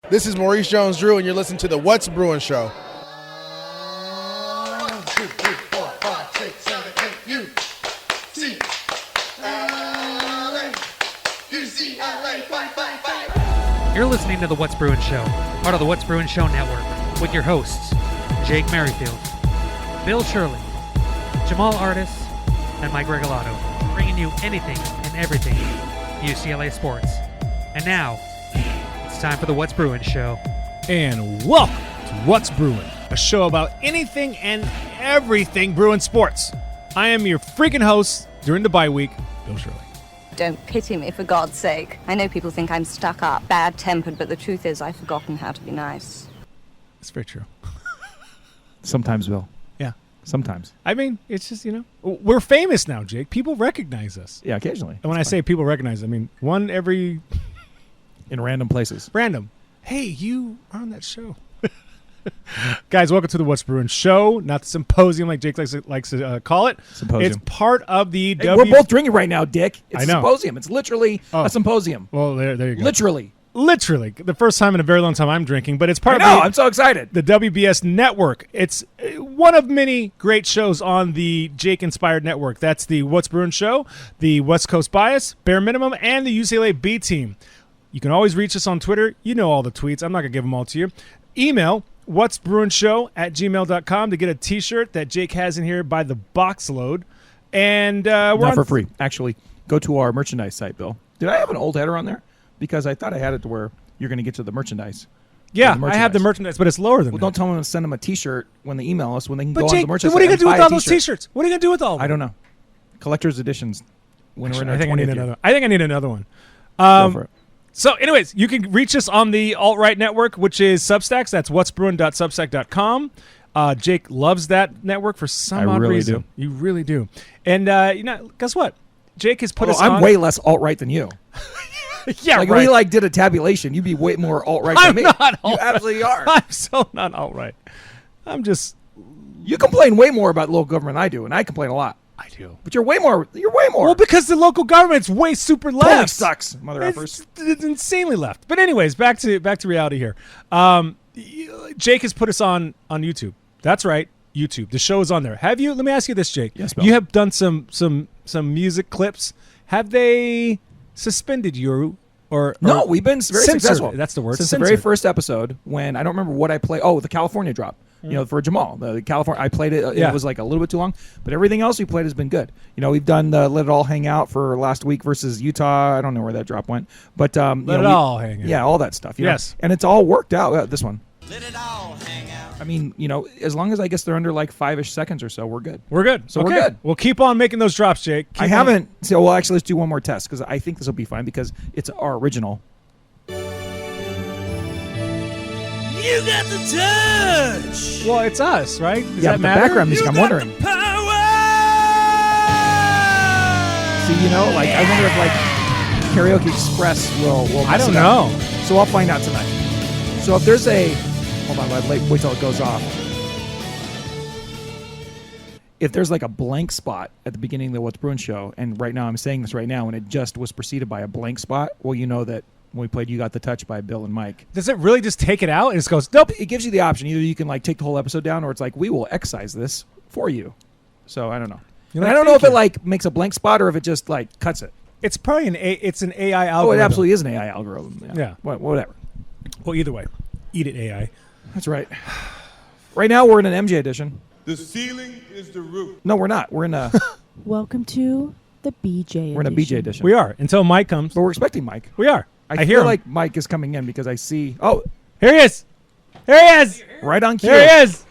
This is Maurice Jones-Drew, and you're listening to the What's Bruin Show. 1, 2, 3, 4, 5, 6, 7, 8, UCLA, fight. You're listening to the What's Bruin Show, part of the What's Bruin Show Network, with your hosts, Jake Merrifield, Bill Shirley, Jamaal Artis, and Mike Regalado, bringing you anything and everything UCLA sports. And now, it's time for the What's Bruin Show. And welcome to What's Bruin, a show about anything and everything Bruin sports. I am your freaking host during the bye week, Bill Shirley. Don't pity me, for God's sake. I know people think I'm stuck up, bad-tempered, but the truth is I've forgotten how to be nice. It's very true. Sometimes, Bill. Yeah. Sometimes. I mean, it's just, we're famous now, Jake. People recognize us. Yeah, occasionally. And when I say people recognize, I mean one every... In random places. Random. Hey, you are on that show. Guys, welcome to the What's Bruin Show, not the Symposium like Jake likes to call it. Symposium. It's part of the Hey, we're both drinking right now, Dick. It's I know. a symposium. It's literally a symposium. Well, there you go. Literally. The first time in a very long time I'm drinking, but it's part I know, of I'm so excited. the WBS network. It's one of many great shows on the Jake-inspired network. That's the What's Bruin Show, the West Coast Bias, Bare Minimum, and the UCLA B Team. You can always reach us on Twitter. You know all the tweets. I'm not going to give them all to you. Email whatsbruinshow@gmail.com to get a T-shirt that Jake has in here by the box load. And we're Not on for free. Actually, go to our merchandise site, Bill. Did I have an old header on there? Because I thought I had it to where you're going to get to the merchandise. Yeah, I have the merchandise, but it's lower than Well, that. don't tell them to send them a T-shirt when they email us when they can But go on Jake, the merchandise what are you site going to do and with buy all a those T-shirt. T-shirts? What are you going to do with all of them? I don't know. Collector's editions. When we're in our I think I need 20th year. another. I think I need another one. Go for it. So, anyways, you can reach us on the alt-right network, which is Substacks. That's whatsbruin.substack.com. Jake loves that network for some odd really reason. do. You really do. And guess what? Jake has put us I'm on. way less alt-right than you. Yeah, Like, right. if we did a tabulation, you'd be way more alt-right I'm than me. not You alt-right. absolutely are. I'm so not alt-right. I'm just. You complain way more about local government than I do, and I complain a lot. I do. But you're way more. Well, because the local government's way super left. totally sucks, mother effers. It's insanely left. But anyways, back to reality here. Jake has put us on YouTube. That's right, YouTube. The show is on there. Have you? Let me ask you this, Jake. Yes, Bill. You have done some music clips. Have they suspended you or No, we've been very censored? successful. That's the word. Since the very first episode, when I don't remember what I played. Oh, the California drop. For Jamaal, the California. I played it. Yeah. It was like a little bit too long, but everything else we played has been good. We've done the Let It All Hang Out for last week versus Utah. I don't know where that drop went, but Let It All Hang Out. Yeah, all that stuff. Yes. And it's all worked out. This one. Let it all hang out. I mean, as long as I guess they're under like 5-ish seconds or so, we're good. We're good. So we're Okay. good. We'll keep on making those drops, Jake. I haven't. So, well, actually, let's do one more test because I think this will be fine because it's our original. You got the touch. Well, it's us, right? Does Yeah, that but the matter? background music. You I'm got wondering. the power. See, like I wonder if like Karaoke Express will I mess don't it up. know. So I'll find out tonight. So if there's hold on, wait till it goes off. If there's like a blank spot at the beginning of the What's Bruin show, and right now I'm saying this right now, and it just was preceded by a blank spot, well, you know that when we played You Got the Touch by Bill and Mike. Does it really just take it out and it just goes, nope? It gives you the option. Either you can like take the whole episode down, or it's like, we will excise this for you. So I don't know. You're And like, I don't know thank if it you. like makes a blank spot or if it just like cuts it. It's probably it's an AI Oh, algorithm. it absolutely is an AI algorithm. Yeah. Whatever. Well, either way, eat it, AI. That's right. Right now we're in an MJ edition. The ceiling is the roof. No, we're not. We're in a Welcome to the BJ we're in a BJ edition. We are until Mike comes. But we're expecting Mike. We are. I hear feel him. like Mike is coming in because I see. Oh, Here he is. Here he is. right on cue. There he is.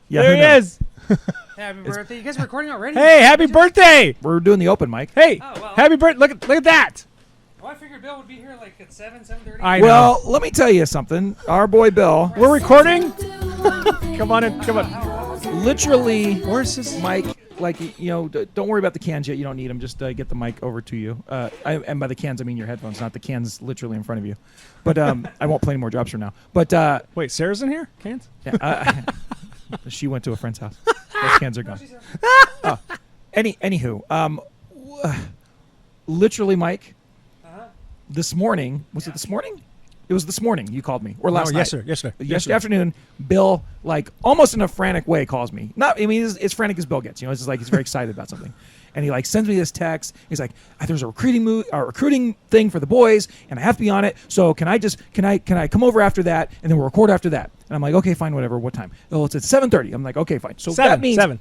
Yeah, There who he knows? is. Happy birthday. You guys are recording already? Hey, happy birthday. We're doing the open, Mike. Hey, Oh, well. happy birthday. Look at that. Well, I figured Bill would be here like at 7:30. I know. Well, let me tell you something. Our boy Bill, We're recording. Come on in. Come on. literally, Where's this? Mike. Like, don't worry about the cans yet. You don't need them. Just get the mic over to you. And by the cans, I mean your headphones, not the cans literally in front of you. But I won't play any more drops for now. But Wait, Sarah's in here? Cans? yeah, she went to a friend's house. Those cans are gone. Anywho, literally, Mike. This morning, was it this morning? It was this morning you called me, or last night. Yesterday afternoon, Bill, like almost in a frantic way, calls me. Not, I mean, it's frantic as Bill gets. You know, it's just like he's very excited about something, and he like sends me this text. He's like, "There's a recruiting thing for the boys, and I have to be on it. So can I come over after that, and then we'll record after that?" And I'm like, "Okay, fine, whatever. What time?" "Oh, it's at 7:30." I'm like, "Okay, fine." So that means 7.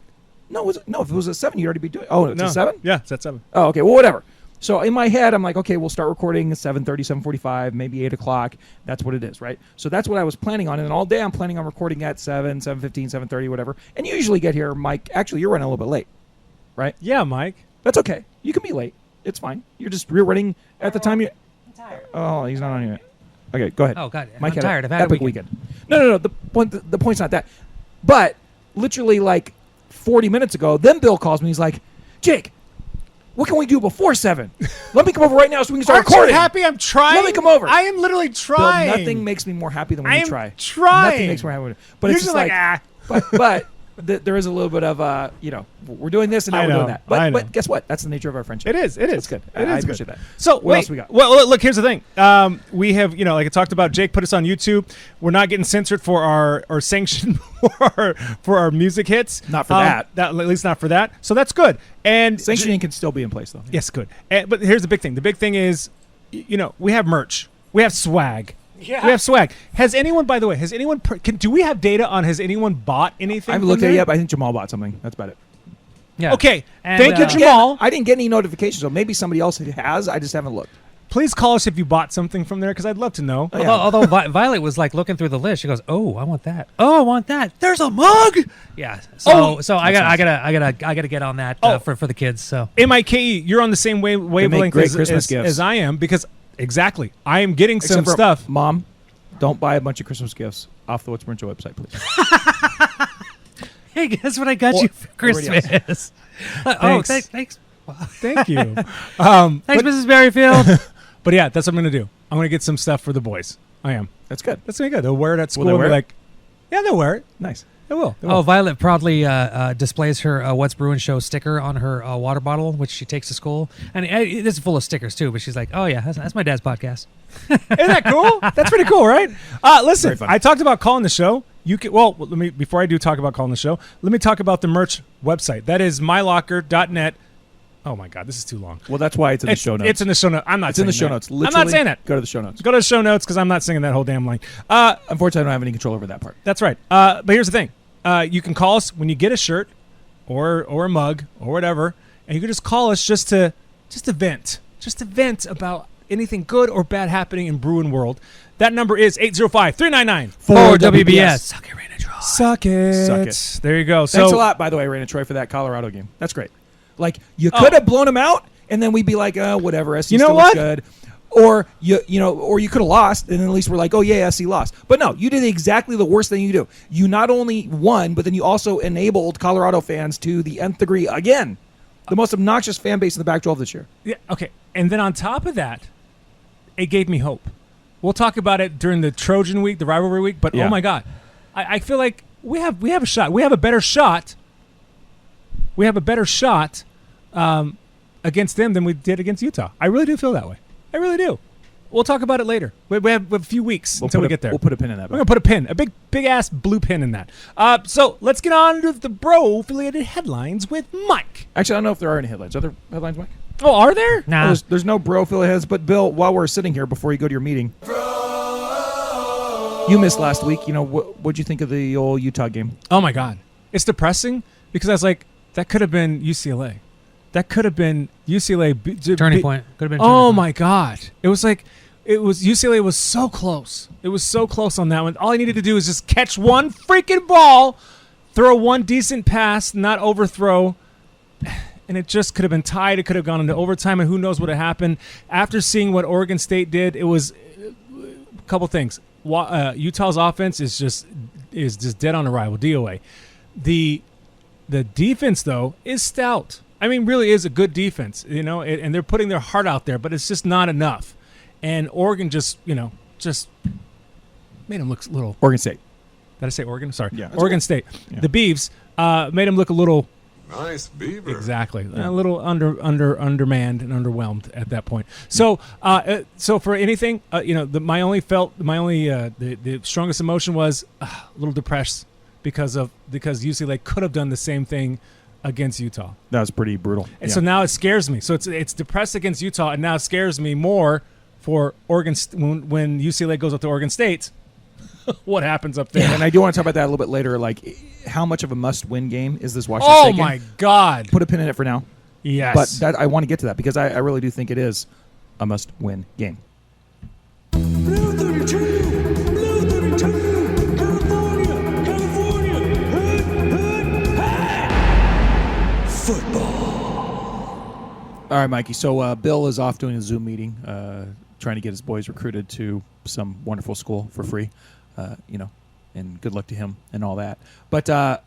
No, if it was at 7, you'd already be doing. Oh, it's at 7. Yeah, it's at 7. Oh, okay. Well, whatever. So in my head, I'm like, okay, we'll start recording at 7:30, 7:45, maybe 8 o'clock. That's what it is, right? So that's what I was planning on. And then all day I'm planning on recording at 7, 7:15, 7:30, whatever. And you usually get here, Mike. Actually, you're running a little bit late, right? Yeah, Mike. That's okay. You can be late. It's fine. You're just running at the time you... I'm tired. Oh, he's not on here yet. Okay, go ahead. Oh, God. Mike I'm tired. I've had a epic weekend. No. The point's not that. But literally like 40 minutes ago, then Bill calls me. He's like, "Jake, what can we do before 7? Let me come over right now so we can start Aren't recording." you happy? I'm trying. Let me come over. I am literally trying. Bill, nothing makes me more happy than when you try. Trying. Nothing makes me more happy. But You're it's just just like, but there is a little bit of we're doing this and now I we're know, doing that. I know. But guess what? That's the nature of our friendship. It is. It's good. I appreciate that. So what else we got? Well, look. Here's the thing. We have, like I talked about. Jake put us on YouTube. We're not getting censored for our sanction for our music hits. Not for that. At least not for that. So that's good. And Sanctioning can still be in place though. yes, good. But here's the big thing. The big thing is, we have merch. We have swag. Yeah. We have swag. Has anyone, by the way, do we have data on, has anyone bought anything? I haven't from looked at there? it yet, but I think Jamal bought something. That's about it. Yeah. Okay. And, Thank you, uh, Jamaal. I didn't get any notifications, so maybe somebody else has. I just haven't looked. Please call us if you bought something from there, because I'd love to know. Oh, yeah. Although Violet was like looking through the list, she goes, "Oh, I want that. Oh, I want that. There's a mug." Yeah. So I gotta get on that for the kids. So MIKE, you're on the same wavelength great Christmas as gifts. I am, because exactly, I am getting some Except for, stuff. Mom, don't buy a bunch of Christmas gifts off the What's Brunch website, please. hey, guess what I got Or you for everybody Christmas? Thanks. Thank you. Thanks, Mrs. Berryfield. But yeah, that's what I'm going to do. I'm going to get some stuff for the boys. I am. That's good. That's going to be good. They'll wear it at school. they and be wear it? like, yeah, they'll wear it. Nice. They will. Oh, Violet proudly displays her What's Bruin Show sticker on her water bottle, which she takes to school. And this is full of stickers, too. But she's like, "Oh, yeah, that's my dad's podcast." Isn't that cool? That's pretty cool, right? Listen, Very fun. I talked about calling the show. Let me, before I do talk about calling the show, let me talk about the merch website. That is mylocker.net. Oh my God, this is too long. Well, that's why it's in the show notes. It's in the show notes. I'm not It's in saying the show that. notes. I'm Literally, not saying that. Go to the show notes. Go to the show notes, because I'm not singing that whole damn line. Unfortunately, I don't have any control over that part. That's right. But here's the thing. You can call us when you get a shirt or a mug or whatever, and you can just call us just to vent. Just to vent about anything good or bad happening in Bruin world. That number is 805-399. 4WBS. Suck it, Raina Troy. Suck it. Suck it. There you go. Thanks So, a lot, by the way, Raina Troy, for that Colorado game. That's great. Like, you could have blown him out, and then we'd be like, whatever, SC You know still what? looks good. Or or you could have lost, and then at least we're like, oh yeah, SC lost. But no, you did exactly the worst thing you do. You not only won, but then you also enabled Colorado fans to the nth degree again. The most obnoxious fan base in the Pac-12 this year. yeah, okay. And then on top of that, it gave me hope. We'll talk about it during the Trojan week, the rivalry week, but Yeah. oh my God. I feel like we have a shot. We have a better shot. We have a better shot against them than we did against Utah. I really do feel that way. I really do. We'll talk about it later. We have a few weeks until we get there. We'll put a pin in that. We're going to put a pin, a big ass blue pin in that. So let's get on to the bro-affiliated headlines with Mike. Actually, I don't know if there are any headlines. Are there headlines, Mike? Oh, are there? Nah. There's no bro affiliate heads, but Bill, while we're sitting here before you go to your meeting, you missed last week. What'd you think of the old Utah game? Oh my God. It's depressing because I was like, that could have been UCLA. That could have been UCLA. Turning point. Could have been. Oh my God. It was like, UCLA was so close. It was so close on that one. All I needed to do was just catch one freaking ball, throw one decent pass, not overthrow. And it just could have been tied. It could have gone into overtime, and who knows what had happened. After seeing what Oregon State did, it was a couple things. Utah's offense is just dead on arrival, DOA. The defense, though, is stout. I mean, really is a good defense, and they're putting their heart out there, but it's just not enough. And Oregon just made them look a little. Oregon State. Did I say Oregon? Sorry. Yeah. Oregon State. Yeah. The Beavs made them look a little Nice beaver. Exactly. A little undermanned and underwhelmed at that point. So so for anything, the strongest emotion was a little depressed because UCLA could have done the same thing against Utah. That was pretty brutal. And so now it scares me. So it's depressed against Utah, and now it scares me more for Oregon when UCLA goes up to Oregon State. What happens up there? Yeah, and I do want to talk about that a little bit later. Like, how much of a must-win game is this Washington State game? Oh my God! Put a pin in it for now. Yes, but I want to get to that because I really do think it is a must-win game. Blue 32, Blue 32, California, California, hood, football. All right, Mikey. So Bill is off doing a Zoom meeting, trying to get his boys recruited to some wonderful school for free. And good luck to him and all that. But,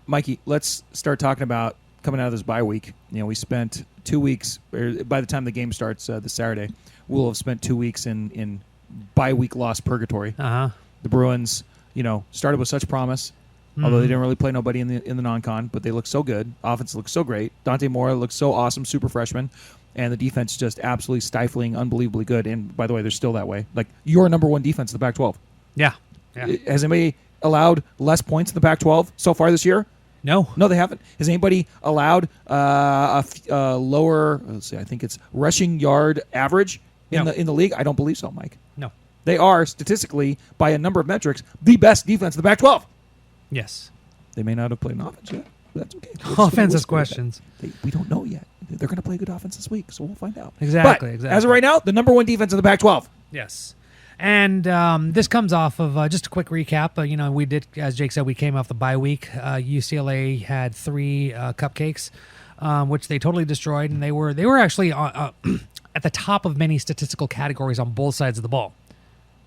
Mikey, let's start talking about coming out of this bye week. We spent 2 weeks, by the time the game starts this Saturday, we'll have spent 2 weeks in bye week loss purgatory. Uh-huh. The Bruins, started with such promise, although they didn't really play nobody in the non-con, but they look so good. Offense looks so great. Dante Moore looks so awesome, super freshman. And the defense just absolutely stifling, unbelievably good. And by the way, they're still that way. Like, your number one defense in the Pac-12. Yeah. Has anybody allowed less points in the Pac-12 so far this year? No, they haven't. Has anybody allowed a lower? Let's see. I think it's rushing yard average in the league. I don't believe so, Mike. No. They are statistically, by a number of metrics, the best defense in the Pac-12. Yes. They may not have played an offense yet. But that's okay. Offensive questions. We don't know yet. They're going to play good offense this week, so we'll find out. Exactly. But as of right now, the number one defense in the Pac-12. Yes. And this comes off of just a quick recap. We did, as Jake said, we came off the bye week. UCLA had 3 cupcakes, which they totally destroyed, and they were actually at the top of many statistical categories on both sides of the ball.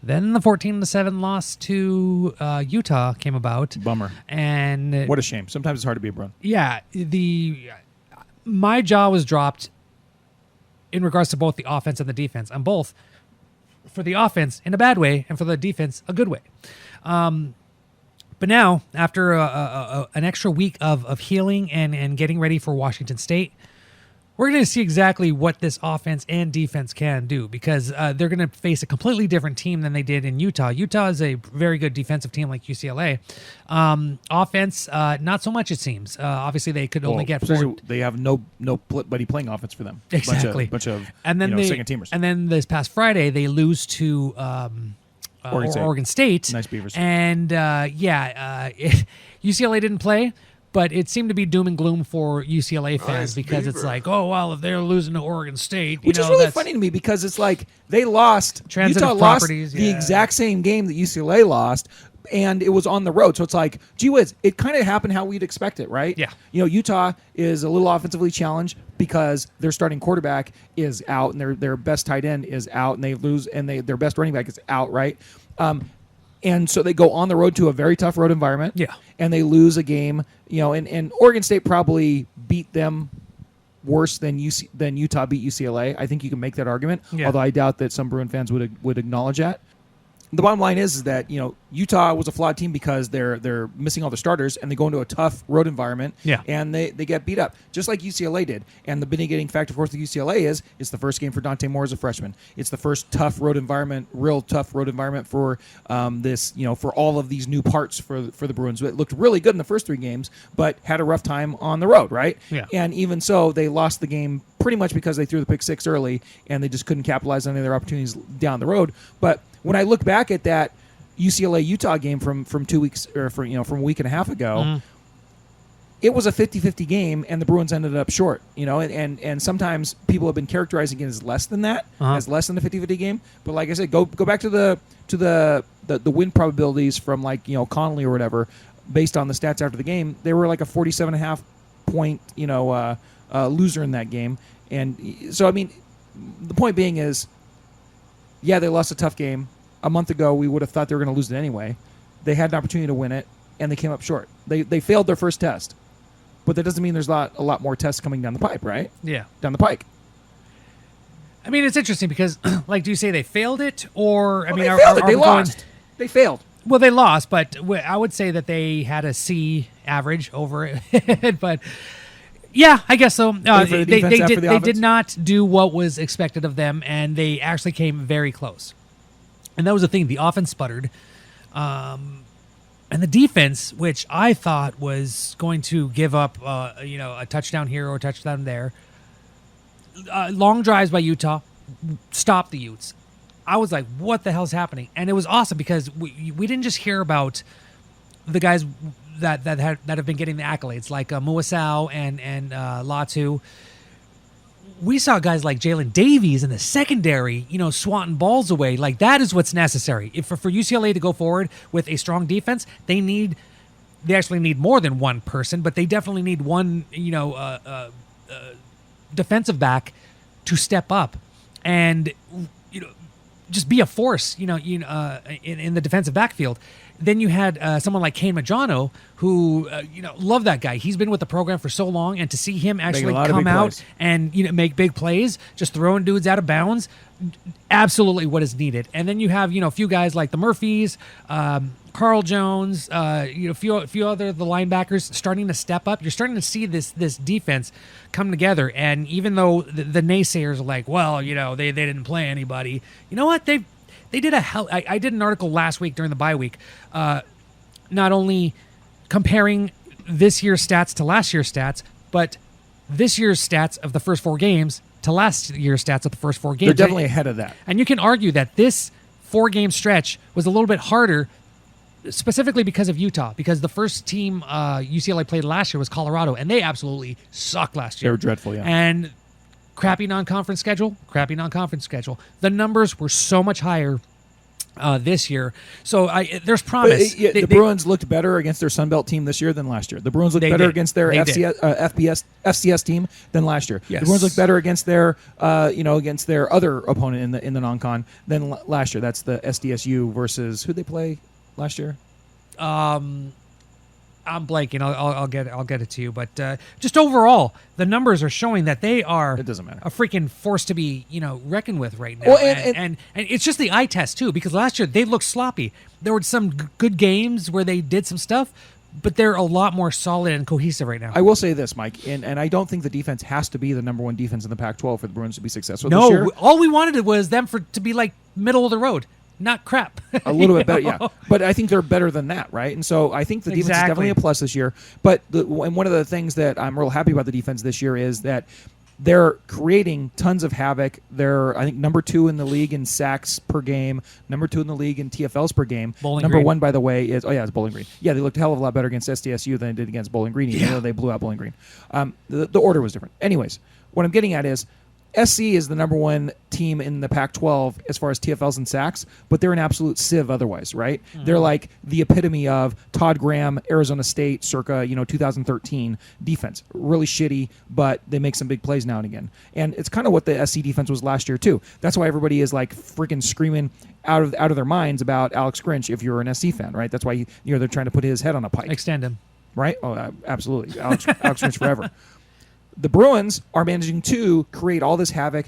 Then the 14-7 loss to Utah came about. Bummer. And what a shame. Sometimes it's hard to be a Bruin. Yeah, my jaw was dropped in regards to both the offense and the defense, and both for the offense in a bad way and for the defense a good way. But now, after an extra week of healing and getting ready for Washington State, we're going to see exactly what this offense and defense can do, because they're going to face a completely different team than they did in Utah. Utah is a very good defensive team like UCLA. Offense, not so much, it seems. Obviously, they could only get 4. They have nobody playing offense for them. Exactly. Bunch of and then second teamers. And then this past Friday, they lose to Oregon State. Nice Beavers. And UCLA didn't play. But it seemed to be doom and gloom for UCLA fans because it's like, oh, well, if they're losing to Oregon State, which is really funny to me because it's like they lost. Utah lost the exact same game that UCLA lost, and it was on the road. So it's like, gee whiz, it kind of happened how we'd expect it, right? Yeah. Utah is a little offensively challenged because their starting quarterback is out and their best tight end is out, and they lose, and their best running back is out, right? And so they go on the road to a very tough road environment. Yeah. And they lose a game, and Oregon State probably beat them worse than Utah beat UCLA. I think you can make that argument, although I doubt that some Bruin fans would acknowledge that. The bottom line is that Utah was a flawed team because they're missing all the starters and they go into a tough road environment and they get beat up just like UCLA did. And the mitigating factor, of course, with UCLA is it's the first game for Dante Moore as a freshman. It's the first real tough road environment for this for all of these new parts for the Bruins. It looked really good in the first 3 games, but had a rough time on the road, right? Yeah. And even so, they lost the game pretty much because they threw the pick 6 early and they just couldn't capitalize on any of their opportunities down the road. But when I look back at that UCLA Utah game from 2 weeks or from a week and a half ago, it was a 50-50 game and the Bruins ended up short. And sometimes people have been characterizing it as less than that, as less than the 50-50 game. But like I said, go back to the win probabilities from Connolly or whatever, based on the stats after the game. They were like a 47.5 point loser in that game. And so the point being is, yeah, they lost a tough game. A month ago, we would have thought they were going to lose it anyway. They had an opportunity to win it, and they came up short. They failed their first test. But that doesn't mean there's a lot more tests coming down the pipe, right? Yeah. Down the pike. It's interesting because, do you say they failed it? Or, they failed it. They lost. They failed. Well, they lost, but I would say that they had a C average over it. But yeah, I guess so. For the defense after the They offense? did not do what was expected of them, and they actually came very close. And that was the thing. The offense sputtered. And the defense, which I thought was going to give up, a touchdown here or a touchdown there. Long drives by Utah stopped the Utes. I was like, what the hell's happening? And it was awesome because we didn't just hear about the guys that have been getting the accolades, like Muasau and Latu. We saw guys like Jalen Davies in the secondary, swatting balls away. Like, that is what's necessary. If for UCLA to go forward with a strong defense, they actually need more than one person, but they definitely need one, defensive back to step up and, just be a force, in the defensive backfield. Then you had someone like Kane Majano, who, love that guy. He's been with the program for so long, and to see him actually come out and make big plays, just throwing dudes out of bounds, absolutely what is needed. And then you have a few guys like the Murphys, Carl Jones, a few other of the linebackers starting to step up. You're starting to see this defense come together. And even though the naysayers are like, well, they didn't play anybody, you know what? They did a hell. I did an article last week during the bye week, not only comparing this year's stats to last year's stats, but this year's stats of the first 4 games to last year's stats of the first 4 games. They're definitely ahead of that. And you can argue that this 4-game stretch was a little bit harder, specifically because of Utah, because the first team UCLA played last year was Colorado, and they absolutely sucked last year. They were dreadful, yeah. And crappy non-conference schedule. The numbers were so much higher this year. So there's promise. The Bruins looked better against their Sunbelt team this year than last year. The Bruins looked better against their FCS team than last year. Yes. The Bruins looked better against their against their other opponent in the non-con than last year. That's the SDSU versus who they play last year. I'm blanking. I'll get it to you. But just overall, the numbers are showing that they are It doesn't matter. a freaking force to be reckoned with right now. Well, and it's just the eye test too, because last year they looked sloppy. There were some good games where they did some stuff, but they're a lot more solid and cohesive right now. I will say this, Mike, and I don't think the defense has to be the number 1 defense in the Pac-12 for the Bruins to be successful this year. No, all we wanted was them to be like middle of the road. Not crap. A little bit better, yeah. But I think they're better than that, right? And so I think the defense is definitely a plus this year. But and one of the things that I'm real happy about the defense this year is that they're creating tons of havoc. They're, I think, number 2 in the league in sacks per game, number 2 in the league in TFLs per game. Number 1, by the way, is it's Bowling Green. Yeah, they looked a hell of a lot better against SDSU than they did against Bowling Green, even though they blew out Bowling Green. The order was different. Anyways, what I'm getting at is SC is the number 1 team in the Pac-12 as far as TFLs and sacks, but they're an absolute sieve otherwise, right? Mm-hmm. They're like the epitome of Todd Graham, Arizona State, circa 2013 defense. Really shitty, but they make some big plays now and again. And it's kind of what the SC defense was last year too. That's why everybody is like freaking screaming out of their minds about Alex Grinch if you're an SC fan, right? That's why they're trying to put his head on a pike. Extend him, right? Oh, absolutely, Alex Grinch forever. The Bruins are managing to create all this havoc,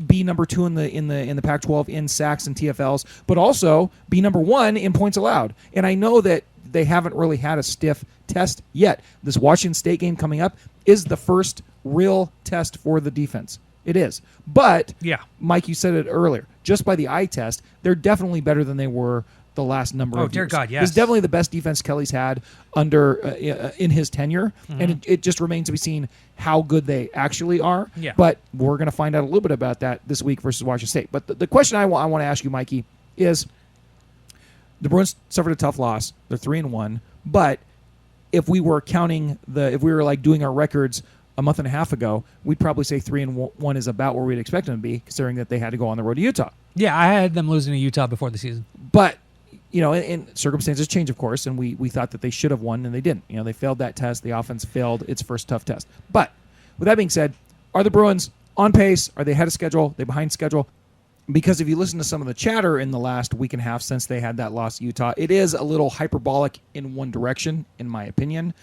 be number 2 in the Pac-12 in sacks and TFLs, but also be number 1 in points allowed. And I know that they haven't really had a stiff test yet. This Washington State game coming up is the first real test for the defense. It is. But, Mike, you said it earlier, just by the eye test, they're definitely better than they were the last number of years. Oh, dear God, yes. It's definitely the best defense Kelly's had under in his tenure, and it just remains to be seen how good they actually are. Yeah. But we're going to find out a little bit about that this week versus Washington State. But the question I want to ask you, Mikey, is the Bruins suffered a tough loss. They're 3-1. But if we were if we were like doing our records a month and a half ago, we'd probably say 3-1 is about where we'd expect them to be, considering that they had to go on the road to Utah. Yeah, I had them losing to Utah before the season. But and circumstances change, of course, and we thought that they should have won, and they didn't. They failed that test. The offense failed its first tough test. But with that being said, are the Bruins on pace? Are they ahead of schedule? Are they behind schedule? Because if you listen to some of the chatter in the last week and a half since they had that loss to Utah, it is a little hyperbolic in one direction, in my opinion.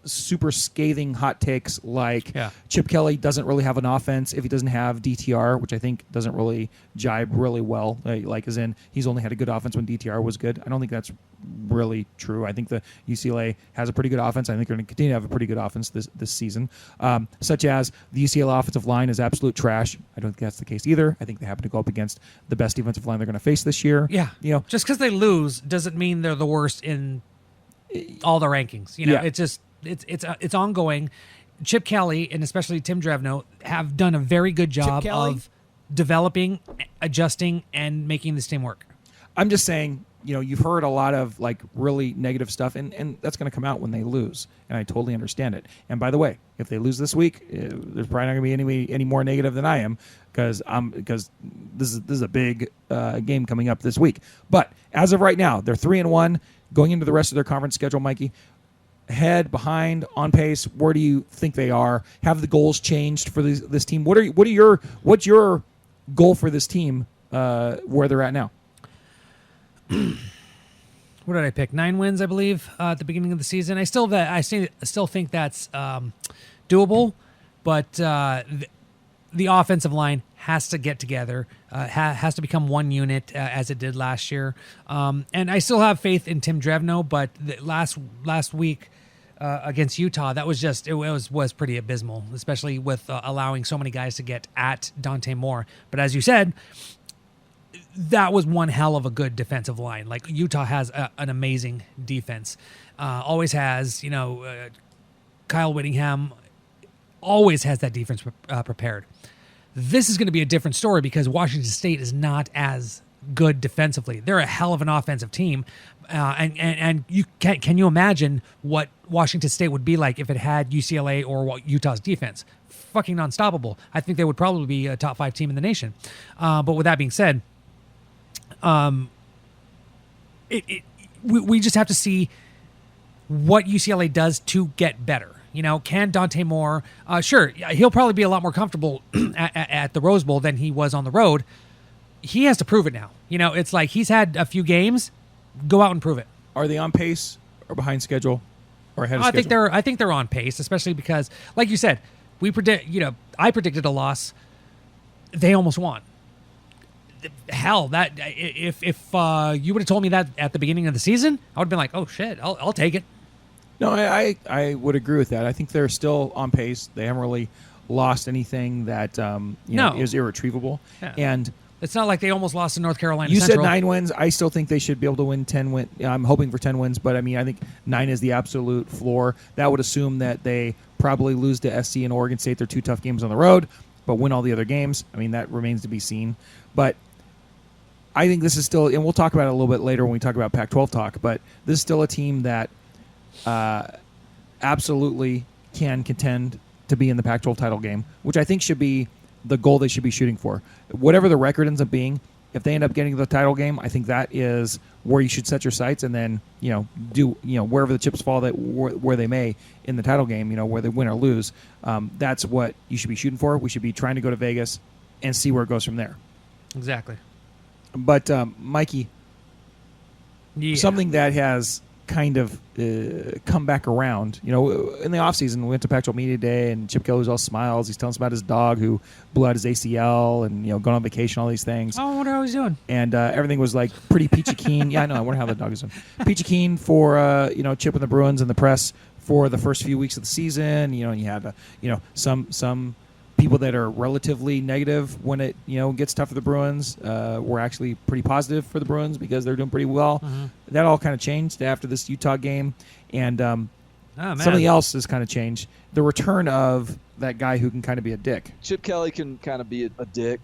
super scathing hot takes like Yeah. Chip Kelly doesn't really have an offense if he doesn't have DTR, which I think doesn't really jibe really well. Like as in he's only had a good offense when DTR was good. I don't think that's really true. I think the UCLA has a pretty good offense. I think they're going to continue to have a pretty good offense this season. Such as the UCLA offensive line is absolute trash. I don't think that's the case either. I think they happen to go up against the best defensive line they're going to face this year. Yeah. You know, Just because they lose doesn't mean they're the worst in all the rankings. You know, Yeah. it's just it's ongoing. Chip Kelly and especially Tim Drevno have done a very good job Kelly? of developing, adjusting, and making this team work. I'm just saying, you know, you've heard a lot of like really negative stuff, and that's going to come out when they lose, and I totally understand it. And by the way, if they lose this week, there's probably not going to be any more negative than I am because this is a big game coming up this week. But as of right now, they're 3-1 going into the rest of their conference schedule. Mikey, ahead, behind, on pace? Where do you think they are? Have the goals changed for this team? What's your goal for this team? Where they're at now? What did I pick? 9 wins, I believe, at the beginning of the season. I still think that's doable, but the offensive line has to get together, has to become one unit as it did last year. And I still have faith in Tim Drevno, but last week against Utah, that was just it was pretty abysmal, especially with allowing so many guys to get at Dante Moore. But as you said, that was one hell of a good defensive line. Like Utah has an amazing defense, always has. You know, Kyle Whittingham always has that defense prepared. This is going to be a different story because Washington State is not as good defensively. They're a hell of an offensive team, and you can you imagine what Washington State would be like if it had UCLA or Utah's defense? Fucking unstoppable. I think they would probably be a top 5 team in the nation. But with that being said, we just have to see what UCLA does to get better. You know, can Dante Moore? Sure, he'll probably be a lot more comfortable at the Rose Bowl than he was on the road. He has to prove it now. You know, it's like he's had a few games. Go out and prove it. Are they on pace or behind schedule or ahead of schedule? I think they're on pace, especially because, like you said, I predicted a loss. They almost won. Hell, that if you would have told me that at the beginning of the season, I would have been like, oh shit, I'll take it. No, I would agree with that. I think they're still on pace. They haven't really lost anything that is irretrievable. Yeah. And It's not like they almost lost to North Carolina you Central. said 9 wins. I still think they should be able to win 10 wins. I'm hoping for 10 wins, but I mean, I think 9 is the absolute floor. That would assume that they probably lose to SC and Oregon State. They're 2 tough games on the road, but win all the other games. I mean, that remains to be seen. But I think this is still, and we'll talk about it a little bit later when we talk about Pac-12 talk, but this is still a team that absolutely can contend to be in the Pac-12 title game, which I think should be the goal they should be shooting for. Whatever the record ends up being, if they end up getting to the title game, I think that is where you should set your sights, and then do wherever the chips fall where they may in the title game, where they win or lose. That's what you should be shooting for. We should be trying to go to Vegas and see where it goes from there. Exactly. But Mikey, something that has kind of come back around. In the offseason, we went to Pac-12 Media Day, and Chip Kelly was all smiles. He's telling us about his dog who blew out his ACL and, going on vacation, all these things. Oh, I wonder how he's doing. And everything was like pretty peachy keen. Yeah, I know. I wonder how the dog is doing. Peachy keen for, Chip and the Bruins and the press for the first few weeks of the season. And you had, some people that are relatively negative when it gets tough for the Bruins were actually pretty positive for the Bruins because they're doing pretty well. Mm-hmm. That all kind of changed after this Utah game, and something else has kind of changed. The return of that guy who can kind of be a dick. Chip Kelly can kind of be a dick.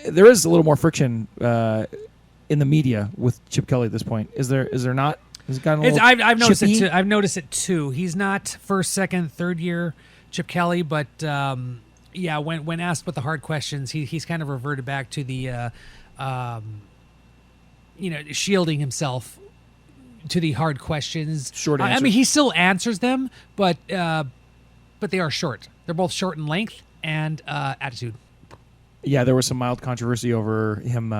There is a little more friction in the media with Chip Kelly at this point. Is there not? Has it gotten a little I've noticed chippy? it too. I've noticed it too. He's not first, second, third year Chip Kelly, but yeah, when asked with the hard questions, he's kind of reverted back to the shielding himself to the hard questions. Short I answers. mean, he still answers them, but they are short. They're both short in length and attitude. Yeah, there was some mild controversy over him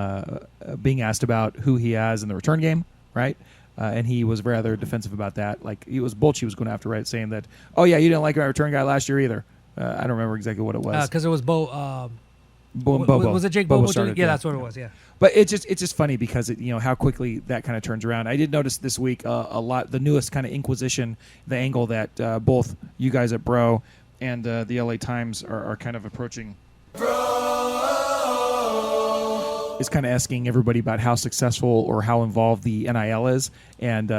being asked about who he has in the return game, right? And he was rather defensive about that. Like, it was Bolch he was going after, right? Saying that, oh, yeah, you didn't like my return guy last year either. I don't remember exactly what it was. Because it was Bo. Bobo. Was it Jake Bobo Bobo? started, Yeah, that's what it was. Yeah. But it's just funny because how quickly that kind of turns around. I did notice this week a lot, the newest kind of Inquisition, the angle that both you guys at Bro and the LA Times are kind of approaching. Is kind of asking everybody about how successful or how involved the NIL is, and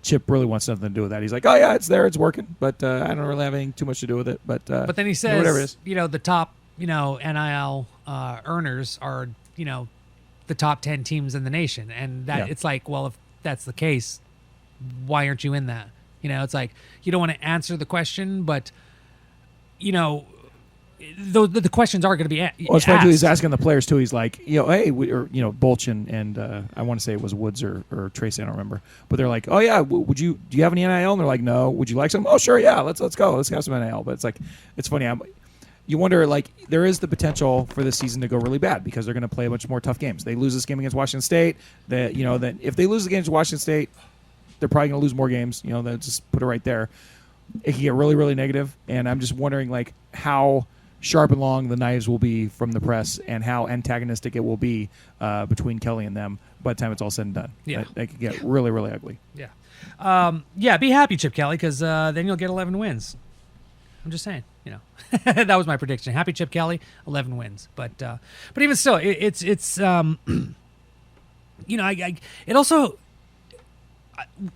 Chip really wants nothing to do with that. He's like, "Oh yeah, it's there, it's working, but I don't really have anything too much to do with it." But then he says, whatever it is. the top, NIL earners are, the top 10 teams in the nation, and that it's like, well, if that's the case, why aren't you in that? It's like you don't want to answer the question, but the questions are going to be asked. Well, it's funny too. He's asking the players too. He's like, hey, Bolch and I want to say it was Woods or Tracy. I don't remember, but they're like, oh yeah, do you have any NIL? And they're like, no. Would you like some? Oh sure, yeah. Let's go. Let's have some NIL. But it's like, it's funny. You wonder, like, there is the potential for this season to go really bad because they're going to play a bunch more tough games. They lose this game against Washington State. That if they lose the game against Washington State, they're probably going to lose more games. They'll just put it right there. It can get really, really negative, and I'm just wondering, like, how sharp and long the knives will be from the press and how antagonistic it will be between Kelly and them by the time it's all said and done. Yeah. That could get really, really ugly. Yeah. Be happy, Chip Kelly, because then you'll get 11 wins. I'm just saying, that was my prediction. Happy Chip Kelly, 11 wins. But even still, it's it also,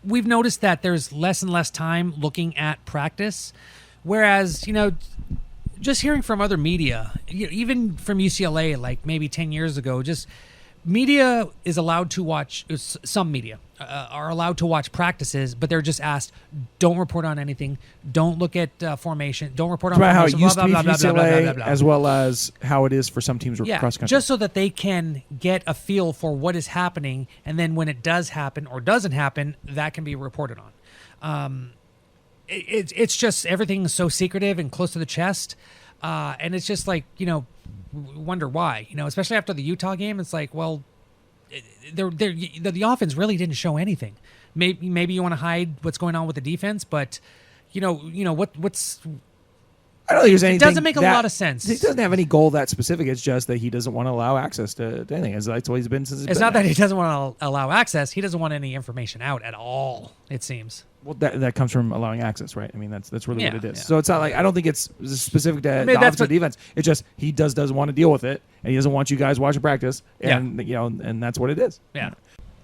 we've noticed that there's less and less time looking at practice, whereas, just hearing from other media, even from UCLA, like maybe 10 years ago, just media is allowed to watch, some media are allowed to watch practices, but they're just asked, don't report on anything, don't look at formation, don't report on how it formation, used to be for blah, blah, blah, UCLA, blah, blah, blah. as well as how it is for some teams across country. Just so that they can get a feel for what is happening, and then when it does happen or doesn't happen, that can be reported on. It's just everything's so secretive and close to the chest. And it's just like, wonder why, especially after the Utah game. It's like, well, the offense really didn't show anything. Maybe you want to hide what's going on with the defense, but what's. I don't think there's anything. It doesn't make a lot of sense. He doesn't have any goal that specific. It's just that he doesn't want to allow access to anything. That's what he's been since. It's not that he doesn't want to allow access. He doesn't want any information out at all, it seems. Well, that comes from allowing access, right? I mean, that's really what it is. Yeah. So it's not like, I don't think it's specific to the offense or defense. It's just he doesn't want to deal with it, and he doesn't want you guys watching practice, and and that's what it is. Yeah.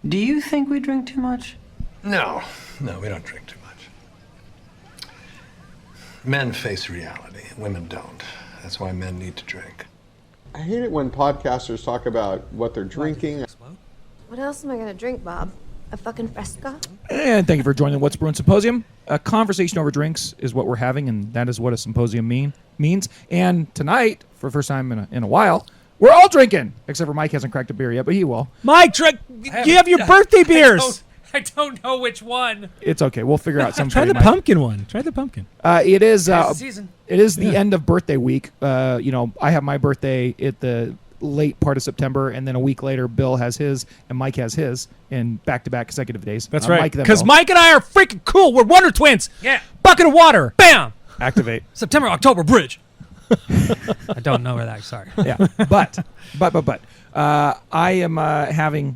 Do you think we drink too much? No, we don't drink too much. Men face reality, women don't. That's why men need to drink. I hate it when podcasters talk about what they're drinking. What else am I gonna drink, Bob? A fucking Fresca? And thank you for joining the What's Bruin Symposium. A conversation over drinks is what we're having, and that is what a symposium means. And tonight, for the first time in a while, we're all drinking, except for Mike hasn't cracked a beer yet, but he will. Mike, you have your birthday beers. I don't know which one. It's okay. We'll figure out some. Try the pumpkin one. Try the pumpkin. It is season. It is the end of birthday week. I have my birthday at the late part of September, and then a week later, Bill has his and Mike has his in back-to-back consecutive days. That's right. Because Mike and I are freaking cool. We're Wonder Twins. Yeah. Bucket of water. Bam. Activate. September, October, bridge. I don't know where that. Sorry. Yeah, but I am having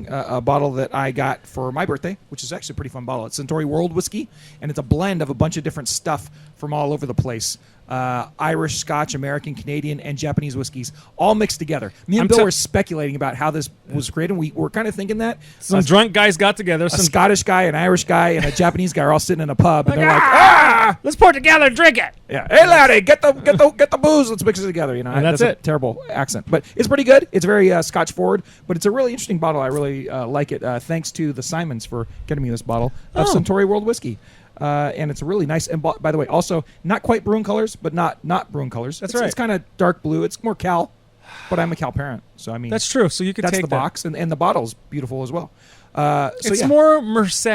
a bottle that I got for my birthday, which is actually a pretty fun bottle. It's Centauri World Whiskey, and it's a blend of a bunch of different stuff from all over the place. Irish, Scotch, American, Canadian, and Japanese whiskeys all mixed together. Me and Bill were speculating about how this was created. We were kind of thinking that some drunk guys got together. A Scottish guy, an Irish guy, and a Japanese guy are all sitting in a pub, and they're like, let's pour it together and drink it. Yeah, hey laddie, get the booze. Let's mix it together. And that's it. A terrible accent, but it's pretty good. It's very Scotch forward, but it's a really interesting bottle. I really like it. Thanks to the Simons for getting me this bottle of Centauri World Whiskey. And it's really nice. And by the way, also not quite Bruin colors, but not Bruin colors. That's right. It's kind of dark blue. It's more Cal, but I'm a Cal parent, so I mean that's true. So you could that's take the box, and the bottle's beautiful as well. It's more Merced.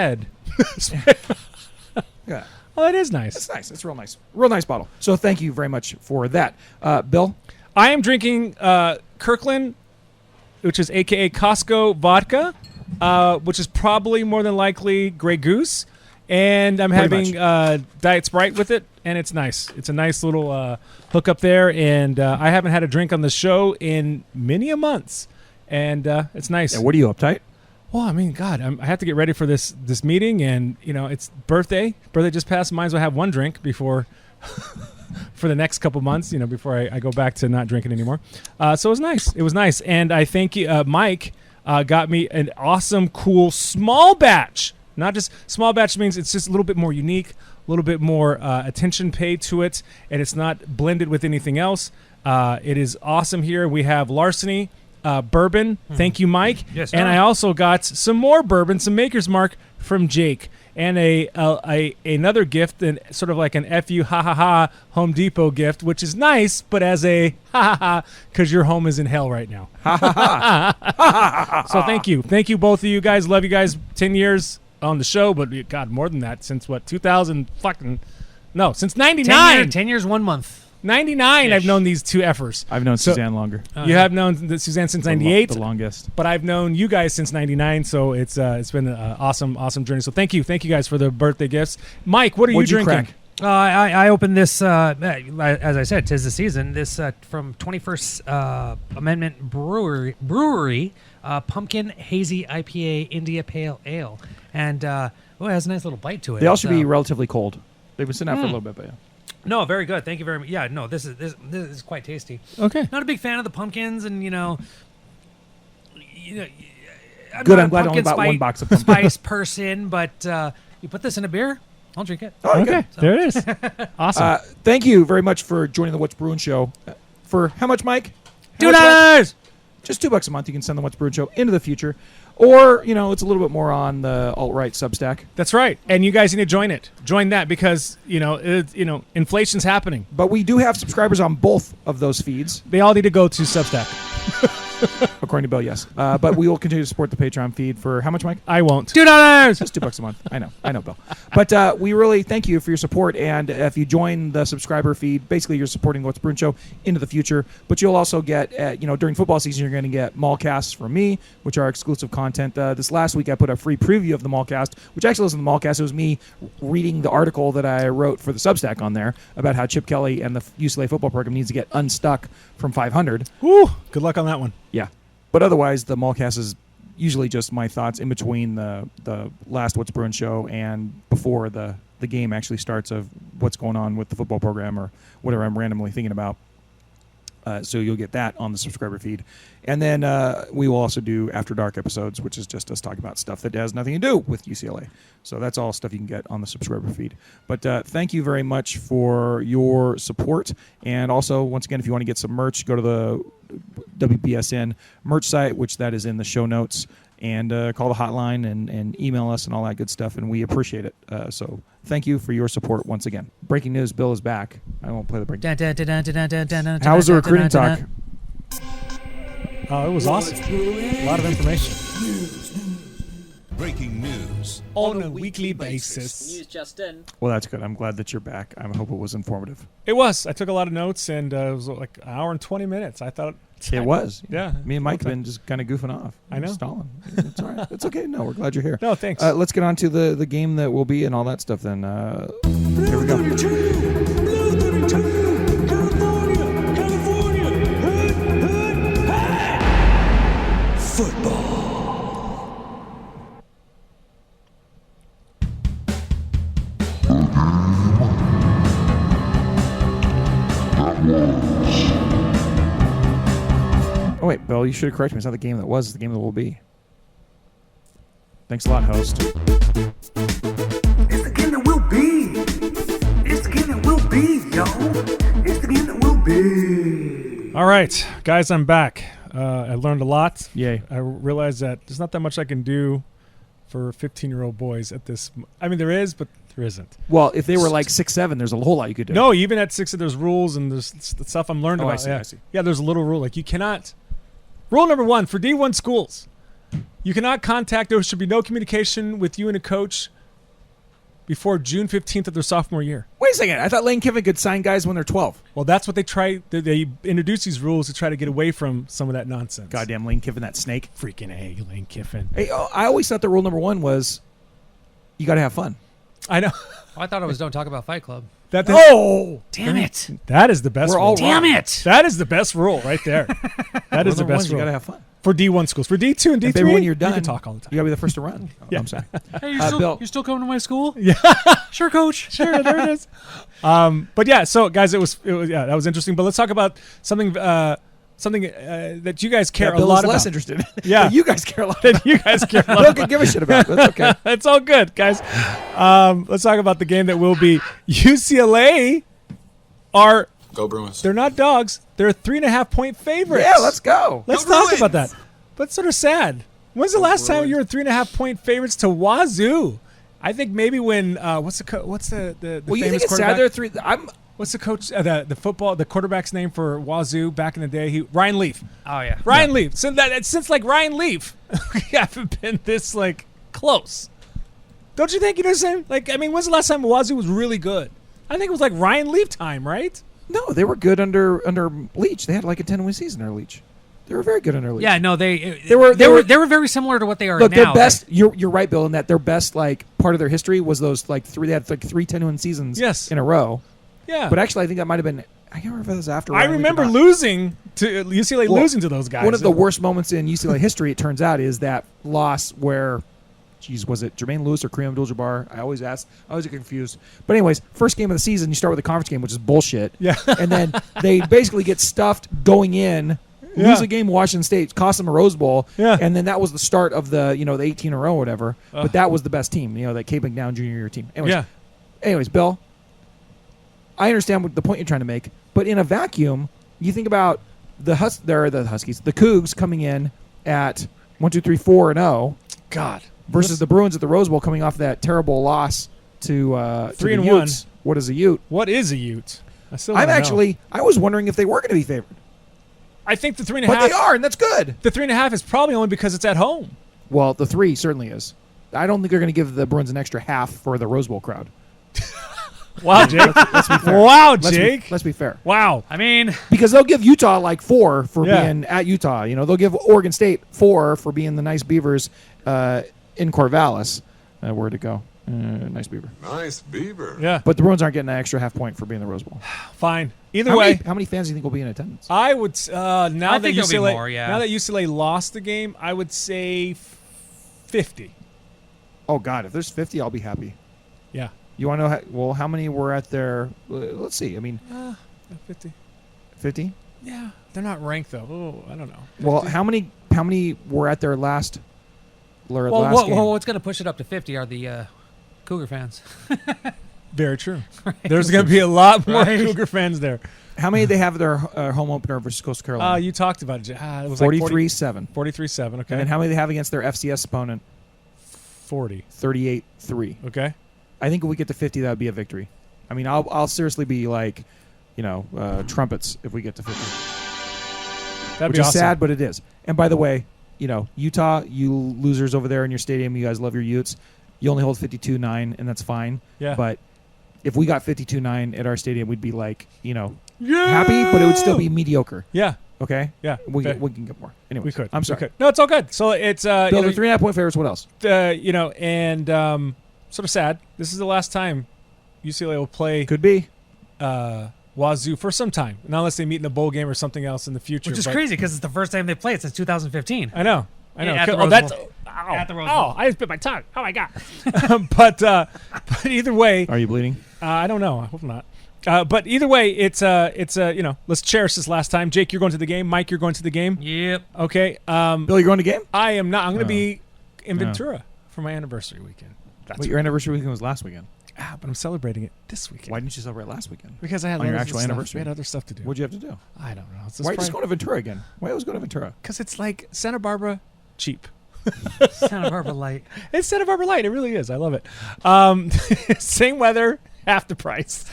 Yeah. Oh, that is nice. It's nice. It's real nice bottle. So thank you very much for that, Bill. I am drinking Kirkland, which is AKA Costco vodka. which is probably more than likely Grey Goose. And I'm Pretty having Diet Sprite with it, and it's nice. It's a nice little hookup there, and I haven't had a drink on the show in many a months, and it's nice. Yeah, what are you, uptight? Well, I mean, God, I have to get ready for this meeting, and it's birthday. Birthday just passed. Might as well have one drink before for the next couple months. Before I go back to not drinking anymore. So it was nice. It was nice, and I thank you, Mike. Got me an awesome, cool small batch. Not just small batch means it's just a little bit more unique, a little bit more attention paid to it, and it's not blended with anything else. It is awesome here. We have Larceny bourbon. Thank you, Mike. Yes, and sir. I also got some more bourbon, some Maker's Mark from Jake, and another gift, and sort of like an FU ha ha ha Home Depot gift, which is nice, but as a ha ha ha because your home is in hell right now. So thank you both of you guys. Love you guys. 10 years on the show, but God, more than that, since what, 2000 fucking no, since 99. 10 years, 1 month. 99 I've known these two effers. I've known Suzanne longer. You have known Suzanne since 98, the longest. but I've known you guys since 99, so it's been an awesome journey. So thank you guys for the birthday gifts. Mike, what are What'd you you drinking? crack? I opened this, as I said, 'tis the season. This from 21st Amendment Brewery, Pumpkin Hazy IPA India Pale Ale, and it has a nice little bite to it. They all should be relatively cold. They've been sitting out for a little bit, but yeah. No, very good. Thank you very much. Yeah, no, this is quite tasty. Okay. Not a big fan of the pumpkins, and I'm Good, not I'm a glad I only pumpkin bought one box of pumpkin. spice person, but you put this in a beer, I'll drink it. Oh, Okay, good. there it is. Awesome. Thank you very much for joining the What's Bruin show. For how much, Mike? How much, Mike? $2. Just $2 a month. You can send the What's Bruin show into the future. Or, it's a little bit more on the alt-right Substack. That's right, and you guys need to join it. Join that because inflation's happening. But we do have subscribers on both of those feeds. They all need to go to Substack. According to Bill, yes. But we will continue to support the Patreon feed for how much, Mike? I won't. $2. That's $2 a month. I know, Bill. But we really thank you for your support. And if you join the subscriber feed, basically you're supporting What's Bruin Show into the future. But you'll also get, during football season, you're going to get Mallcasts from me, which are exclusive content. This last week, I put a free preview of the Mallcast, which actually wasn't the Mallcast. It was me reading the article that I wrote for the Substack on there about how Chip Kelly and the UCLA football program needs to get unstuck from 500. Woo! Good luck on that one. Yeah. But otherwise, the Mallcast is usually just my thoughts in between the last What's Bruin show and before the game actually starts of what's going on with the football program or whatever I'm randomly thinking about. So you'll get that on the subscriber feed. And then we will also do After Dark episodes, which is just us talking about stuff that has nothing to do with UCLA. So that's all stuff you can get on the subscriber feed. But thank you very much for your support. And also, once again, if you want to get some merch, go to the WBSN merch site, which that is in the show notes. And call the hotline and email us and all that good stuff, and we appreciate it. So thank you for your support once again. Breaking news, Bill is back. I won't play the breaking news. How was the recruiting talk? Oh, it was awesome. A lot of information. Breaking news. On a weekly basis. News just in. Well, that's good. I'm glad that you're back. I hope it was informative. It was. I took a lot of notes, and it was like an hour and 20 minutes. I thought... It was. Yeah. Me and Mike have been just kind of goofing off. I know. Stalling. It's all right. It's okay. No, we're glad you're here. No, thanks. Let's get on to the game that will be and all that stuff then. Here we go. Football. Oh, wait, Bill, you should have corrected me. It's not the game that was, it's the game that will be. Thanks a lot, host. It's the game that will be. It's the game that will be, yo. It's the game that will be. All right, guys, I'm back. I learned a lot. Yay. I realized that there's not that much I can do for 15-year-old boys at this. I mean, there is, but there isn't. Well, if they were like 6'7", there's a whole lot you could do. No, even at 6, there's rules and there's the stuff I'm learning about. I see. Yeah, there's a little rule. Like, you cannot. Rule number 1 for D1 schools: you cannot contact. There should be no communication with you and a coach before June 15th of their sophomore year. Wait a second. I thought Lane Kiffin could sign guys when they're 12. Well, that's what they try. They introduce these rules to try to get away from some of that nonsense. Goddamn Lane Kiffin, that snake. Freaking A, Lane Kiffin. Hey, I always thought the rule number 1 was you got to have fun. I know. I thought it was don't talk about Fight Club. Damn it! That is the best. We're rule. all Damn wrong. it! That is the best rule right there. That is the best You rule. got to have fun. For D1 schools. For D2 and D3, And baby, when you're done, you can talk all the time. You got to be the first to run. Yeah. I'm sorry. Hey, Bill. you're still coming to my school? Yeah. Sure, coach. Sure, there it is. But yeah, so guys, it was that was interesting. But let's talk about something that you guys care a Bill lot is about. less interested. Yeah, But you guys care a lot. that you guys care a lot Bill about. can give a shit about it. That's okay. It's all good, guys. Let's talk about the game that will be UCLA. Go Bruins. They're not dogs. They're 3.5-point favorites. Yeah, let's go. Let's talk about that. But it's sort of sad. When's the last time you were 3.5-point favorites to Wazoo? I think maybe when what's the Well, famous you think it's quarterback? sad they're 3? What's the coach? The quarterback's name for Wazoo back in the day? Ryan Leaf. Oh, yeah. Ryan Leaf. Since like Ryan Leaf, we haven't been this like close. Don't you think? You know what I'm saying? Like, I mean, when's the last time Wazoo was really good? I think it was like Ryan Leaf time, right? No, they were good under Leach. They had like a 10-win season under Leach. They were very good under Leach. Yeah, no, They they were very similar to what they are Look, now. their best. You're right, Bill, in that their best like part of their history was those like 3. They had like 3 10-win seasons. Yes. In a row. Yeah. But actually, I think that might have been. I can't remember if it was after. I Ryan Leach or remember not. losing to UCLA, Well, losing to those guys. One of the worst moments in UCLA history, it turns out, is that loss where, was it Jermaine Lewis or Kareem Abdul-Jabbar? I always get confused. But anyways, first game of the season, you start with a conference game, which is bullshit. Yeah. And then they basically get stuffed going in, lose a game to Washington State, cost them a Rose Bowl. Yeah. And then that was the start of the 18 in a row or whatever. But that was the best team, that K. McDowell junior year team. Anyways, Bill, I understand what the point you're trying to make, but in a vacuum, you think about the Huskies, the Cougs coming in at 1-2-3-4-0. God. Versus the Bruins at the Rose Bowl coming off that terrible loss to 3-1. What is a Ute? What is a Ute? I was wondering if they were going to be favored. I think the 3.5. But they are, and that's good. The 3.5 is probably only because it's at home. Well, the 3 certainly is. I don't think they're going to give the Bruins an extra half for the Rose Bowl crowd. Wow, Jake. Let's be fair. Wow, Jake. Let's be fair. Wow. I mean, because they'll give Utah like 4 for being at Utah. They'll give Oregon State 4 for being the nice Beavers in Corvallis. Where'd it go? Nice Beaver. Nice Beaver. Yeah. But the Bruins aren't getting an extra half point for being the Rose Bowl. Fine. Either way. How many fans do you think will be in attendance? I would now that think there'll be UCLA more, yeah. now that UCLA lost the game, I would say 50. Oh God, if there's 50, I'll be happy. Yeah. You want to know how many were at their? Let's see. I mean, 50. 50. Yeah, they're not ranked though. Oh, I don't know. 50? Well, how many were at their last? Game? What's going to push it up to 50 are the Cougar fans. Very true. Right. There's going to be a lot more Right. Cougar fans there. How many did they have their home opener versus Coastal Carolina? You talked about it. It was 43-7. 43-7. Okay. And then how many do they have against their FCS opponent? 40. 38-3. Okay. I think if we get to 50, that would be a victory. I mean, I'll seriously be like, trumpets if we get to 50. That'd Which be is awesome. sad, but it is. And by the way, Utah, you losers over there in your stadium, you guys love your Utes. You only hold 52-9, and that's fine. Yeah. But if we got 52-9 at our stadium, we'd be like, happy, but it would still be mediocre. Yeah. Okay? Yeah. We can get more. Anyway, We could. I'm sorry. We could. No, it's all good. So it's Bill, the 3.5-point favorites, what else? And sort of sad. This is the last time UCLA will play. Could be. Wazoo for some time, not unless they meet in a bowl game or something else in the future. Which is crazy because it's the first time they played since 2015. I know. At the Rose Bowl. At the Rose Bowl. I just bit my tongue. Oh my god! but either way, Are you bleeding? I don't know. I hope not. But either way, it's let's cherish this last time. Jake, you're going to the game. Mike, you're going to the game. Yep. Okay. Bill, you're going to the game? I am not. I'm going to be in Ventura for my anniversary weekend. Wait, your anniversary weekend was last weekend. But I'm celebrating it this weekend. Why didn't you celebrate last weekend? Because I had on your other actual stuff. anniversary. We had other stuff to do. What'd you have to do? I don't know. Why are you just going to Ventura again? Why always go to Ventura? Because it's like Santa Barbara cheap. Santa Barbara Light. It's Santa Barbara Light. It really is. I love it. Same weather, half the price.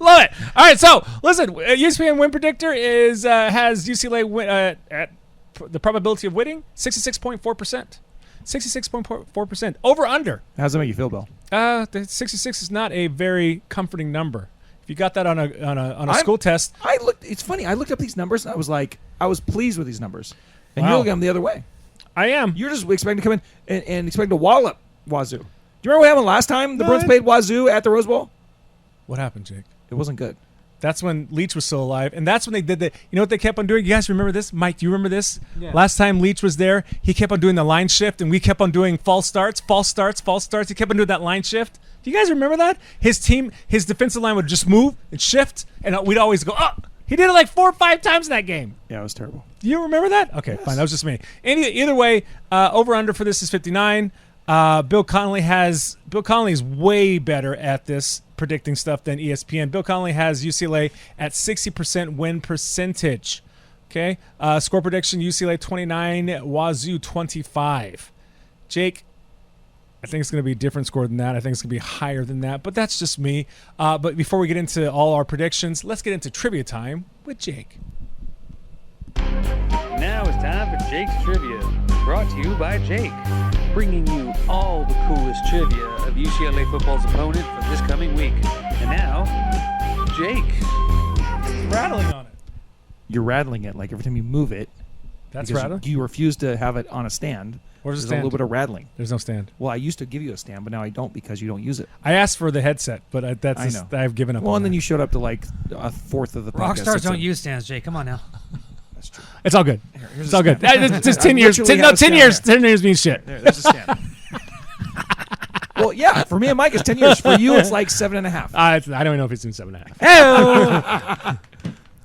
Love it. All right. So listen, ESPN win predictor has UCLA win, at the probability of winning 66.4%. 66.4%. Over under. How does that make you feel, Bill? The 66 is not a very comforting number. If you got that on a school test, It's funny. I looked up these numbers. And I was pleased with these numbers, and Wow. you're looking at them the other way. I am. You're just expecting to come in and expecting to wallop Wazoo. Do you remember what happened last time the Bruins played Wazoo at the Rose Bowl? What happened, Jake? It wasn't good. That's when Leach was still alive, and that's when they did the. You know what they kept on doing? You guys remember this, Mike? Do you remember this? Yeah. Last time Leach was there, he kept on doing the line shift, and we kept on doing false starts. He kept on doing that line shift. Do you guys remember that? His defensive line would just move and shift, and we'd always go up. He did it like 4 or 5 times in that game. Yeah, it was terrible. Do you remember that? Okay, Yes. fine. That was just me. Either way, over under for this is 59. Bill Connolly is way better at this predicting stuff than ESPN. Bill Connolly has UCLA at 60% win percentage. Okay, score prediction: UCLA 29, Wazoo 25. Jake, I think it's going to be a different score than that. I think it's going to be higher than that, but that's just me. But before we get into all our predictions, let's get into trivia time with Jake. Now it's time for Jake's Trivia, brought to you by Jake, bringing you all the coolest trivia of UCLA football's opponent for this coming week. And now, Jake. Rattling on it. You're rattling it like every time you move it. That's because rattling? You refuse to have it on a stand. Where's the There's stand? a little bit of rattling. There's no stand. Well, I used to give you a stand, but now I don't because you don't use it. I asked for the headset, but I know. I've given up. Well, on and then that. you showed up to like a fourth of the Rock podcast. stars don't use stands, Jake. Come on now. That's true. It's all good. Here's It's a all good. stand. It's just 10 I years. literally 10 have a stand years. there. 10 years means shit. There's a stand. Well, yeah, for me and Mike, it's 10 years. For you, it's like 7.5. I don't even know if it's in 7.5.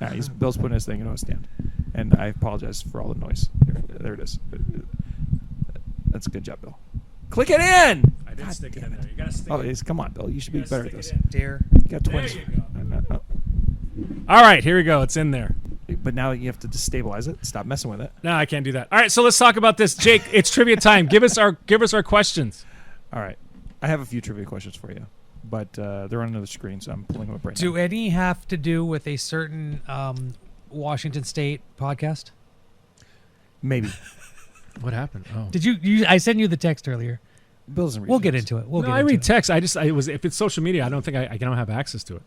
All right, Bill's putting his thing in a stand, and I apologize for all the noise. There it is. That's a good job, Bill. Click it in. I didn't stick it in there. You gotta stick it. Come on, Bill. You should be better at this. Dare. You got twins. There you go. All right, here we go. It's in there. But now you have to destabilize it. Stop messing with it. No, I can't do that. All right, so let's talk about this, Jake. It's trivia time. Give us our questions. All right, I have a few trivia questions for you, but they're on another screen, so I'm pulling them up right now. Do any have to do with a certain Washington State podcast? Maybe. What happened? Oh, Did you? I sent you the text earlier. Bill doesn't read. We'll get text. into it. We'll no, get I into read it. text. If it's social media, I don't think I don't have access to it.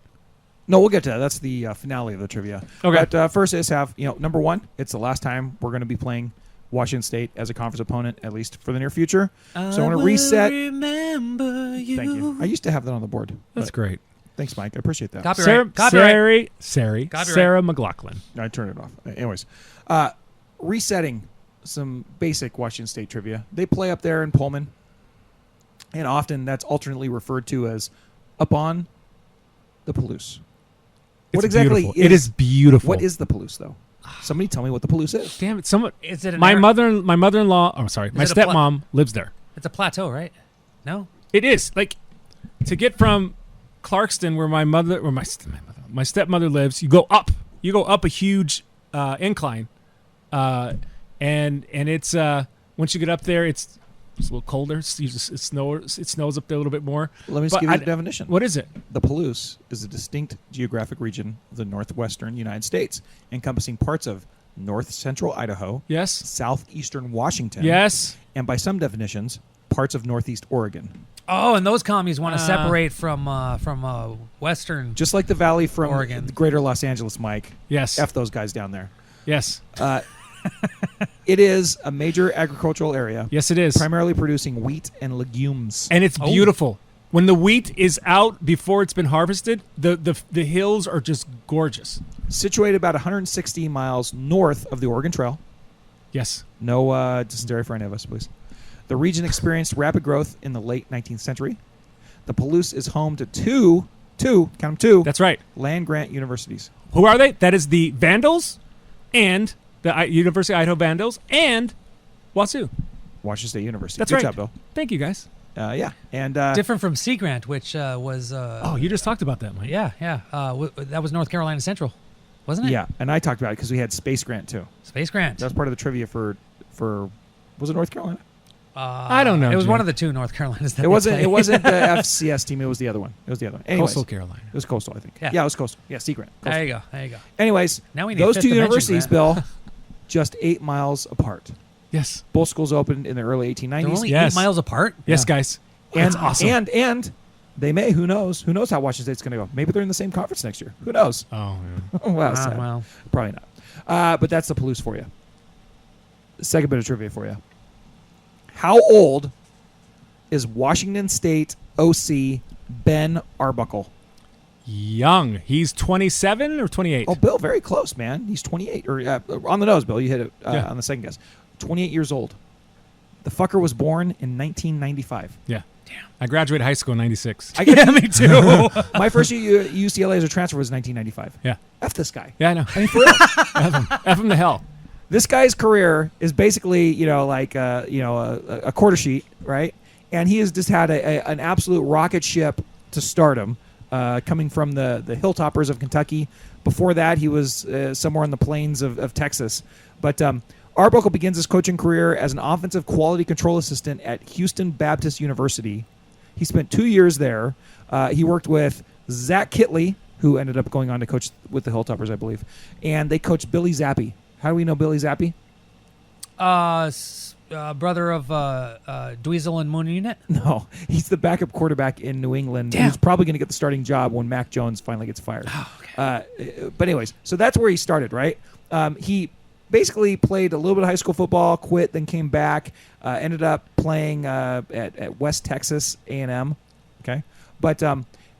No, we'll get to that. That's the finale of the trivia. Okay. But first is number one, it's the last time we're going to be playing Washington State as a conference opponent, at least for the near future. So I want to reset. Remember you. Thank you. I used to have that on the board. That's but great. Thanks, Mike. I appreciate that. Copyright. Sarah McLaughlin. I turned it off. Anyways, resetting some basic Washington State trivia. They play up there in Pullman, and often that's alternately referred to as up on the Palouse. What exactly beautiful. It is beautiful. What is the Palouse, though? Somebody tell me what the Palouse is. Damn it! Someone. Is it My mother-in-law. Oh, sorry. My it a pla- stepmom lives there. It's a plateau, right? No. It is like to get from Clarkston, where my stepmother lives. You go up a huge incline, and it's once you get up there, it's a little colder. It snows up there a little bit more. Let me just give you the definition. What is it? The Palouse is a distinct geographic region of the northwestern United States, encompassing parts of north-central Idaho, Yes. southeastern Washington, Yes. and by some definitions, parts of northeast Oregon. Oh, and those commies want to separate from western. Just like the valley from Oregon. greater Los Angeles, Mike. Yes. F those guys down there. Yes. It is a major agricultural area. Yes, it is. Primarily producing wheat and legumes. And it's beautiful. When the wheat is out before it's been harvested, the hills are just gorgeous. Situated about 160 miles north of the Oregon Trail. Yes. No dysentery for any of us, please. The region experienced rapid growth in the late 19th century. The Palouse is home to two, count them two. That's right. Land-grant universities. Who are they? That is the Vandals and the University of Idaho Vandals and Wazoo. Washington State University. That's Good right. job, Bill. Thank you, guys. Yeah. And Different from Sea Grant, which was. Oh, you just talked about that, Mike. Yeah. That was North Carolina Central, wasn't it? yeah, and I talked about it because we had Space Grant too. Space Grant. That was part of the trivia for was it North Carolina? I don't know. It was Jake. one of the two North Carolinas. That It wasn't. they It played. wasn't the FCS team. It was the other one. Anyways, Coastal Carolina. It was Coastal, I think. Yeah. Yeah, it was Coastal. Yeah, Sea Grant. Coastal. There you go. Anyways, Now we need those Fifth two Dimension, universities, Grant. Bill, just 8 miles apart. Yes. Both schools opened in the early 1890s. They're only Yes. 8 miles apart. Yes, guys. And That's awesome. and they may. Who knows? Who knows how Washington State's going to go? Maybe they're in the same conference next year. Who knows? Oh, yeah. Well, sad. well. Probably not. But that's the Palouse for you. Second bit of trivia for you. How old is Washington State OC Ben Arbuckle? Young. He's 27 or 28? Oh, Bill, very close, man. He's 28. Or on the nose, Bill. You hit it on the second guess. 28 years old. The fucker was born in 1995. Yeah. Damn. I graduated high school in 96. Me too. My first year at UCLA as a transfer was 1995. Yeah. F this guy. Yeah, I know. I mean, for real. F him to hell. This guy's career is basically, a quarter sheet, right? And he has just had an absolute rocket ship to stardom, coming from the hilltoppers of Kentucky. Before that, he was somewhere in the plains of Texas. But Arbuckle begins his coaching career as an offensive quality control assistant at Houston Baptist University. He spent 2 years there. He worked with Zach Kitley, who ended up going on to coach with the Hilltoppers, I believe. And they coached Billy Zappi. How do we know Billy Zappi? Brother of Dweezil and Moon Unit? No, he's the backup quarterback in New England. Damn. Who's probably going to get the starting job when Mac Jones finally gets fired. Oh, okay. But anyways, so that's where he started, right? He basically played a little bit of high school football, quit, then came back, ended up playing at West Texas A&M. Okay, but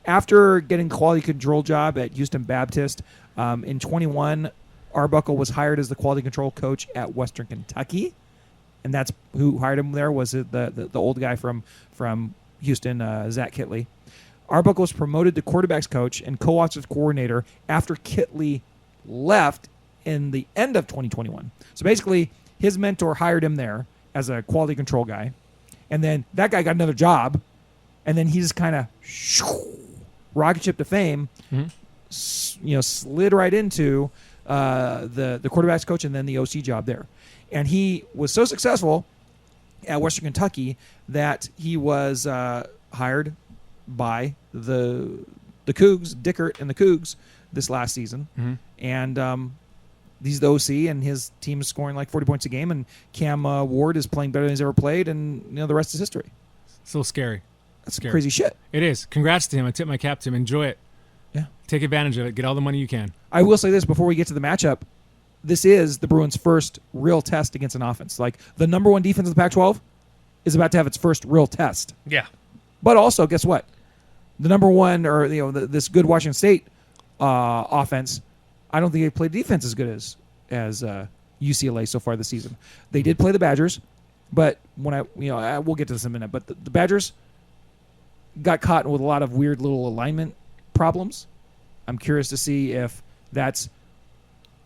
after getting a quality control job at Houston Baptist, in 21, Arbuckle was hired as the quality control coach at Western Kentucky. And that's who hired him there was the old guy from Houston, Zach Kitley. Arbuckle was promoted to quarterbacks coach and co-offensive coordinator after Kitley left in the end of 2021. So basically, his mentor hired him there as a quality control guy. And then that guy got another job. And then he just kind of rocket ship to fame, slid right into the quarterbacks coach and then the OC job there. And he was so successful at Western Kentucky that he was hired by the Cougs, Dickert and the Cougs, this last season. Mm-hmm. And he's the OC, and his team is scoring like 40 points a game, and Cam Ward is playing better than he's ever played, and the rest is history. It's a little scary. That's scary. Crazy shit. It is. Congrats to him. I tip my cap to him. Enjoy it. Yeah. Take advantage of it. Get all the money you can. I will say this before we get to the matchup. This is the Bruins' first real test against an offense. Like, the number one defense of the Pac-12 is about to have its first real test. Yeah. But also, guess what? The number one, or this good Washington State offense, I don't think they played defense as good as UCLA so far this season. They did play the Badgers, but when we'll get to this in a minute. But the Badgers got caught with a lot of weird little alignment problems. I'm curious to see if that's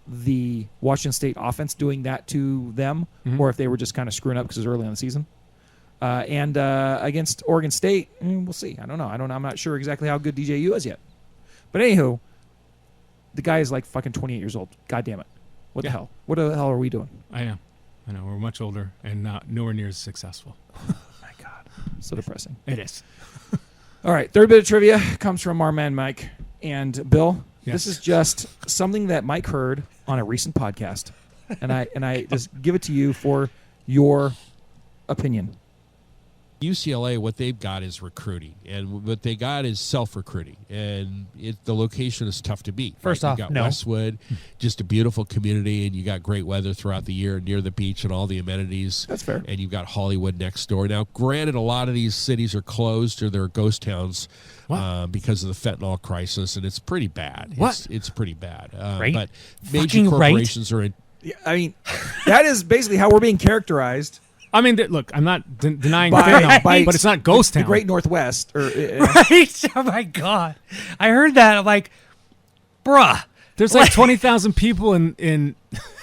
the Washington State offense doing that to them, or if they were just kind of screwing up because it was early in the season. And against Oregon State, we'll see. I don't know. I'm not sure exactly how good DJU is yet. But anywho, the guy is like fucking 28 years old. God damn it. What the hell? What the hell are we doing? I know. We're much older and nowhere near as successful. My God. So depressing. It is. All right. Third bit of trivia comes from our man Mike. And Bill, yes. This is just something that Mike heard on a recent podcast. And I just give it to you for your opinion. UCLA, what they've got is recruiting, and what they got is self-recruiting, and the location is tough to beat. First right? off, you got no. Westwood, just a beautiful community, and you got great weather throughout the year near the beach and all the amenities. That's fair. And you've got Hollywood next door. Now, granted, a lot of these cities are closed or they're ghost towns because of the fentanyl crisis, and it's pretty bad. What? It's pretty bad. Right? But major Fucking corporations are in. Yeah, I mean, that is basically how we're being characterized. I mean, look, I'm not denying by but it's not ghost town. The Great Northwest. Right? Oh, my God. I heard that. I'm like, bruh. There's like 20,000 people in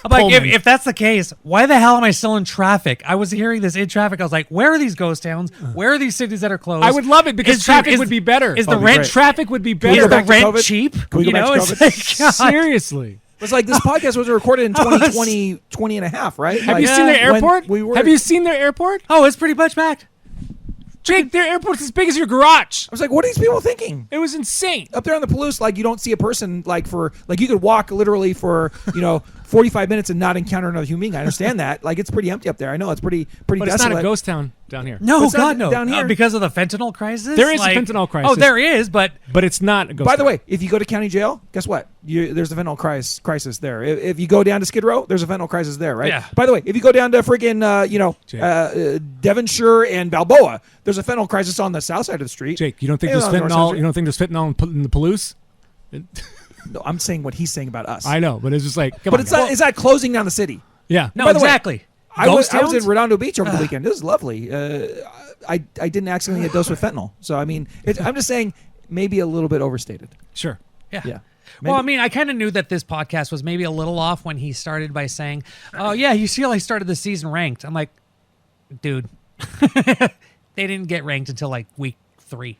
I'm like, Pullman. if that's the case, why the hell am I still in traffic? I was hearing this in traffic. I was like, where are these ghost towns? Where are these cities that are closed? I would love it because traffic would be better. Is the rent traffic would be Is better. the rent cheap? Can we go back to It's COVID? like, God. Seriously. It's like this podcast was recorded in 20 and a half, right? Have Like, you seen their airport? Have you seen their airport? Oh, it's pretty much packed. Jake, their airport's as big as your garage. I was like, what are these people thinking? It was insane. Up there on the Palouse, like, you don't see a person, like, you could walk literally for 45 minutes and not encounter another human being. I understand that. Like, it's pretty empty up there. I know it's pretty But desolate. it's not a ghost town down here. No, What's God, that no. down here? Because of the fentanyl crisis? There is a fentanyl crisis. Oh, there is, but it's not a ghost By town. the way, if you go to county jail, guess what? There's a fentanyl crisis there. If you go down to Skid Row, there's a fentanyl crisis there, right? Yeah. By the way, if you go down to friggin' Devonshire and Balboa, there's a fentanyl crisis on the south side of the street. Jake, you don't think Hey, there's on the north side of the fentanyl? street. You don't think there's fentanyl in the Palouse? No, I'm saying what he's saying about us. I know, but it's just like, come but on, it's guys. not. It's not closing down the city. Yeah. no, By the way, exactly. I was Ghost in towns? Redondo Beach over the weekend. It was lovely. I didn't accidentally get dosed with fentanyl. So I mean, I'm just saying maybe a little bit overstated. Sure. Yeah. Yeah. Well, Maybe. I mean, I kind of knew that this podcast was maybe a little off when he started by saying, "Oh yeah, UCLA started the season ranked." I'm like, dude, they didn't get ranked until like week 3.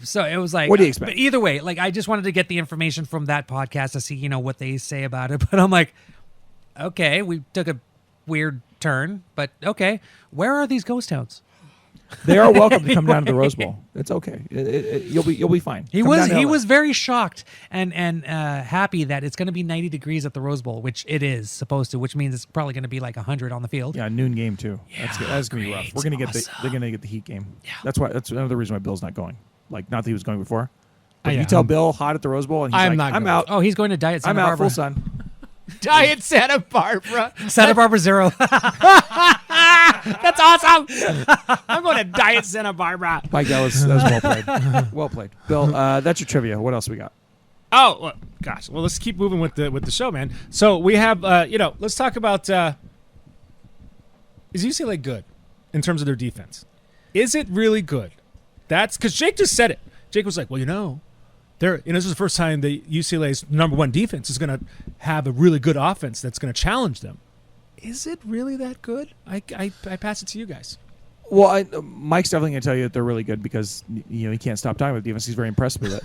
So it was like, What do you expect? But either way, like I just wanted to get the information from that podcast to see, what they say about it. But I'm like, okay, we took a weird turn, but okay, where are these ghost towns? They are welcome to come down to the Rose Bowl. It's okay. You'll be fine. He Come down to LA. was very shocked and happy that it's going to be 90 degrees at the Rose Bowl, which it is supposed to, which means it's probably going to be like 100 on the field. Yeah, noon game too. Yeah, that's gonna be rough. We're gonna get they're gonna get the Heat game. Yeah. That's another reason why Bill's not going. Like, not that he was going before. But Yeah, you tell Bill hot at the Rose Bowl, and he's I'm like, not I'm going. out. Oh, he's going to Diet Santa I'm out Barbara. full sun. Diet Santa Barbara. Santa Barbara Zero. That's awesome. I'm going to Diet Santa Barbara. Mike, that was well played. Well played, Bill. That's your trivia. What else we got? Oh, well, gosh. Well, let's keep moving with the show, man. So we have, let's talk about, is UCLA good in terms of their defense? Is it really good? That's because Jake just said it. Jake was like, well, this is the first time that UCLA's number 1 defense is going to have a really good offense that's going to challenge them. Is it really that good? I pass it to you guys. Well, Mike's definitely going to tell you that they're really good because he can't stop talking about defense. He's very impressed with it.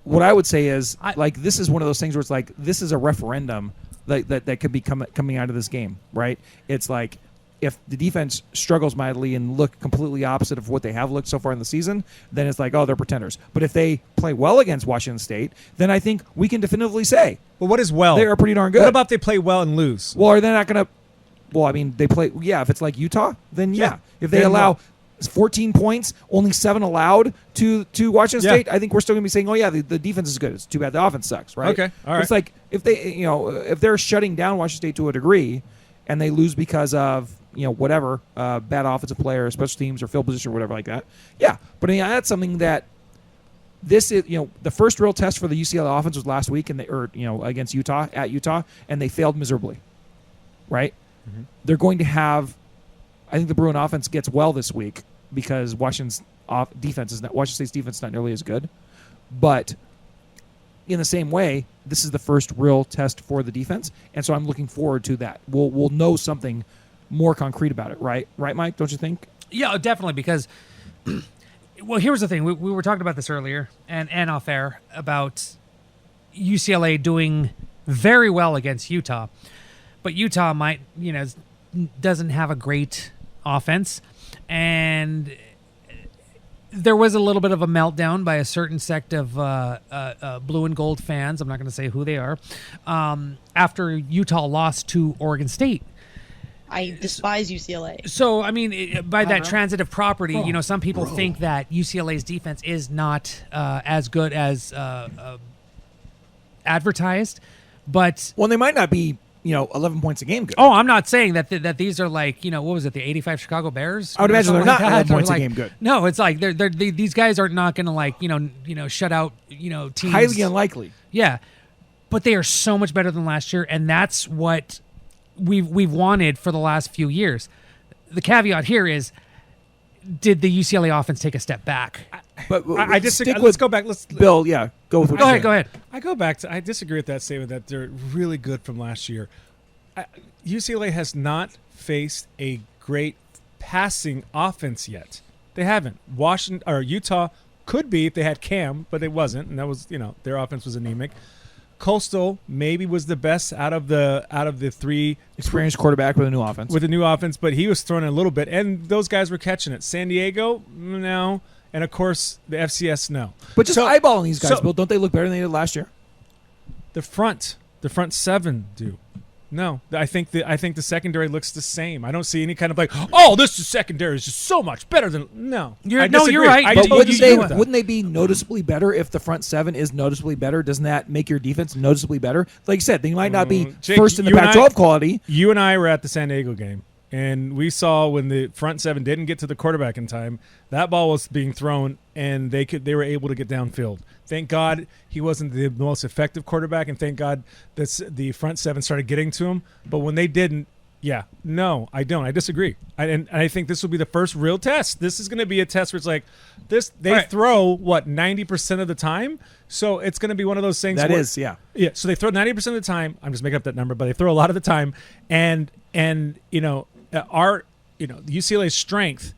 What I would say is, this is one of those things where it's like this is a referendum that could be coming out of this game, right? It's like if the defense struggles mightily and look completely opposite of what they have looked so far in the season, then it's like, oh, they're pretenders. But if they play well against Washington State, then I think we can definitively say, well, what is well? They are pretty darn good. What about if they play well and lose? Well, are they not going to? Well, I mean, they play. Yeah, if it's like Utah, then yeah. If they Then allow 14 points, only 7 allowed to Washington Yeah. State, I think we're still going to be saying, oh yeah, the defense is good. It's too bad the offense sucks, right? Okay, all right. It's like if they, if they're shutting down Washington State to a degree, and they lose because of whatever bad offensive player, special teams, or field position, or whatever like that. Yeah, but that's something that. This is, the first real test for the UCLA offense was last week, and against Utah at Utah, and they failed miserably. Right? Mm-hmm. They're going to have. I think the Bruin offense gets well this week because Washington State's defense is not nearly as good, but in the same way, this is the first real test for the defense, and so I'm looking forward to that. We'll know something more concrete about it, right? Right, Mike? Don't you think? Yeah, definitely, because. Well, here's the thing. We were talking about this earlier and off air about UCLA doing very well against Utah, but Utah doesn't have a great offense, and there was a little bit of a meltdown by a certain sect of blue and gold fans. I'm not going to say who they are. After Utah lost to Oregon State. I despise UCLA. So, I mean, by that transitive property, some people think that UCLA's defense is not as good as advertised, but... Well, they might not be, 11 points a game good. Oh, I'm not saying that that these are like, what was it, the 85 Chicago Bears? I would imagine they're not 11 points like, a game good. No, it's like these guys are not going to shut out, teams. Highly unlikely. Yeah, but they are so much better than last year, and that's what we've wanted for the last few years. The caveat here is, did the UCLA offense take a step back? But I disagree. Let's go back. Bill, yeah, go with what Go you're ahead. Go ahead. I disagree with that statement that they're really good from last year. UCLA has not faced a great passing offense yet. They haven't. Utah could be if they had Cam, but it wasn't, and that was their offense was anemic. Coastal maybe was the best out of the 3 experienced quarterback with a new offense. But he was thrown in a little bit, and those guys were catching it. San Diego, no, and of course the FCS, no. But just eyeballing these guys, Bill, don't they look better than they did last year? The front 7 do. No, I think the secondary looks the same. I don't see any kind of like, oh, this secondary is just so much better than. No, You're disagree. right. I But totally wouldn't they be noticeably better if the front seven is noticeably better? Doesn't that make your defense noticeably better? Like you said, they might not be Jake, first in the you and Pac-12 quality. You and I were at the San Diego game, and we saw when the front seven didn't get to the quarterback in time, that ball was being thrown, and they were able to get downfield. Thank God he wasn't the most effective quarterback, and thank God the front seven started getting to him. But when they didn't, no, I don't. I disagree. And I think this will be the first real test. This is going to be a test where it's like this. They throw 90% of the time, so it's going to be one of those things. Yeah. So they throw 90% of the time. I'm just making up that number, but they throw a lot of the time. And UCLA's strength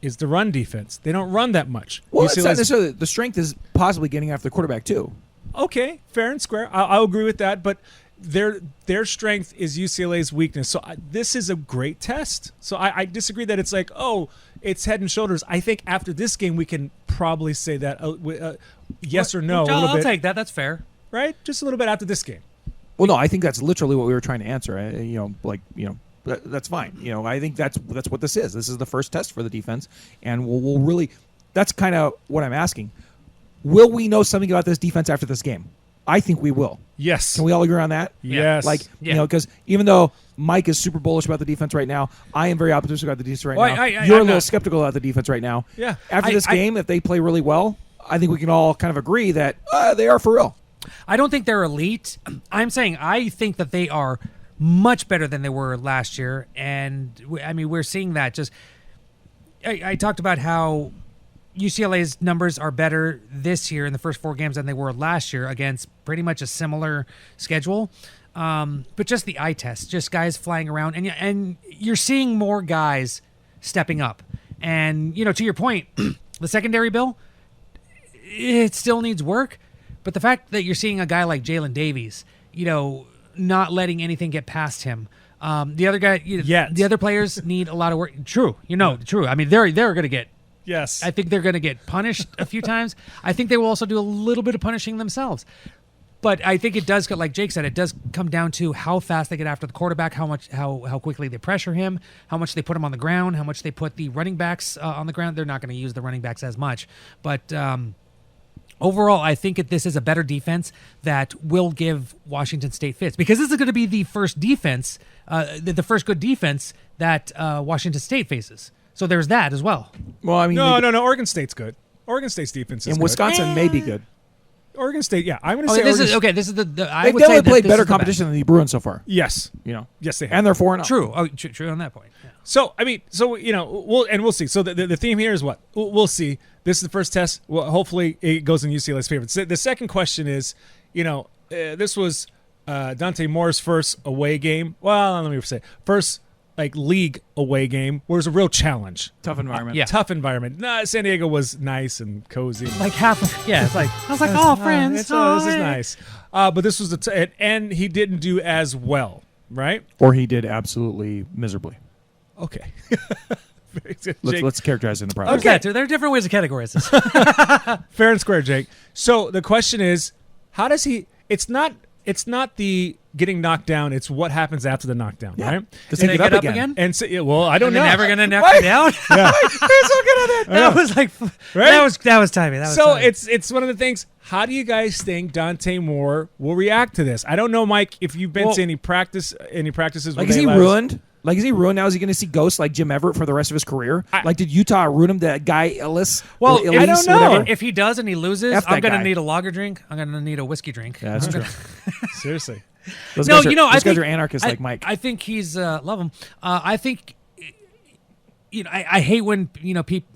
is the run defense. They don't run that much. Well, it's not necessarily the strength is possibly getting after the quarterback too. Okay, fair and square. I'll agree with that, but their strength is UCLA's weakness. So this is a great test. So I disagree that it's like, oh, it's head and shoulders. I think after this game we can probably say that yes or no. I'll take that. That's fair. Right? Just a little bit after this game. Well, no, I think that's literally what we were trying to answer. That's fine. I think that's what this is. This is the first test for the defense, and we'll really. That's kind of what I'm asking. Will we know something about this defense after this game? I think we will. Yes. Can we all agree on that? Yes. Because even though Mike is super bullish about the defense right now, I am very optimistic about the defense right now. You're a little skeptical about the defense right now. Yeah. After this game, if they play really well, I think we can all kind of agree that they are for real. I don't think they're elite. I'm saying I think that they are much better than they were last year, and we're seeing that. Just I talked about how UCLA's numbers are better this year in the first 4 games than they were last year against pretty much a similar schedule. But just the eye test, just guys flying around, and you're seeing more guys stepping up. And to your point, the secondary, Bill, it still needs work. But the fact that you're seeing a guy like Jalen Davies, not letting anything get past him. The other guy, the other players need a lot of work. True. True. I mean, they're going to get. Yes. I think they're going to get punished a few times. I think they will also do a little bit of punishing themselves. But I think it does, like Jake said, it does come down to how fast they get after the quarterback, how quickly they pressure him, how much they put him on the ground, how much they put the running backs on the ground. They're not going to use the running backs as much. But overall, I think this is a better defense that will give Washington State fits, because this is going to be the first defense, the first good defense that Washington State faces. So there's that as well. Well, I mean, no. Oregon State's good. Oregon State's defense is good. Wisconsin may be good. Oregon State, I'm going to say this is the. I They've would say definitely that played this better is the competition than the Bruins so far. Yes. Yes, they have. And they're 4-0. True. True on that point. Yeah. So we'll see. So the theme here is what we'll see. This is the first test. Well, hopefully it goes in UCLA's favor. The second question is, this was Dante Moore's first away game. Well, let me say first league away game, where it was a real challenge. Tough environment. Tough environment. San Diego was nice and cozy. Like half. It's like I was like, oh, friends. This is nice. But this was and he didn't do as well, right? Or he did absolutely miserably. Okay. Let's characterize it in the process. Okay, there are different ways to categorize this. Fair and square, Jake. So the question is, how does he? It's not the getting knocked down. It's what happens after the knockdown, right? Does he get up again? And so, I don't know. They're never gonna knock you down. Yeah. They're so good at that. That was like, right? that was timing. It's one of the things. How do you guys think Dante Moore will react to this? I don't know, Mike. If you've been to any practices, is he ruined? Is he ruined now? Is he going to see ghosts like Jim Everett for the rest of his career? Did Utah ruin him? That guy Ellis? Well, I don't know. If he does and he loses, I'm going to need a lager drink. I'm going to need a whiskey drink. Yeah, that's true. Seriously. Those guys are anarchists like Mike. I think he's love him. I think I hate when people.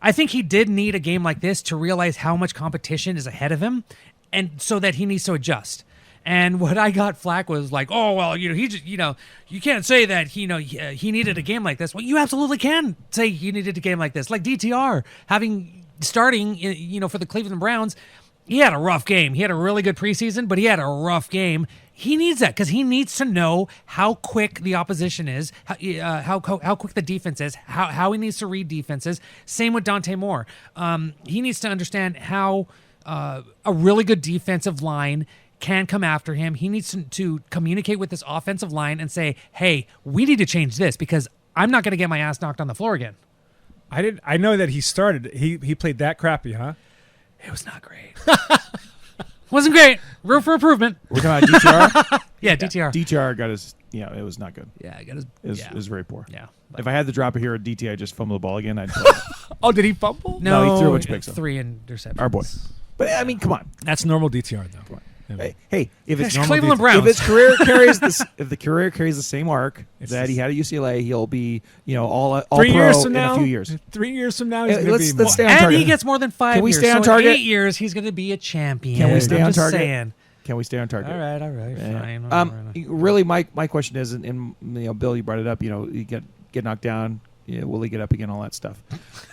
I think he did need a game like this to realize how much competition is ahead of him, and so that he needs to adjust. And what I got flack was like, oh, well, he just, you can't say that, he needed a game like this. Well, you absolutely can say he needed a game like this. Like DTR starting, for the Cleveland Browns, he had a rough game. He had a really good preseason, but he had a rough game. He needs that because he needs to know how quick the opposition is, how quick the defense is, how he needs to read defenses. Same with Dante Moore. He needs to understand how a really good defensive line can come after him. He needs to communicate with this offensive line and say, hey, we need to change this because I'm not going to get my ass knocked on the floor again. I know that he started. He played that crappy, huh? It was not great. Wasn't great. Room for improvement. We're talking about DTR? Yeah, DTR. DTR got his, it was not good. Yeah, I got his. It was very poor. Yeah. If I had to drop it here at DTI, just fumble the ball again, I'd play. Oh, did he fumble? No, he threw a bunch of picks. 3 interceptions. Our boy. But I mean, come on. That's normal DTR though. Come on. Hey, if it's That's normal Cleveland DTR, Browns. if his career carries this, if the career carries the same arc that he had at UCLA, he'll be, all 3 pro years from in now. a few years. 3 years from now, he's Hey, going to be. let's stay on And target. he gets more than 5 Can we years. stay on so target? in 8 years, he's going to be a champion. Can we stay I'm on just target? saying. Can we stay on target? All right, Yeah. fine. Really, my question is, and Bill, you brought it up. You get knocked down. Will he get up again? All that stuff.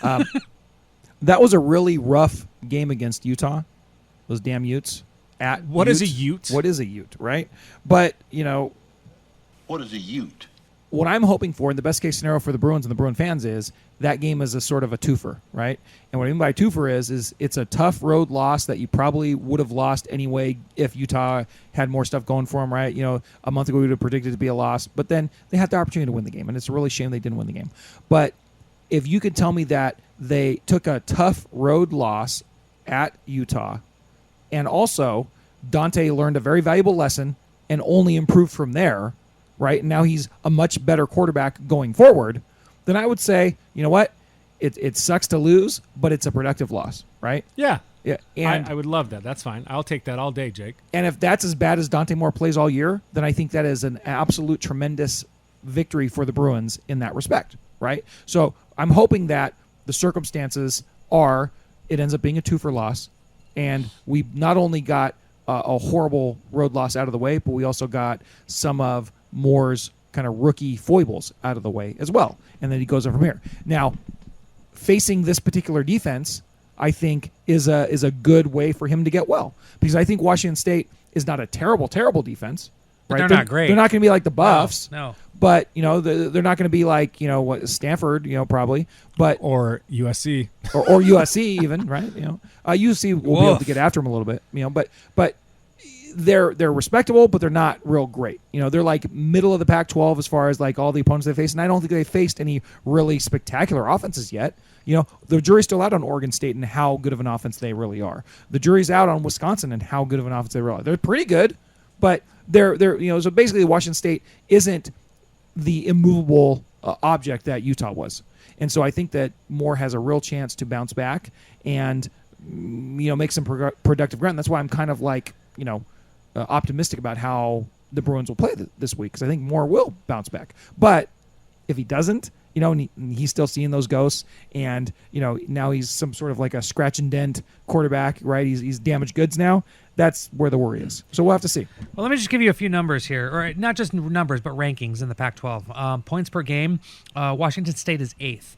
That was a really rough game against Utah. Those damn Utes. What is a Ute? What is a Ute, right? But What is a Ute? what I'm hoping for in the best case scenario for the Bruins and the Bruin fans is that game is a sort of a twofer, right? And what I mean by twofer is it's a tough road loss that you probably would have lost anyway if Utah had more stuff going for them, right? A month ago we would have predicted it to be a loss, but then they had the opportunity to win the game, and it's a really shame they didn't win the game. But if you could tell me that they took a tough road loss at Utah, and also Dante learned a very valuable lesson and only improved from there, right? And now he's a much better quarterback going forward, then I would say, you know what? It sucks to lose, but it's a productive loss, right? Yeah. Yeah. And I would love that. That's fine. I'll take that all day, Jake. And if that's as bad as Dante Moore plays all year, then I think that is an absolute tremendous victory for the Bruins in that respect, right? So I'm hoping that the circumstances are it ends up being a 2-for loss, and we not only got a horrible road loss out of the way, but we also got some of Moore's kind of rookie foibles out of the way as well. And then he goes up from here. Now, facing this particular defense, I think, is a good way for him to get well. Because I think Washington State is not a terrible, terrible defense. But right? they're not great. They're not going to be like the Buffs. No. But, they're not going to be like, Stanford, probably. But Or USC. or USC even, right? USC will be able to get after them a little bit, but they're respectable, but they're not real great. They're like middle of the Pac-12 as far as like all the opponents they faced, and I don't think they faced any really spectacular offenses yet. The jury's still out on Oregon State and how good of an offense they really are. The jury's out on Wisconsin and how good of an offense they really are. They're pretty good, but they're so basically Washington State isn't the immovable object that Utah was. And so I think that Moore has a real chance to bounce back and make some productive ground. That's why I'm kind of like optimistic about how the Bruins will play this week, because I think Moore will bounce back. But if he doesn't, and he's still seeing those ghosts, and now he's some sort of like a scratch and dent quarterback, right? He's damaged goods now. That's where the worry is. So we'll have to see. Well, let me just give you a few numbers here, or not just numbers, but rankings in the Pac-12. Points per game, Washington State is 8th.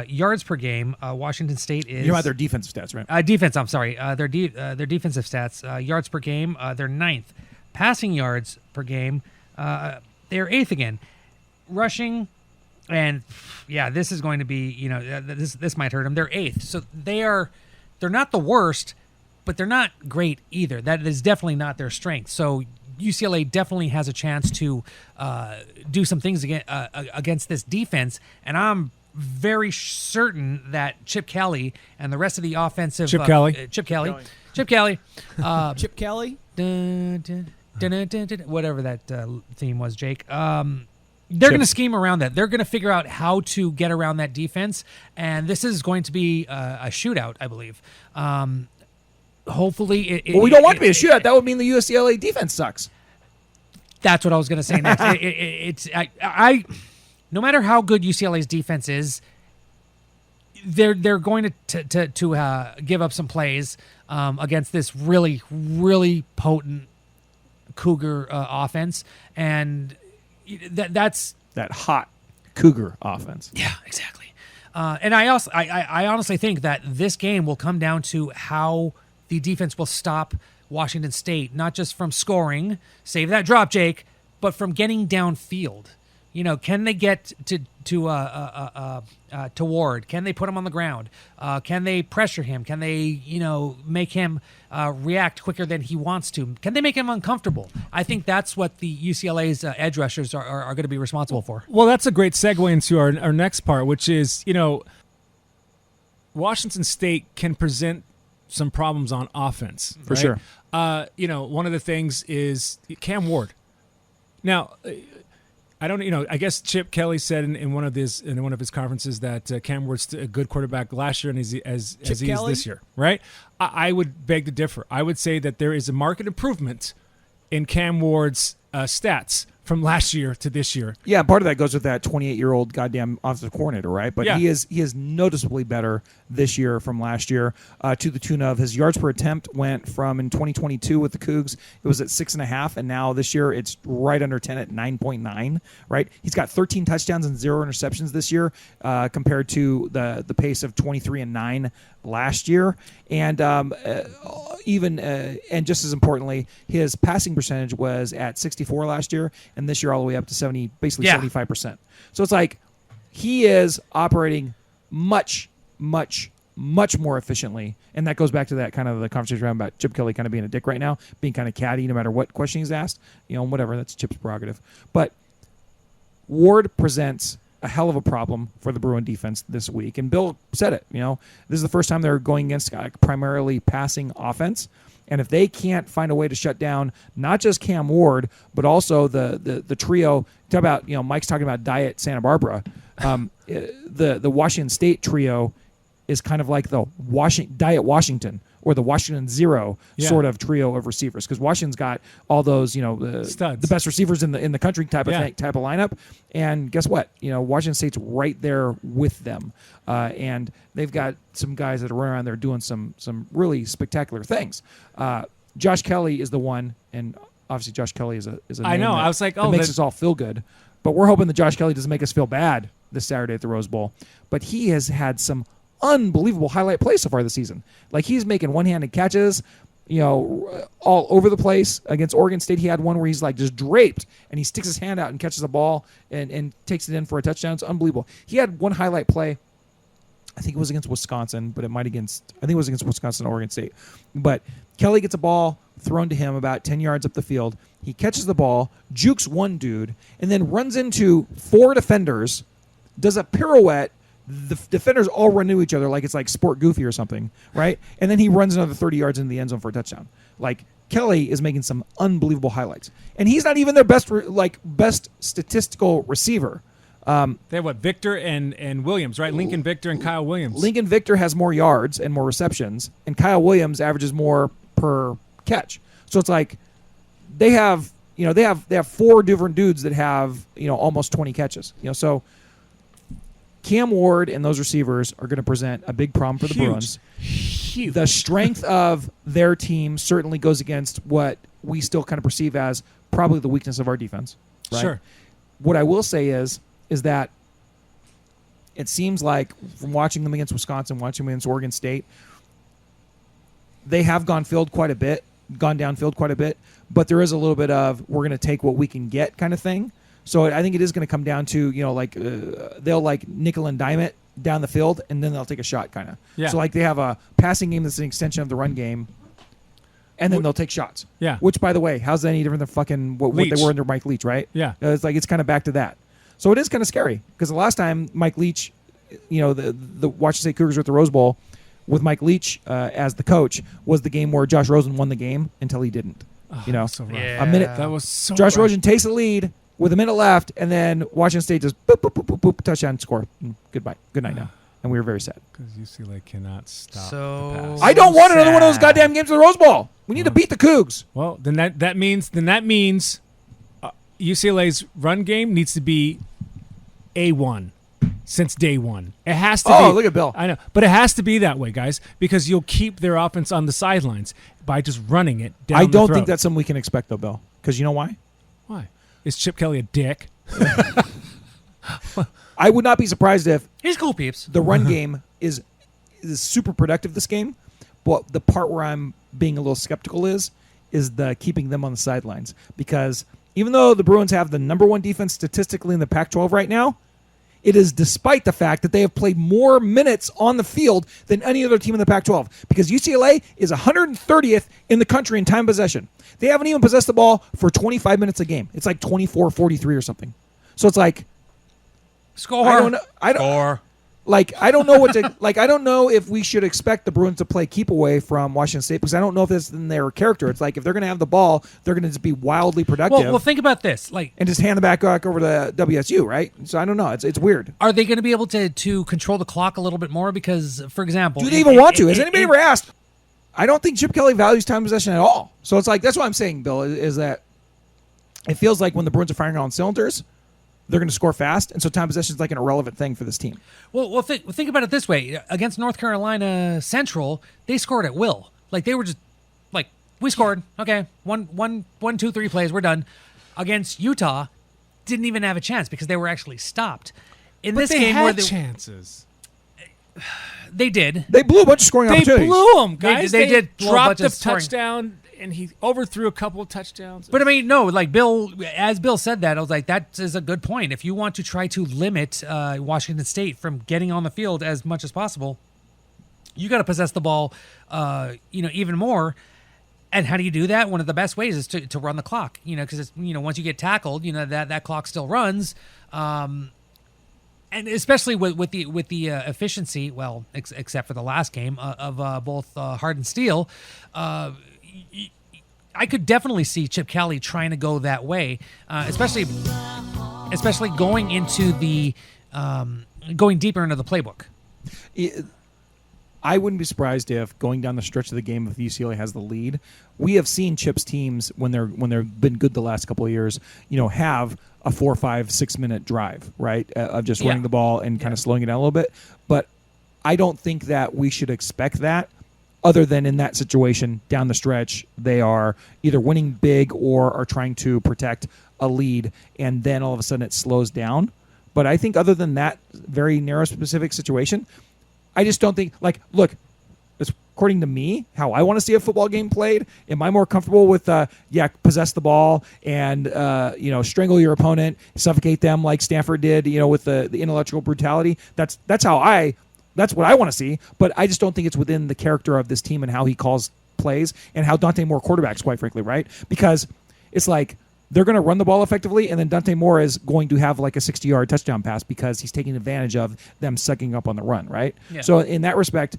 Yards per game, Washington State is... About their defensive stats, right? Defense, I'm sorry. Their defensive stats, yards per game, they're 9th. Passing yards per game, they're 8th again. Rushing, and yeah, this is going to be, this might hurt them. They're 8th. So they're not the worst, but they're not great either. That is definitely not their strength. So UCLA definitely has a chance to do some things against this defense, and I'm very certain that Chip Kelly and the rest of the offensive Chip Kelly, whatever that theme was, Jake. They're going to scheme around that. They're going to figure out how to get around that defense, and this is going to be a shootout, I believe. Hopefully, we don't want it to be a shootout. That would mean the UCLA defense sucks. That's what I was going to say next. No matter how good UCLA's defense is, they're going to give up some plays against this really, really potent Cougar offense, and that's that hot Cougar offense. Yeah, exactly. And I honestly think that this game will come down to how the defense will stop Washington State, not just from scoring, save that drop, Jake, but from getting downfield. Can they get to Ward? Can they put him on the ground? Can they pressure him? Can they make him react quicker than he wants to? Can they make him uncomfortable? I think that's what the UCLA's edge rushers are going to be responsible for. Well, that's a great segue into our next part, which is, Washington State can present some problems on offense. For sure. One of the things is Cam Ward. Now, I don't, I guess Chip Kelly said in one of his conferences that Cam Ward's a good quarterback last year and as he is this year, right? I would beg to differ. I would say that there is a marked improvement in Cam Ward's stats from last year to this year. Yeah, part of that goes with that 28-year-old goddamn offensive coordinator, right? But yeah. he is noticeably better this year from last year, to the tune of his yards per attempt went from in 2022 with the Cougs, it was at 6.5, and now this year it's right under 10 at 9.9, right? He's got 13 touchdowns and 0 interceptions this year, compared to the pace of 23 and 9 last year, and and just as importantly, his passing percentage was at 64 last year, and this year all the way up to 75%. So it's like he is operating much more efficiently, and that goes back to that kind of the conversation around about Chip Kelly kind of being a dick right now, being kind of catty no matter what question he's asked, whatever, that's Chip's prerogative. But Ward presents a hell of a problem for the Bruin defense this week. And Bill said it, this is the first time they're going against primarily passing offense. And if they can't find a way to shut down not just Cam Ward, but also the trio, talk about, Mike's talking about Diet Santa Barbara. The Washington State trio is kind of like the Diet Washington or the Washington Zero sort of trio of receivers, because Washington's got all those, studs, the best receivers in the country type of lineup. And guess what? Washington State's right there with them, and they've got some guys that are running around there doing some really spectacular things. Josh Kelly is the one, and obviously Josh Kelly is a I know. That, I was like, that makes us all feel good, but we're hoping that Josh Kelly doesn't make us feel bad this Saturday at the Rose Bowl. But he has had some unbelievable highlight plays so far this season. Like, he's making one-handed catches, all over the place. Against Oregon State, he had one where he's like just draped and he sticks his hand out and catches the ball and takes it in for a touchdown. It's unbelievable. He had one highlight play, I think it was against Wisconsin, but I think it was against Wisconsin and Oregon State. But Kelly gets a ball thrown to him about 10 yards up the field. He catches the ball, jukes one dude, and then runs into 4 defenders, does a pirouette. The defenders all run into each other like it's like Sport Goofy or something, right? And then he runs another 30 yards into the end zone for a touchdown. Like, Kelly is making some unbelievable highlights, and he's not even their best statistical receiver. They have Victor and Williams, right? Lincoln Victor and Kyle Williams. Lincoln Victor has more yards and more receptions, and Kyle Williams averages more per catch. So it's like they have 4 different dudes that have almost 20 catches. So Cam Ward and those receivers are going to present a big problem for the Bruins. Huge. The strength of their team certainly goes against what we still kind of perceive as probably the weakness of our defense. Right? Sure. What I will say is that it seems like from watching them against Wisconsin, watching them against Oregon State, they have gone downfield quite a bit, but there is a little bit of we're going to take what we can get kind of thing. So I think it is going to come down to, they'll nickel and dime it down the field, and then they'll take a shot kind of. Yeah. So they have a passing game that's an extension of the run game, and then they'll take shots. Yeah. Which, by the way, how's that any different than fucking what they were under Mike Leach, right? Yeah. It's kind of back to that. So it is kind of scary, because the last time Mike Leach, the Washington State Cougars were at the Rose Bowl with Mike Leach as the coach was the game where Josh Rosen won the game until he didn't. So rough. A minute. That was so Josh rough. Rosen takes the lead with a minute left, and then Washington State just boop, boop, boop, boop, boop, touchdown, score. Goodbye. Good night now. And we were very sad. Because UCLA cannot stop So the pass. I don't want another one of those goddamn games at the Rose Bowl. We need to beat the Cougs. Well, then that means UCLA's run game needs to be A1 since day one. It has to be. Oh, look at Bill. I know. But it has to be that way, guys, because you'll keep their offense on the sidelines by just running it down I the don't throat. think that's something we can expect, though, Bill. Because you know why? Why? Is Chip Kelly a dick? I would not be surprised if he's cool, peeps. The run game is super productive this game, but the part where I'm being a little skeptical is the keeping them on the sidelines, because even though the Bruins have the number 1 defense statistically in the Pac-12 right now, it is despite the fact that they have played more minutes on the field than any other team in the Pac-12, because UCLA is 130th in the country in time possession. They haven't even possessed the ball for 25 minutes a game. It's like 24-43 or something. So it's like, score. I don't know what to like. I don't know if we should expect the Bruins to play keep away from Washington State, because I don't know if that's in their character. It's like if they're going to have the ball, they're going to just be wildly productive. Well, think about this, and just hand the back over to WSU, right? So I don't know. It's weird. Are they going to be able to control the clock a little bit more? Because, for example, do they even want to? Has anybody ever asked? I don't think Chip Kelly values time possession at all. So it's like, that's what I'm saying, Bill, is that it feels like when the Bruins are firing on cylinders, they're going to score fast, and so time possession is like an irrelevant thing for this team. Well, think about it this way: against North Carolina Central, they scored at will. Like, they were just like, we scored. Okay, one, 2, 3 plays, we're done. Against Utah, didn't even have a chance because they were actually stopped. In this game, had where chances. They did. They blew a bunch of scoring opportunities. They blew them, guys. They did drop the touchdown, and he overthrew a couple of touchdowns. But I mean, no, like as Bill said that, I was like, that is a good point. If you want to try to limit Washington State from getting on the field as much as possible, you got to possess the ball, even more. And how do you do that? One of the best ways is to run the clock, because it's, once you get tackled, that clock still runs. And especially with the efficiency, well, except for the last game of both Hard and Steel, I could definitely see Chip Kelly trying to go that way, especially going into the going deeper into the playbook. I wouldn't be surprised if going down the stretch of the game, if UCLA has the lead, we have seen Chip's teams when they've been good the last couple of years, have a 4, 5, 6 minute drive, right, of just running the ball and kind of slowing it down a little bit. But I don't think that we should expect that, other than in that situation down the stretch, they are either winning big or are trying to protect a lead, and then all of a sudden it slows down. But I think other than that very narrow specific situation, I just don't think, look, according to me, how I want to see a football game played, am I more comfortable with, possess the ball and, strangle your opponent, suffocate them like Stanford did, with the intellectual brutality? That's what I want to see, but I just don't think it's within the character of this team and how he calls plays and how Dante Moore quarterbacks, quite frankly, right? Because it's like, they're going to run the ball effectively, and then Dante Moore is going to have like a 60-yard touchdown pass because he's taking advantage of them sucking up on the run, right? Yeah. So in that respect,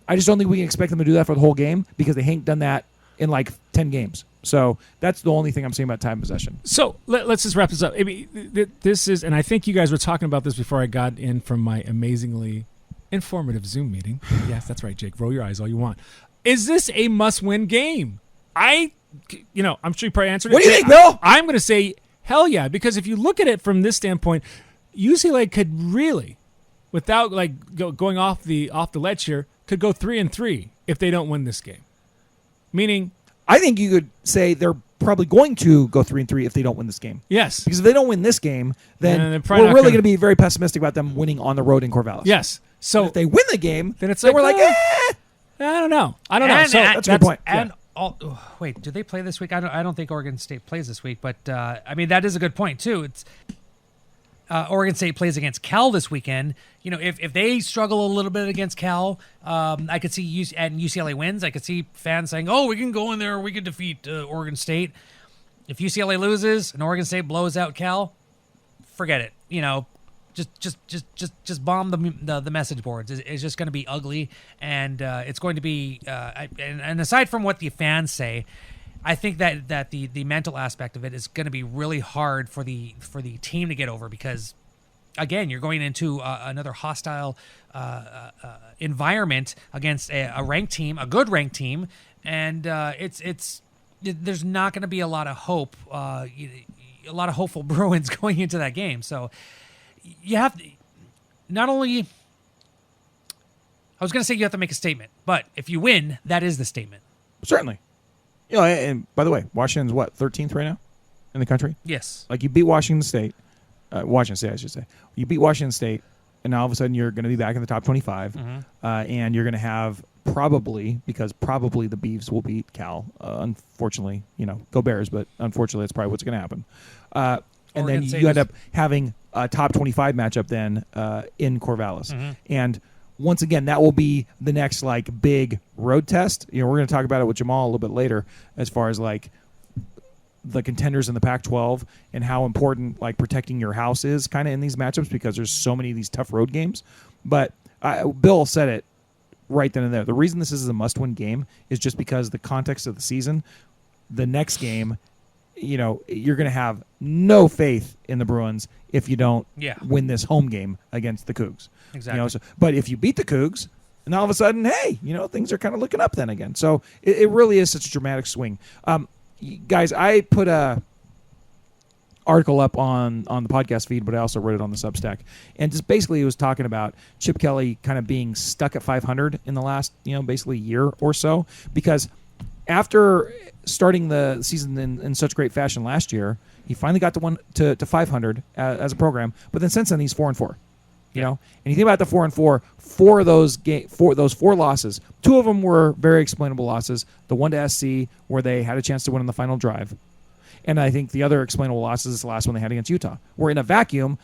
I just don't think we can expect them to do that for the whole game because they ain't done that in like 10 games. So that's the only thing I'm saying about time possession. So let's just wrap this up. I mean, this is, and I think you guys were talking about this before I got in from my amazingly informative Zoom meeting. Yes, that's right, Jake. Roll your eyes all you want. Is this a must-win game? I'm sure you probably answered it. What do you think, Bill? I'm going to say hell yeah, because if you look at it from this standpoint, UCLA could really, without going off the ledge here, could go 3-3 if they don't win this game. Meaning, I think you could say they're probably going to go 3-3 if they don't win this game. Yes, because if they don't win this game, then we're really going to be very pessimistic about them winning on the road in Corvallis. Yes. So if they win the game, then it's we're like, I don't know. So that's a good point. And wait, do they play this week? I don't think Oregon State plays this week, but that is a good point too. It's Oregon State plays against Cal this weekend. If they struggle a little bit against Cal, I could see UCLA wins. I could see fans saying, "Oh, we can go in there, we can defeat Oregon State." If UCLA loses and Oregon State blows out Cal, forget it. Just bomb the message boards. It's just going to be ugly, and it's going to be. And aside from what the fans say, I think that the mental aspect of it is going to be really hard for the team to get over because, again, you're going into another hostile environment against a ranked team, a good ranked team, and there's not going to be a lot of hope, a lot of hopeful Bruins going into that game. So you have to, not only, I was going to say you have to make a statement, but if you win, that is the statement. Certainly. And by the way, Washington's 13th right now in the country? Yes. Like you beat Washington State, I should say. You beat Washington State, and now all of a sudden you're going to be back in the top 25, and you're going to have probably the Beavs will beat Cal. Unfortunately, go Bears, but unfortunately, that's probably what's going to happen. And then you end up having a top 25 matchup then in Corvallis. Mm-hmm. And once again, that will be the next big road test. We're going to talk about it with Jamaal a little bit later as far as the contenders in the Pac-12 and how important protecting your house is kind of in these matchups because there's so many of these tough road games. But Bill said it right then and there. The reason this is a must-win game is just because the context of the season, the next game, you're going to have no faith in the Bruins if you don't win this home game against the Cougs. Exactly. But if you beat the Cougs, and all of a sudden, hey, things are kind of looking up then again. So it really is such a dramatic swing. Guys, I put a article up on the podcast feed, but I also wrote it on the Substack. And just basically it was talking about Chip Kelly kind of being stuck at 500 in the last, basically year or so. Because after starting the season in such great fashion last year, he finally got to 500 as a program. But then since then, he's 4-4. And you think about the 4-4, four of those four losses, two of them were very explainable losses. The one to SC where they had a chance to win on the final drive. And I think the other explainable loss is the last one they had against Utah. Where in a vacuum,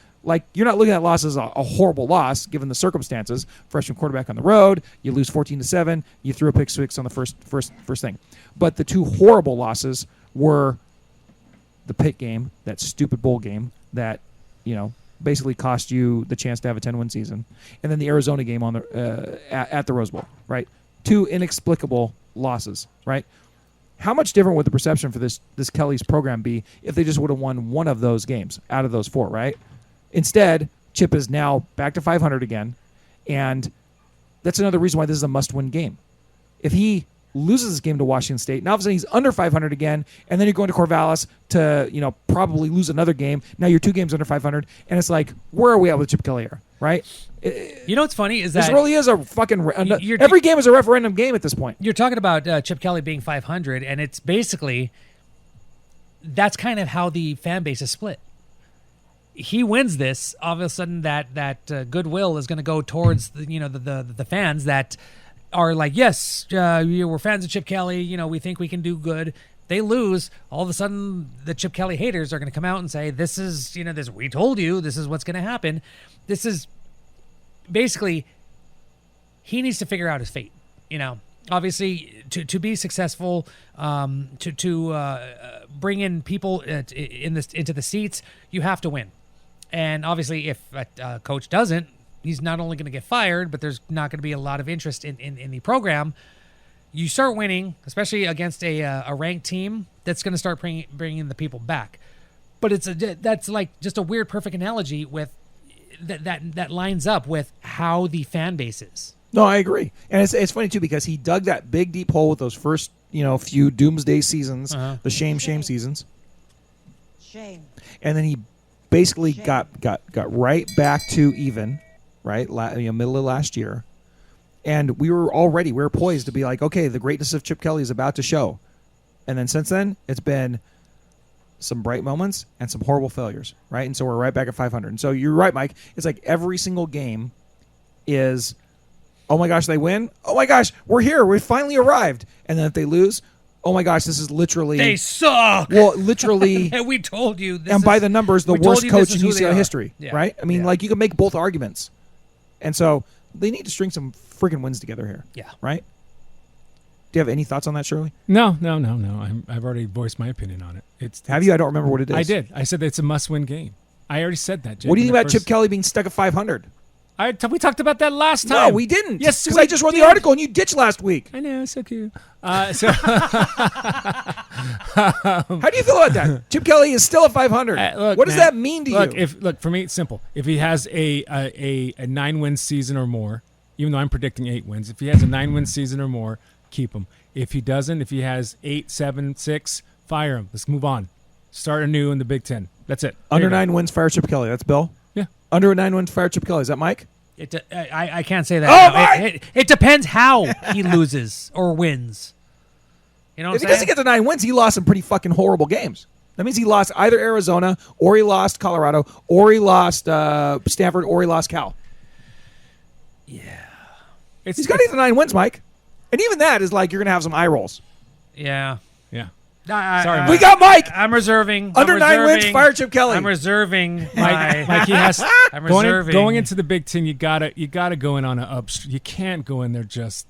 you're not looking at loss as a horrible loss given the circumstances. Freshman quarterback on the road, you lose 14-7, you threw a pick six on the first thing. But the two horrible losses were the Pitt game, that stupid bowl game that, basically cost you the chance to have a 10-win season, and then the Arizona game on the at the Rose Bowl, right? Two inexplicable losses, right? How much different would the perception for this Kelly's program be if they just would have won one of those games out of those four, right? Instead, Chip is now back to 500 again, and that's another reason why this is a must-win game. If he loses this game to Washington State, now all of a sudden he's under 500 again, and then you're going to Corvallis to, probably lose another game. Now you're 2 games under 500, and it's where are we at with Chip Kelly here, right? What's funny is that this really is a fucking every game is a referendum game at this point. You're talking about Chip Kelly being 500, and it's basically that's kind of how the fan base is split. He wins this, all of a sudden that goodwill is going to go towards the fans that are yes, we're fans of Chip Kelly. We think we can do good. They lose, all of a sudden the Chip Kelly haters are going to come out and say, "This is this. We told you this is what's going to happen." This is basically he needs to figure out his fate. Obviously to be successful, to bring in people into the seats, you have to win. And obviously, if a coach doesn't, he's not only going to get fired, but there's not going to be a lot of interest in the program. You start winning, especially against a ranked team, that's going to start bringing the people back. But that's just a weird, perfect analogy with that lines up with how the fan base is. No, I agree, and it's funny too because he dug that big deep hole with those first few doomsday seasons, the shame seasons. Shame. And then he basically got right back to even. Right, middle of last year, and we were poised to be okay, the greatness of Chip Kelly is about to show, and then since then it's been some bright moments and some horrible failures, right? And so we're right back at 500. And so you're right, Mike. It's every single game is, oh my gosh, they win. Oh my gosh, we're here. We finally arrived. And then if they lose, oh my gosh, this is literally they suck. Well, literally, and we told you. By the numbers, the worst coach in UCLA history, right? I mean, Yeah. you can make both arguments. And so they need to string some freaking wins together here. Yeah. Right? Do you have any thoughts on that, Shirley? No. I've already voiced my opinion on it. Have you? I don't remember what it is. I did. I said it's a must-win game. I already said that, Jake. What do you think about Chip Kelly being stuck at 500? We talked about that last time. No, we didn't. Yes, because I just wrote the article and you ditched last week. I know, so cute. How do you feel about that? Chip Kelly is still at 500. What does that mean to you? Look, for me, it's simple. If he has a 9-win season or more, even though I'm predicting 8 wins, if he has a 9-win season or more, keep him. If he doesn't, if he has 8, 7, 6, fire him. Let's move on. Start anew in the Big Ten. That's it. Under 9 wins, fire Chip Kelly. That's Bill? Yeah. Under 9 wins, fire Chip Kelly. Is that Mike? I can't say that. Oh, no. It depends how he loses or wins. You know what if I'm he doesn't saying? get to 9 wins, he lost some pretty fucking horrible games. That means he lost either Arizona, or he lost Colorado, or he lost Stanford, or he lost Cal. Yeah. He's got to get to 9 wins, Mike. And even that is like you're going to have some eye rolls. Yeah. Yeah. Sorry, we got Mike. I'm reserving. Under 9 wins, fire Chip Kelly. I'm reserving. Mike, he has. I'm reserving. Going into the Big Ten, you gotta go in on an up. You can't go in there just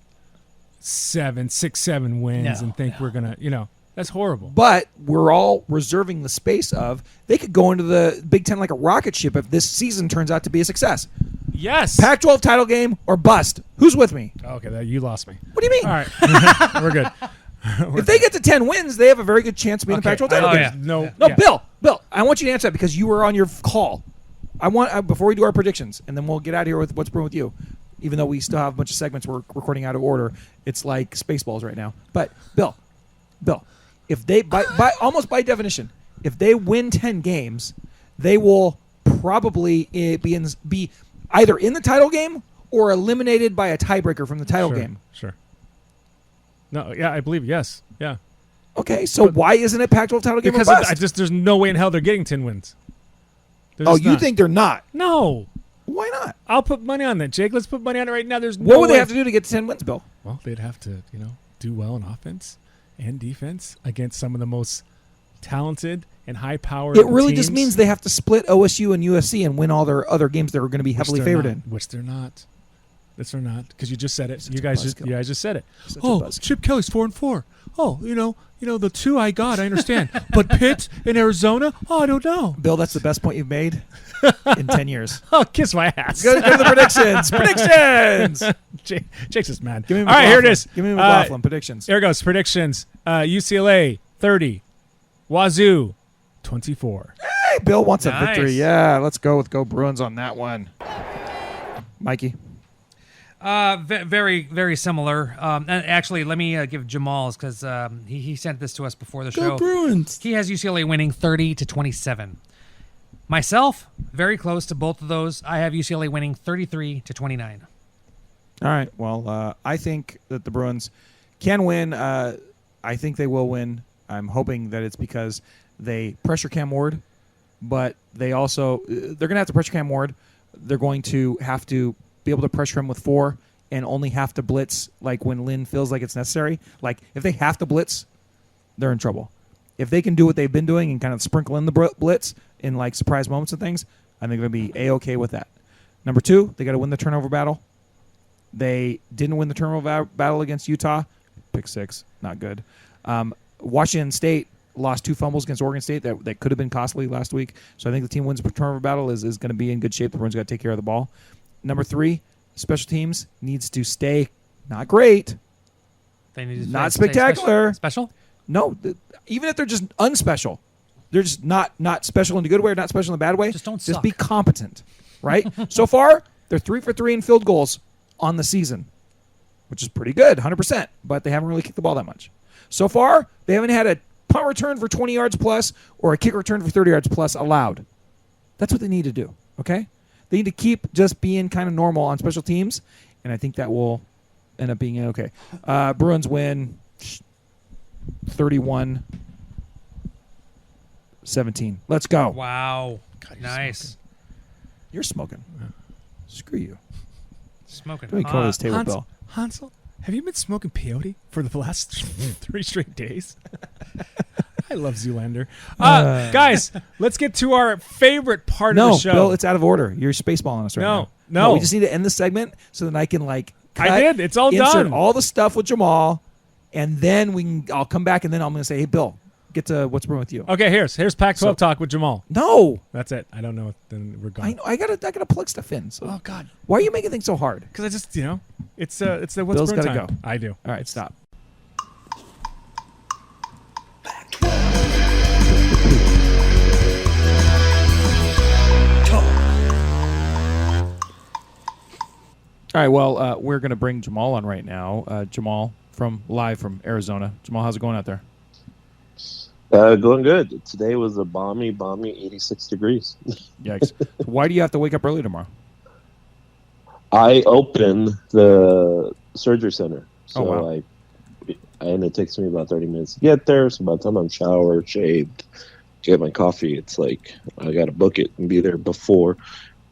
6, 7 wins and think we're gonna. That's horrible. But we're all reserving the space of they could go into the Big Ten like a rocket ship if this season turns out to be a success. Yes. Pac-12 title game or bust. Who's with me? Okay, you lost me. What do you mean? All right, we're good. If they get to 10 wins, they have a very good chance of being the Pac-12 title game. No, Bill, I want you to answer that because you were on your call. I want before we do our predictions, and then we'll get out of here with what's brewing with you. Even though we still have a bunch of segments we're recording out of order, it's like Spaceballs right now. But Bill, if they by almost by definition, if they win 10 games, they will probably be either in the title game or eliminated by a tiebreaker from the title game. Sure. No, yeah, I believe yes. Yeah. Okay, so why isn't it Pac-12 title game? Because there's no way in hell they're getting 10 wins. You think they're not? No. Why not? I'll put money on that, Jake. Let's put money on it right now. There's no What would way. they have to do to get to 10 wins, Bill? Well, they'd have to, do well in offense and defense against some of the most talented and high-powered It really teams. just means they have to split OSU and USC and win all their other games that are going to be heavily favored in. Which they're not. They're not, because you just said it. You guys just said it. Oh, Chip Kelly's 4-4. Oh, the 2 I got, I understand. But Pitt and Arizona, I don't know. Bill, that's the best point you've made in 10 years. Oh, kiss my ass. Go to the predictions. Predictions. Jake's just mad. Give me all right, here it is. Give me McLaughlin. Predictions. Here it goes. Predictions. UCLA 30, Wazoo 24. Hey, Bill wants a Nice. victory. Yeah, let's go with Go Bruins on that one. Mikey. Very, very similar. And actually, let me give Jamal's because he sent this to us before the show. Go Bruins. He has UCLA winning 30-27. Myself, very close to both of those. I have UCLA winning 33-29. All right. Well, I think that the Bruins can win. I think they will win. I'm hoping that it's because they pressure Cam Ward, but they also they're going to have to pressure Cam Ward. They're going to have to be able to pressure him with 4 and only have to blitz like when Lynn feels like it's necessary. Like if they have to blitz, they're in trouble. If they can do what they've been doing and kind of sprinkle in the blitz in like surprise moments and things, I think they're going to be A-okay with that. Number 2, they got to win the turnover battle. They didn't win the turnover battle against Utah. Pick 6, not good. Washington State lost 2 fumbles against Oregon State that could have been costly last week. So I think the team wins the turnover battle is going to be in good shape. The Bruins got to take care of the ball. Number 3, special teams needs to stay not great. They need to not stay spectacular. Special? No, even if they're just unspecial, they're just not special in a good way or not special in a bad way. Just don't Just suck. be competent, right? So far, they're 3 for 3 in field goals on the season, which is pretty good, 100%. But they haven't really kicked the ball that much. So far, they haven't had a punt return for 20 yards plus or a kick return for 30 yards plus allowed. That's what they need to do, okay? They need to keep just being kind of normal on special teams, and I think that will end up being okay. Bruins win 31-17. Let's go. Wow. God, Nice. You're smoking. Screw you. Smoking. Let me call this table, Bill. Hansel, have you been smoking peyote for the last 3 straight days? I love Zoolander. Guys, let's get to our favorite part of the show. No, Bill, it's out of order. You're spaceballing us right now. No. We just need to end the segment so that I can cut, I did. It's all insert done. all the stuff with Jamaal, and then I'll come back, and then I'm going to say, hey, Bill, get to what's brewing with you. Okay, here's Pac-12 talk with Jamaal. No. That's it. I don't know. Then we're gone. I know. I gotta plug stuff in. So. Oh God. Why are you making things so hard? Because I just it's the what's Bill's brewing gotta time. go. I do. All right, stop. All right, well, we're going to bring Jamaal on right now. Jamaal live from Arizona. Jamaal, how's it going out there? Going good. Today was a balmy 86 degrees. Yikes. So why do you have to wake up early tomorrow? I open the surgery center. So wow. and it takes me about 30 minutes to get there. So by the time I'm showered, shaved, get my coffee, it's like I got to book it and be there before.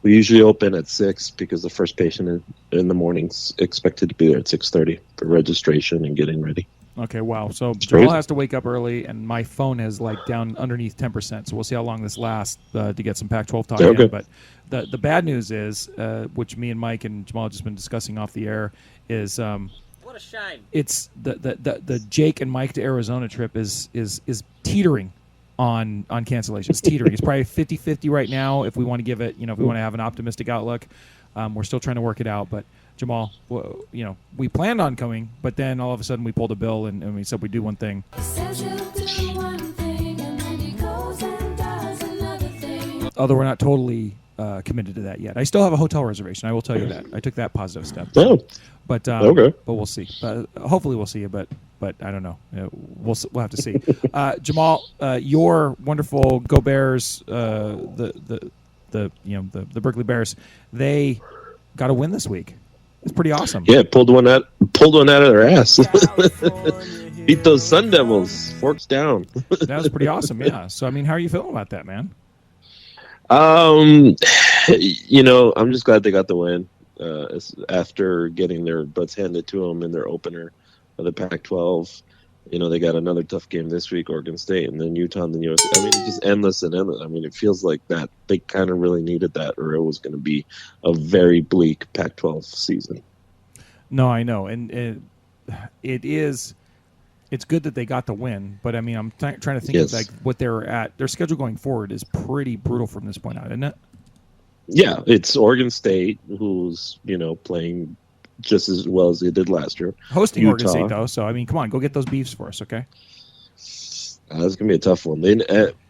We usually open at 6 because the first patient in the mornings. Expected to be there at 6:30 for registration and getting ready. Okay, wow. So It's Jamaal crazy. has to wake up early, and my phone is like down underneath 10%. So we'll see how long this lasts to get some Pac-12 talk Okay. in. But the bad news is, which me and Mike and Jamaal have just been discussing off the air, is what a shame. It's the Jake and Mike to Arizona trip is teetering on cancellation. It's teetering. It's probably 50-50 right now. If we want to give it, if we want to have an optimistic outlook, we're still trying to work it out. But Jamaal, we planned on coming, but then all of a sudden we pulled a bill and we said we'd do one thing. Although we're not totally committed to that yet. I still have a hotel reservation. I will tell you that. I took that positive step. Oh. But Okay. But we'll see. Hopefully we'll see you. But I don't know. We'll have to see. Jamaal, your wonderful Go Bears, the Berkeley Bears, they got a win this week. It's pretty awesome. Yeah, pulled one out of their ass. Beat those Sun Devils, forks down. That was pretty awesome. Yeah. So I mean, how are you feeling about that, man? I'm just glad they got the win. After getting their butts handed to them in their opener of the Pac-12, they got another tough game this week, Oregon State, and then Utah, and then USC. I mean, it's just endless and endless. I mean, it feels like that they kind of really needed that, or it was going to be a very bleak Pac-12 season. No, I know, and it is. It's good that they got the win, but I mean, I'm trying to think of like what they're at. Their schedule going forward is pretty brutal from this point out, isn't it? Yeah, it's Oregon State, who's playing just as well as they did last year. Hosting Utah. Oregon State, though, so I mean, come on, go get those beefs for us, okay? It's gonna be a tough one.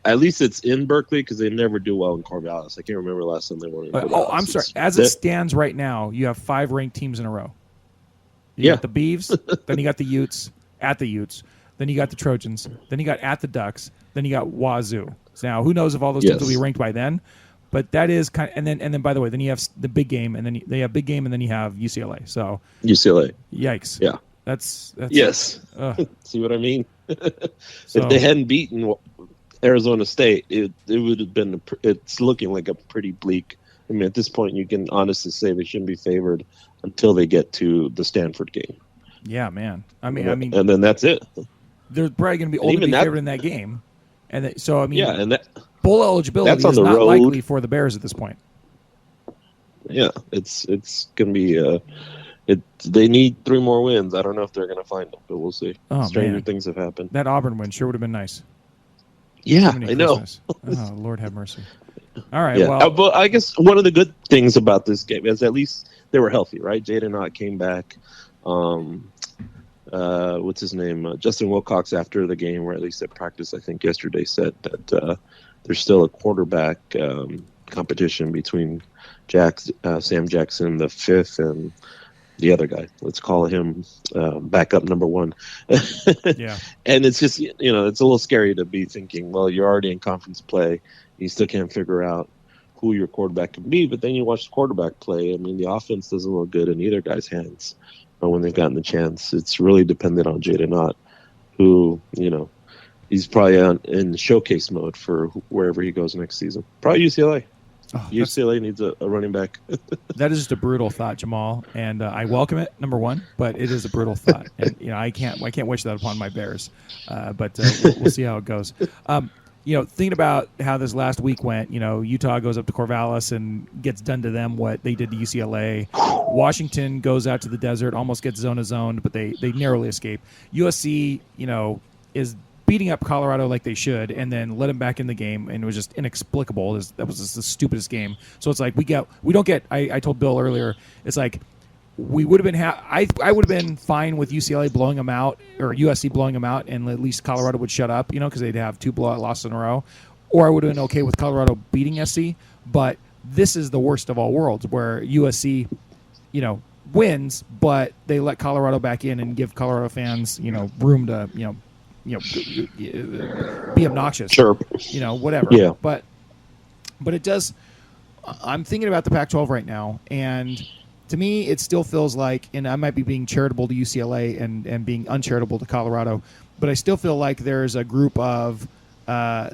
At least it's in Berkeley because they never do well in Corvallis. I can't remember the last time they won in Corvallis. I'm sorry. As it stands right now, you have 5 ranked teams in a row. You got the Beavs, then you got the Utes at the Utes, then you got the Trojans, then you got at the Ducks, then you got Wazoo. So now, who knows if all those teams will be ranked by then? But that is kind of, and then by the way, then you have the big game, and then they have big game, and then you have UCLA. So UCLA, yikes! Yeah, that's yes. See what I mean? So, if they hadn't beaten Arizona State, it would have been. It's looking like a pretty bleak. I mean, at this point, you can honestly say they shouldn't be favored until they get to the Stanford game. Yeah, man. I mean, and then that's it. They're probably going to be only favored in that game, and so I mean, yeah, and that. Bowl eligibility is not likely for the Bears at this point. Yeah, it's going to be. They need 3 more wins. I don't know if they're going to find them, but we'll see. Stranger things have happened. That Auburn win sure would have been nice. Yeah, I know. Oh, Lord have mercy. All right. Yeah. Well, but I guess one of the good things about this game is at least they were healthy, right? Jaden Ott came back. What's his name? Justin Wilcox after the game, or at least at practice, I think yesterday said that there's still a quarterback competition between Sam Jackson, the 5th, and the other guy. Let's call him backup number 1. Yeah. And it's just, it's a little scary to be thinking, well, you're already in conference play. You still can't figure out who your quarterback can be. But then you watch the quarterback play. I mean, the offense doesn't look good in either guy's hands. But when they've gotten the chance, it's really dependent on Jaden Ott, who, he's probably in showcase mode for wherever he goes next season. Probably UCLA. UCLA needs a running back. That is just a brutal thought, Jamaal, and I welcome it. Number 1, but it is a brutal thought, and I can't wish that upon my Bears. But we'll see how it goes. Thinking about how this last week went, Utah goes up to Corvallis and gets done to them what they did to UCLA. Washington goes out to the desert, almost gets zoned, but they narrowly escape. USC, is beating up Colorado like they should, and then let them back in the game, and it was just inexplicable. That was just the stupidest game. So it's like we don't get. I told Bill earlier, it's like we would have been. I would have been fine with UCLA blowing them out or USC blowing them out, and at least Colorado would shut up, because they'd have 2 blowout losses in a row. Or I would have been okay with Colorado beating SC. But this is the worst of all worlds, where USC, wins, but they let Colorado back in and give Colorado fans, room to, be obnoxious. Chirp. Whatever. Yeah. But it does. I'm thinking about the Pac-12 right now, and to me, it still feels like, and I might be being charitable to UCLA and being uncharitable to Colorado, but I still feel like there's a group of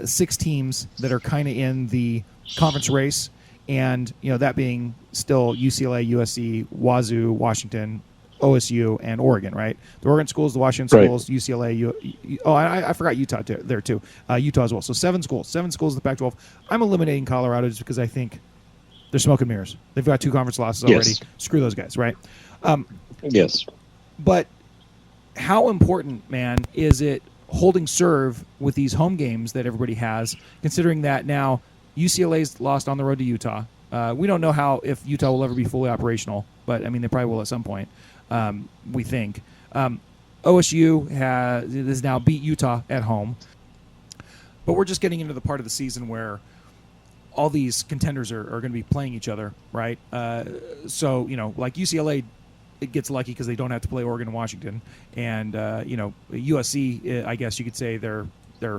6 teams that are kind of in the conference race, and that being still UCLA, USC, Wazoo, Washington, OSU, and Oregon, right? The Oregon schools, the Washington schools, UCLA. I forgot Utah there too. Utah as well. So 7 schools in the Pac-12. I'm eliminating Colorado just because I think they're smoke and mirrors. They've got 2 conference losses already. Screw those guys, right? Yes. But how important, man, is it holding serve with these home games that everybody has, considering that now UCLA's lost on the road to Utah. We don't know if Utah will ever be fully operational, but I mean they probably will at some point. We think OSU has now beat Utah at home, but we're just getting into the part of the season where all these contenders are going to be playing each other, right? So like UCLA, it gets lucky because they don't have to play Oregon and Washington, and USC, I guess you could say they're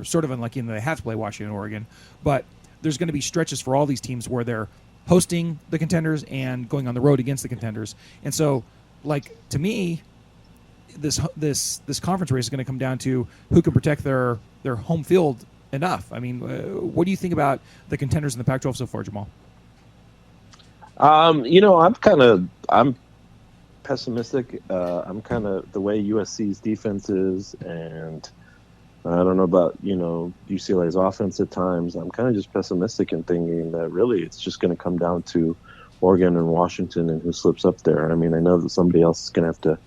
sort of unlucky in that they have to play Washington and Oregon, but there's going to be stretches for all these teams where they're hosting the contenders and going on the road against the contenders, and so. Like, to me, this conference race is going to come down to who can protect their home field enough. I mean, what do you think about the contenders in the Pac-12 so far, Jamaal? I'm pessimistic. I'm kind of the way USC's defense is, and I don't know about UCLA's offense at times. I'm kind of just pessimistic and thinking that really it's just going to come down to Oregon and Washington and who slips up there. I mean, I know that somebody else is going to have to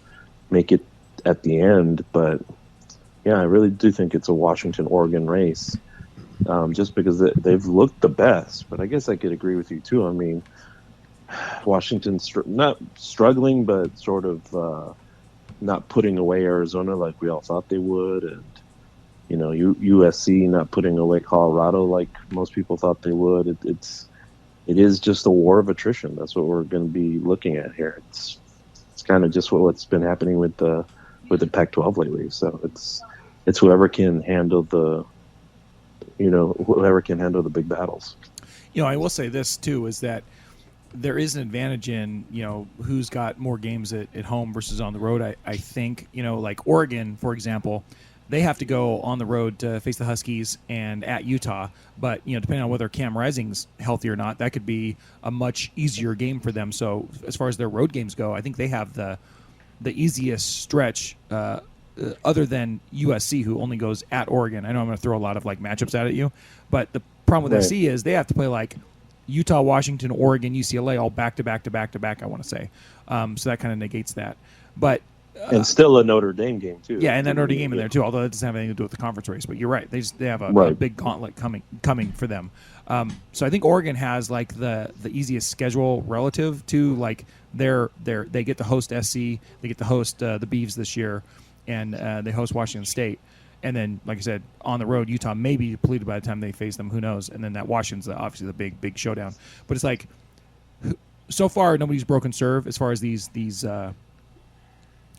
make it at the end, but yeah, I really do think it's a Washington-Oregon race just because they've looked the best. But I guess I could agree with you too. I mean, Washington's not struggling, but sort of not putting away Arizona like we all thought they would. And, USC not putting away Colorado like most people thought they would. It is just a war of attrition. That's what we're going to be looking at here. It's kind of just what's been happening with the Pac-12 lately. So it's whoever can handle the big battles. I will say this too is that there is an advantage in who's got more games at home versus on the road. I think like Oregon, for example. They have to go on the road to face the Huskies and at Utah. But, depending on whether Cam Rising's healthy or not, that could be a much easier game for them. So as far as their road games go, I think they have the easiest stretch other than USC, who only goes at Oregon. I know I'm going to throw a lot of matchups out at you. But the problem with SC is they have to play Utah, Washington, Oregon, UCLA all back-to-back, I want to say. So that kind of negates that. But... and still a Notre Dame game too. Yeah, and that Notre Dame in there too. Although that doesn't have anything to do with the conference race. But you're right; they have a big gauntlet coming for them. So I think Oregon has the easiest schedule relative to they get to host SC, they get to host the Beavs this year, and they host Washington State. And then, like I said, on the road, Utah may be depleted by the time they face them. Who knows? And then that Washington's obviously the big showdown. But it's so far nobody's broken serve as far as these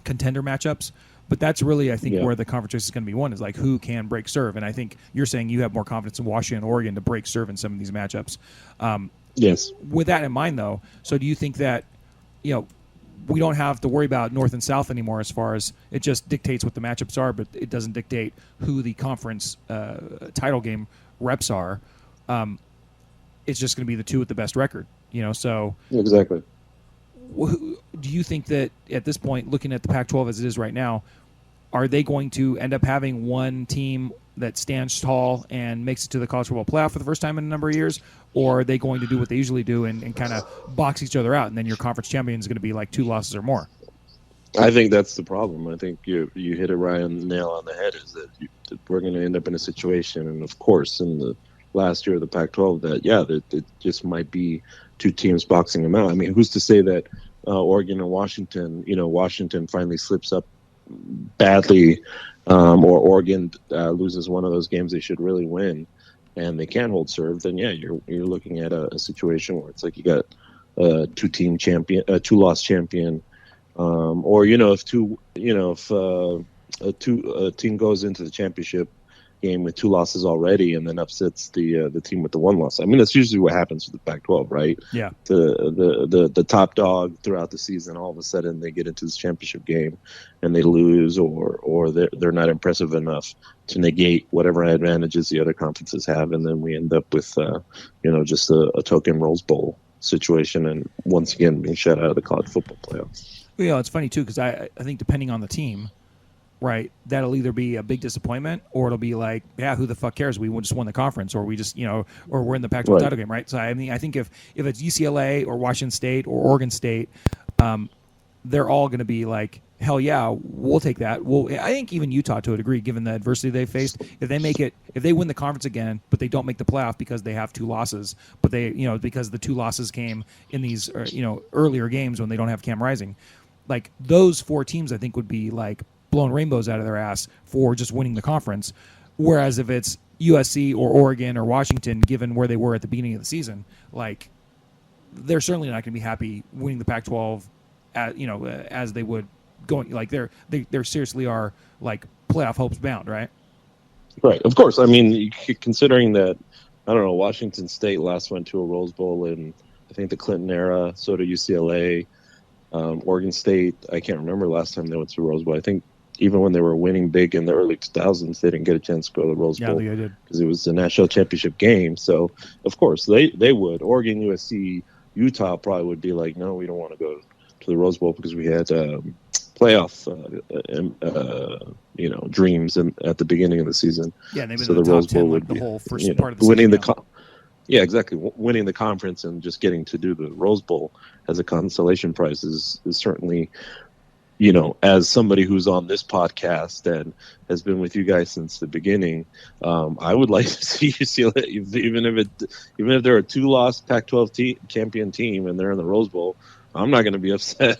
contender matchups, but that's really I think where the conference race is going to be won is who can break serve, and I think you're saying you have more confidence in Washington and Oregon to break serve in some of these matchups. Yes. With that in mind, though, so do you think that we don't have to worry about North and South anymore as far as it just dictates what the matchups are, but it doesn't dictate who the conference title game reps are? It's just going to be the 2 with the best record, So exactly. Do you think that at this point, looking at the Pac-12 as it is right now, are they going to end up having one team that stands tall and makes it to the college football playoff for the first time in a number of years, or are they going to do what they usually do and kind of box each other out, and then your conference champion is going to be 2 losses or more? I think that's the problem. I think you hit it right on the nail on the head, is that we're going to end up in a situation, and of course in the last year of the Pac-12, that it just might be 2 teams boxing them out. I mean, who's to say that Oregon and Washington, Washington finally slips up badly, or Oregon loses one of those games they should really win, and they can't hold serve, then you're looking at a situation where it's you got a 2-team champion, a 2-loss champion, or if a team goes into the championship game with 2 losses already, and then upsets the team with the 1 loss. I mean, that's usually what happens with the Pac-12, right? Yeah. The top dog throughout the season, all of a sudden they get into this championship game and they lose, or they're not impressive enough to negate whatever advantages the other conferences have, and then we end up with just a token Rose Bowl situation, and once again being shut out of the college football playoffs. Well, it's funny too, because I think depending on the team, right, that'll either be a big disappointment or it'll be like, yeah, who the fuck cares? We just won the conference, or we just, or we're in the Pac-12 title game, right? So I mean, I think if it's UCLA or Washington State or Oregon State, they're all going to be like, hell yeah, we'll take that. Well, I think even Utah, to a degree, given the adversity they faced, if they win the conference again, but they don't make the playoff because they have 2 losses, but they, because the 2 losses came in these, earlier games when they don't have Cam Rising, like those 4 teams, I think would be like blowing rainbows out of their ass for just winning the conference. Whereas if it's USC or Oregon or Washington, given where they were at the beginning of the season, like they're certainly not going to be happy winning the Pac-12, as they would going. Like they seriously are like playoff hopes bound, right? Right, of course. I mean, considering that, I don't know, Washington State last went to a Rose Bowl in, I think, the Clinton era. So did UCLA. Oregon State, I can't remember last time they went to Rose Bowl. I think even when they were winning big in the early 2000s, they didn't get a chance to go to the Rose Bowl because it was the national championship game. So, of course, they would. Oregon, USC, Utah probably would be like, no, we don't want to go to the Rose Bowl because we had playoff dreams at the beginning of the season. Yeah, and they've been so in the Rose top 10 Bowl like would the whole first be, part of the winning season. Yeah, exactly. Winning the conference and just getting to do the Rose Bowl as a consolation prize is certainly, as somebody who's on this podcast and has been with you guys since the beginning, I would like to see UCLA, even if they're a 2-loss Pac-12 champion team and they're in the Rose Bowl. I'm not going to be upset.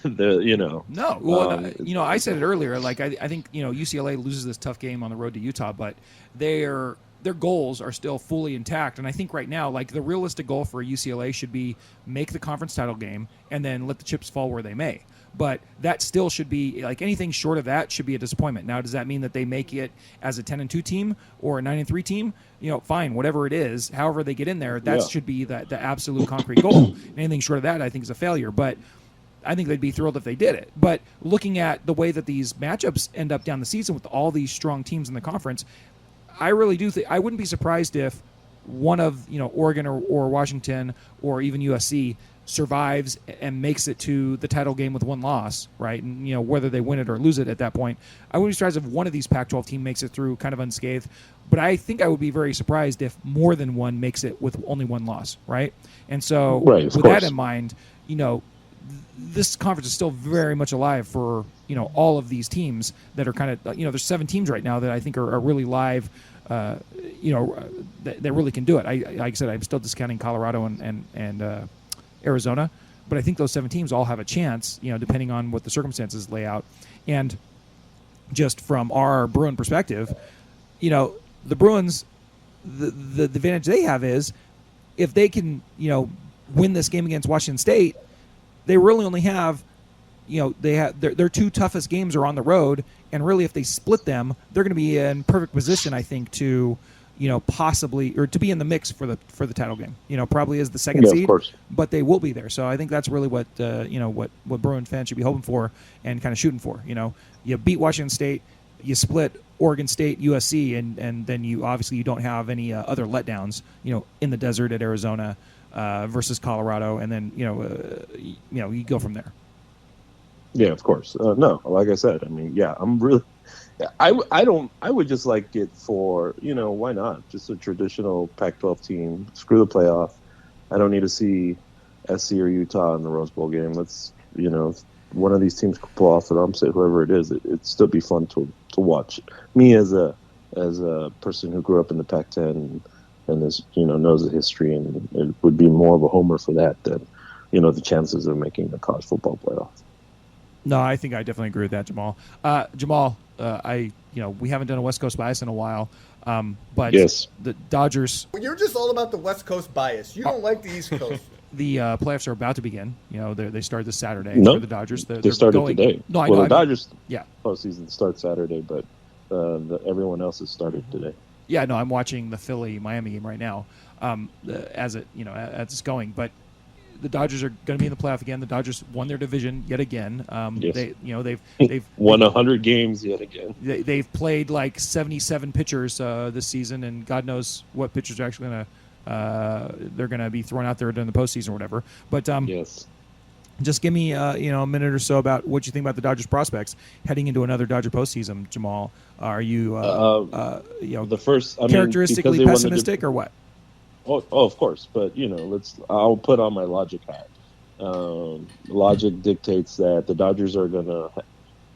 No. Well, I said it earlier. Like I think UCLA loses this tough game on the road to Utah, but their goals are still fully intact. And I think right now, like the realistic goal for UCLA should be make the conference title game and then let the chips fall where they may. But that still should be like anything short of that should be a disappointment. Now, does that mean that they make it as a 10-2 team or a 9-3 team? Fine, whatever it is, however they get in there, that should be the absolute concrete goal. And anything short of that, I think, is a failure. But I think they'd be thrilled if they did it. But looking at the way that these matchups end up down the season with all these strong teams in the conference, I really do think I wouldn't be surprised if one of Oregon or Washington or even USC survives and makes it to the title game with 1 loss, right? And whether they win it or lose it at that point, I wouldn't be surprised if one of these Pac-12 teams makes it through kind of unscathed. But I think I would be very surprised if more than one makes it with only 1 loss, right? And so with that in mind, this conference is still very much alive for all of these teams that are kind of there's 7 teams right now that I think are really live, that really can do it. Like I said, I'm still discounting Colorado and Arizona, but I think those 7 teams all have a chance, depending on what the circumstances lay out. And just from our Bruin perspective, the Bruins, the advantage they have is if they can, win this game against Washington State, they really only have, they have their 2 toughest games are on the road, and really if they split them, they're going to be in perfect position, I think, to possibly or to be in the mix for the title game. Probably as the second seed, but they will be there. So I think that's really what what Bruin fans should be hoping for and kind of shooting for. You beat Washington State, you split Oregon State, USC, and then you obviously you don't have any other letdowns. In the desert at Arizona versus Colorado, and then you go from there. Yeah, of course. No, like I said, I mean, yeah, I'm really. I would just like it for, why not? Just a traditional Pac-12 team. Screw the playoff. I don't need to see SC or Utah in the Rose Bowl game. Let's, one of these teams could pull off an upset, whoever it is. It'd still be fun to watch. Me as a person who grew up in the Pac-10 and is, knows the history, and it would be more of a homer for that than, the chances of making the college football playoff. No, I think I definitely agree with that, Jamaal. Jamaal, we haven't done a West Coast bias in a while, but yes. The Dodgers. Well, you're just all about the West Coast bias. You don't like the East Coast. The playoffs are about to begin. They start this Saturday for the Dodgers. They started today. No, I know. Well, the Dodgers yeah. postseason starts Saturday, but everyone else has started today. Yeah, no, I'm watching the Philly-Miami game right now as it's going. But the Dodgers are going to be in the playoff again. The Dodgers won their division yet again. Yes. They've won 100 games yet again. They've played like 77 pitchers this season, and God knows what pitchers are actually going to they're going to be thrown out there during the postseason or whatever. But yes. Just give me a minute or so about what you think about the Dodgers prospects heading into another Dodger postseason, Jamaal. Are you the first characteristically pessimistic or what? Oh, of course, but I'll put on my logic hat. Logic dictates that the Dodgers are going to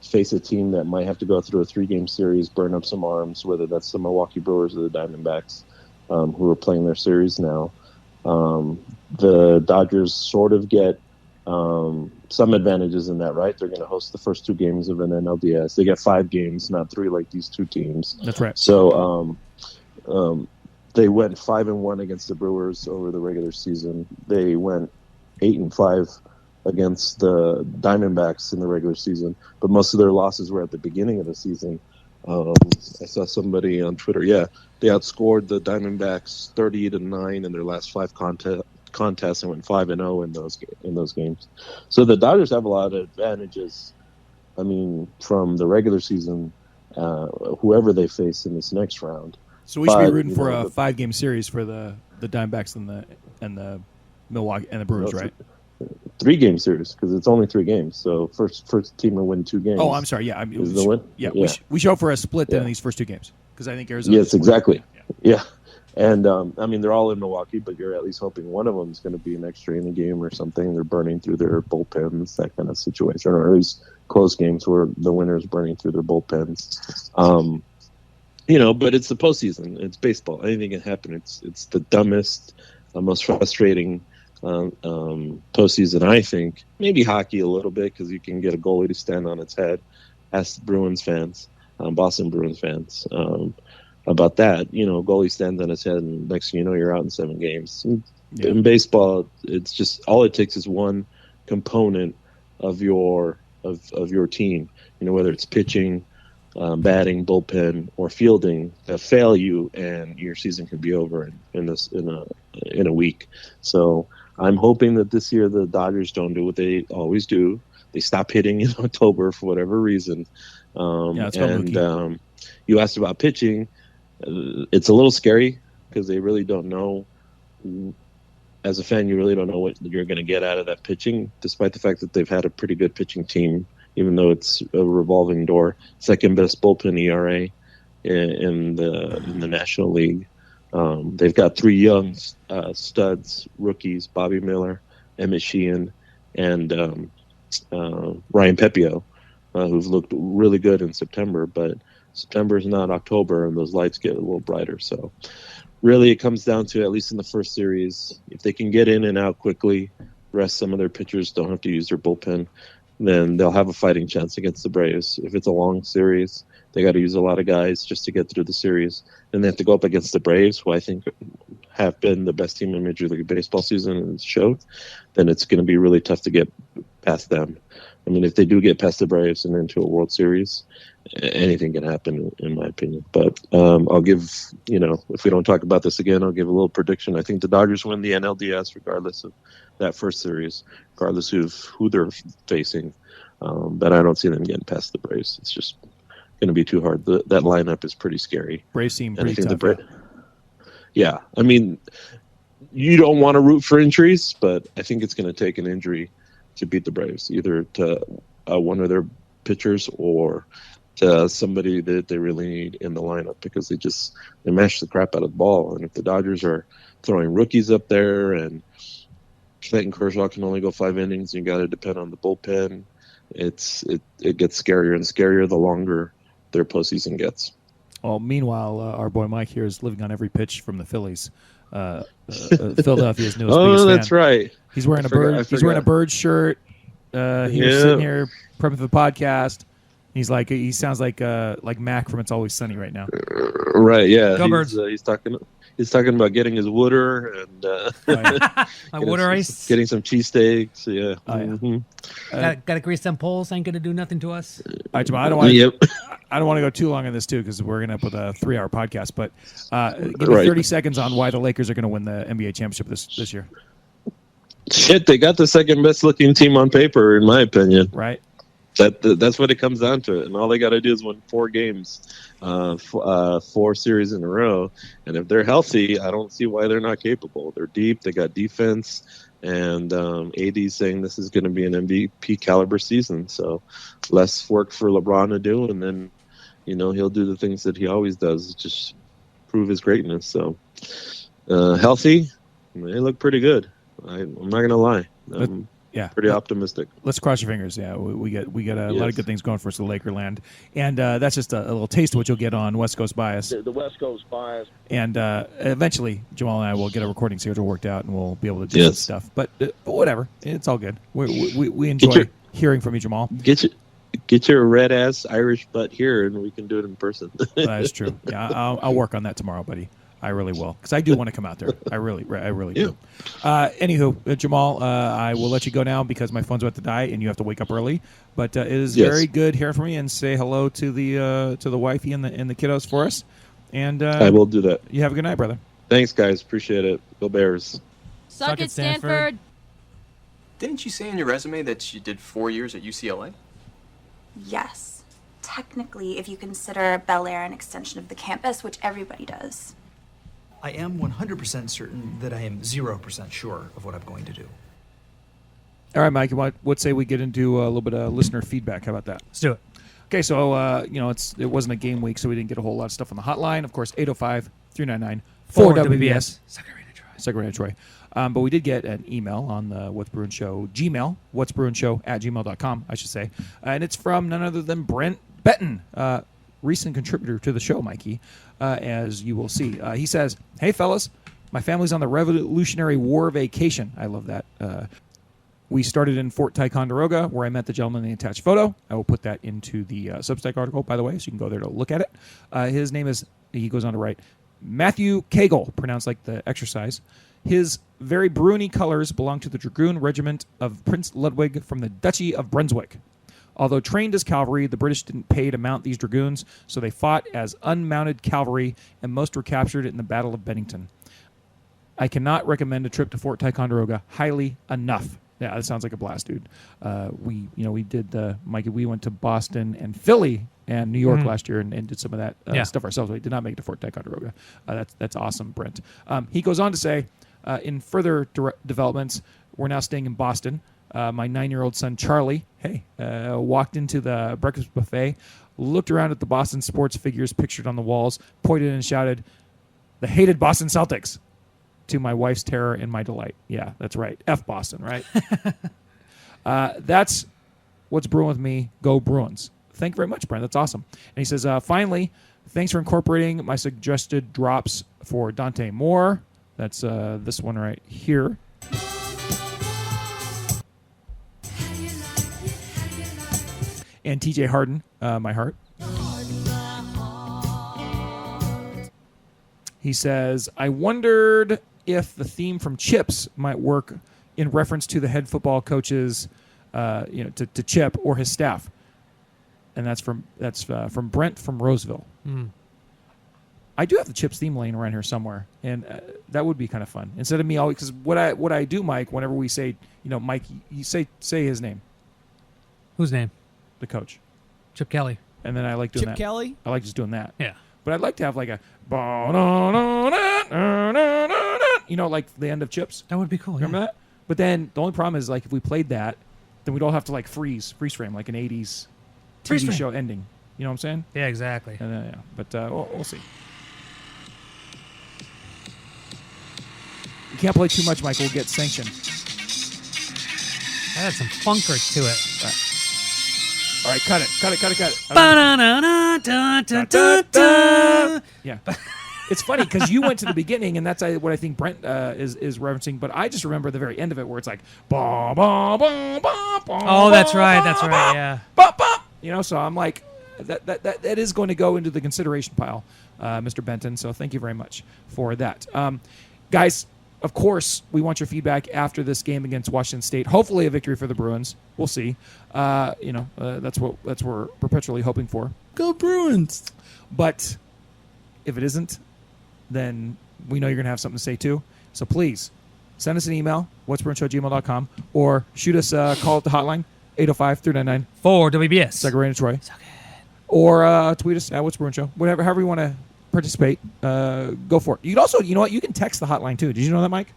face a team that might have to go through a 3-game series, burn up some arms, whether that's the Milwaukee Brewers or the Diamondbacks, who are playing their series now. The Dodgers sort of get some advantages in that, right? They're going to host the first 2 games of an NLDS. They get 5 games, not 3 like these 2 teams. That's right. So they went 5-1 against the Brewers over the regular season. They went 8-5 against the Diamondbacks in the regular season, but most of their losses were at the beginning of the season. I saw somebody on Twitter. Yeah, they outscored the Diamondbacks 30-9 in their last 5 contests and went 5-0 in those games. So the Dodgers have a lot of advantages. I mean, from the regular season, whoever they face in this next round. So we should be rooting for a 5-game series for the Diamondbacks and the Milwaukee and the Brewers, right? 3-game series because it's only 3 games. So first team to win 2 games. Oh, I'm sorry. Yeah, is the win. Yeah, we should hope for a split then in these first 2 games because I think Arizona. Yes, exactly. Yeah. And they're all in Milwaukee, but you're at least hoping one of them is going to be an extra inning game or something. They're burning through their bullpens, that kind of situation, or at least close games where the winner's burning through their bullpens. But it's the postseason. It's baseball. Anything can happen. It's the dumbest, most frustrating postseason, I think. Maybe hockey a little bit because you can get a goalie to stand on its head. Ask Bruins fans, Boston Bruins fans, about that. Goalie stands on his head, and next thing you know, you're out in 7 games. In baseball, it's just all it takes is one component of your team. Whether it's pitching, batting, bullpen, or fielding that fail you, and your season could be over in a week. So I'm hoping that this year the Dodgers don't do what they always do. They stop hitting in October for whatever reason. You asked about pitching. It's a little scary because they really don't know. As a fan, you really don't know what you're going to get out of that pitching, despite the fact that they've had a pretty good pitching team, even though it's a revolving door. Second best bullpen ERA in the National League. They've got 3 young studs, rookies: Bobby Miller, Emmett Sheehan, and Ryan Pepio, who've looked really good in September. But September is not October, and those lights get a little brighter. So really it comes down to, at least in the first series, if they can get in and out quickly, rest some of their pitchers, don't have to use their bullpen, then they'll have a fighting chance against the Braves. If it's a long series, they got to use a lot of guys just to get through the series. Then they have to go up against the Braves, who I think have been the best team in Major League Baseball season and showed. Then it's going to be really tough to get past them. I mean, if they do get past the Braves and into a World Series, anything can happen, in my opinion. But I'll give, if we don't talk about this again, I'll give a little prediction. I think the Dodgers win the NLDS regardless of that first series, regardless of who they're facing. But I don't see them getting past the Braves. It's just going to be too hard. That lineup is pretty scary. Braves seem pretty tough. Yeah. I mean, you don't want to root for injuries, but I think it's going to take an injury to beat the Braves, either to one of their pitchers or to somebody that they really need in the lineup, because they mash the crap out of the ball. And if the Dodgers are throwing rookies up there and Clayton Kershaw can only go 5 innings, you got to depend on the bullpen. It gets scarier and scarier the longer their postseason gets. Well, meanwhile, our boy Mike here is living on every pitch from the Phillies. Philadelphia's newest biggest fan. That's right. He's wearing He's wearing a bird shirt. He was sitting here prepping for the podcast. He sounds like Mac from It's Always Sunny right now. Right. Yeah. Go Birds. He's talking about getting his Wooder and my Wooder ice. Getting some cheesesteaks. Yeah. Got to grease them poles. Ain't gonna do nothing to us. All right, Jamaal, I don't want to go too long on this too because we're gonna put a 3-hour podcast. But give me 30 seconds on why the Lakers are gonna win the NBA championship this year. Shit, they got the second best looking team on paper, in my opinion. Right. That's what it comes down to, and all they got to do is win 4 games, 4 series in a row. And if they're healthy, I don't see why they're not capable. They're deep, they got defense, and AD's saying this is going to be an MVP caliber season. So less work for LeBron to do, and then he'll do the things that he always does, just prove his greatness. So healthy, they look pretty good. I'm not going to lie. Yeah, pretty optimistic. Let's cross your fingers. Yeah, we get a lot of good things going for us in Lakerland, and that's just a little taste of what you'll get on West Coast Bias. The West Coast Bias. And eventually, Jamaal and I will get a recording schedule worked out, and we'll be able to do some stuff. But whatever, it's all good. We enjoy hearing from you, Jamaal. Get your red ass Irish butt here, and we can do it in person. That is true. Yeah, I'll work on that tomorrow, buddy. I really will, because I do want to come out there. I really do. Anywho, Jamaal, I will let you go now because my phone's about to die and you have to wake up early. But it is very good hearing from you, and say hello to the wifey and the kiddos for us. And I will do that. You have a good night, brother. Thanks, guys. Appreciate it. Go Bears. Suck it, Stanford. Didn't you say in your resume that you did 4 years at UCLA? Yes. Technically, if you consider Bel Air an extension of the campus, which everybody does. I am 100% certain that I am 0% sure of what I'm going to do. All right, Mike, what say we get into a little bit of listener feedback? How about that? Let's do it. Okay, so it wasn't a game week, so we didn't get a whole lot of stuff on the hotline. Of course, 805-399-4WBS. Secretary Troy. But we did get an email on the What's Bruin Show Gmail, what'sbruinshow@gmail.com, I should say. And it's from none other than Brent Benton, recent contributor to the show, Mikey, as you will see. He says, "Hey, fellas, my family's on the Revolutionary War vacation." I love that. We started in Fort Ticonderoga, where I met the gentleman in the attached photo. I will put that into the Substack article, by the way, so you can go there to look at it. His name is, he goes on to write, Matthew Kegel, pronounced like the exercise. His very Bruiny colors belong to the Dragoon Regiment of Prince Ludwig from the Duchy of Brunswick. Although trained as cavalry, the British didn't pay to mount these dragoons, so they fought as unmounted cavalry, and most were captured in the Battle of Bennington. I cannot recommend a trip to Fort Ticonderoga highly enough. Yeah, that sounds like a blast, dude. We did Mikey. We went to Boston and Philly and New York last year and did some of that stuff ourselves. We did not make it to Fort Ticonderoga. That's awesome, Brent. He goes on to say, in further developments, we're now staying in Boston. My 9-year-old son, Charlie, walked into the breakfast buffet, looked around at the Boston sports figures pictured on the walls, pointed and shouted, "The hated Boston Celtics," to my wife's terror and my delight. Yeah, that's right. F Boston, right? That's what's brewing with me. Go Bruins. Thank you very much, Brent. That's awesome. And he says, finally, thanks for incorporating my suggested drops for Dante Moore. That's this one right here. And TJ Harden, My Heart. He says, I wondered if the theme from Chips might work in reference to the head football coaches, to Chip or his staff. And that's from Brent from Roseville. I do have the Chips theme laying around here somewhere, and that would be kind of fun. Instead of me always, because what I do, Mike, whenever we say, Mike, you say his name. Whose name? The coach. Chip Kelly. And then I like doing Chip that. Kelly? I like just doing that. Yeah. But I'd like to have like a, like the end of Chips. That would be cool. Remember that? But then the only problem is like if we played that, then we'd all have to like freeze frame like an 80s TV show ending. You know what I'm saying? Yeah, exactly. And then, but we'll see. You can't play too much, Michael. We'll get sanctioned. That had some funkers to it. All right, cut it. Yeah. It's funny because you went to the beginning, and that's what I think Brent is referencing. But I just remember the very end of it, where it's like, oh, that's right. Yeah. So I'm like, that is going to go into the consideration pile, Mr. Benton. So thank you very much for that, guys. of course, we want your feedback after this game against Washington State. Hopefully, a victory for the Bruins. We'll see. That's what we're perpetually hoping for. Go Bruins! But if it isn't, then we know you're going to have something to say too. So please send us an email, whatsbruinshow@gmail.com, or shoot us a call at the hotline, 805-399. 4WBS. Second Rain Troy. Or tweet us at What's Bruin Show. However you want to participate, go for it. You can also, you know what? You can text the hotline too. Did you know that, Mike?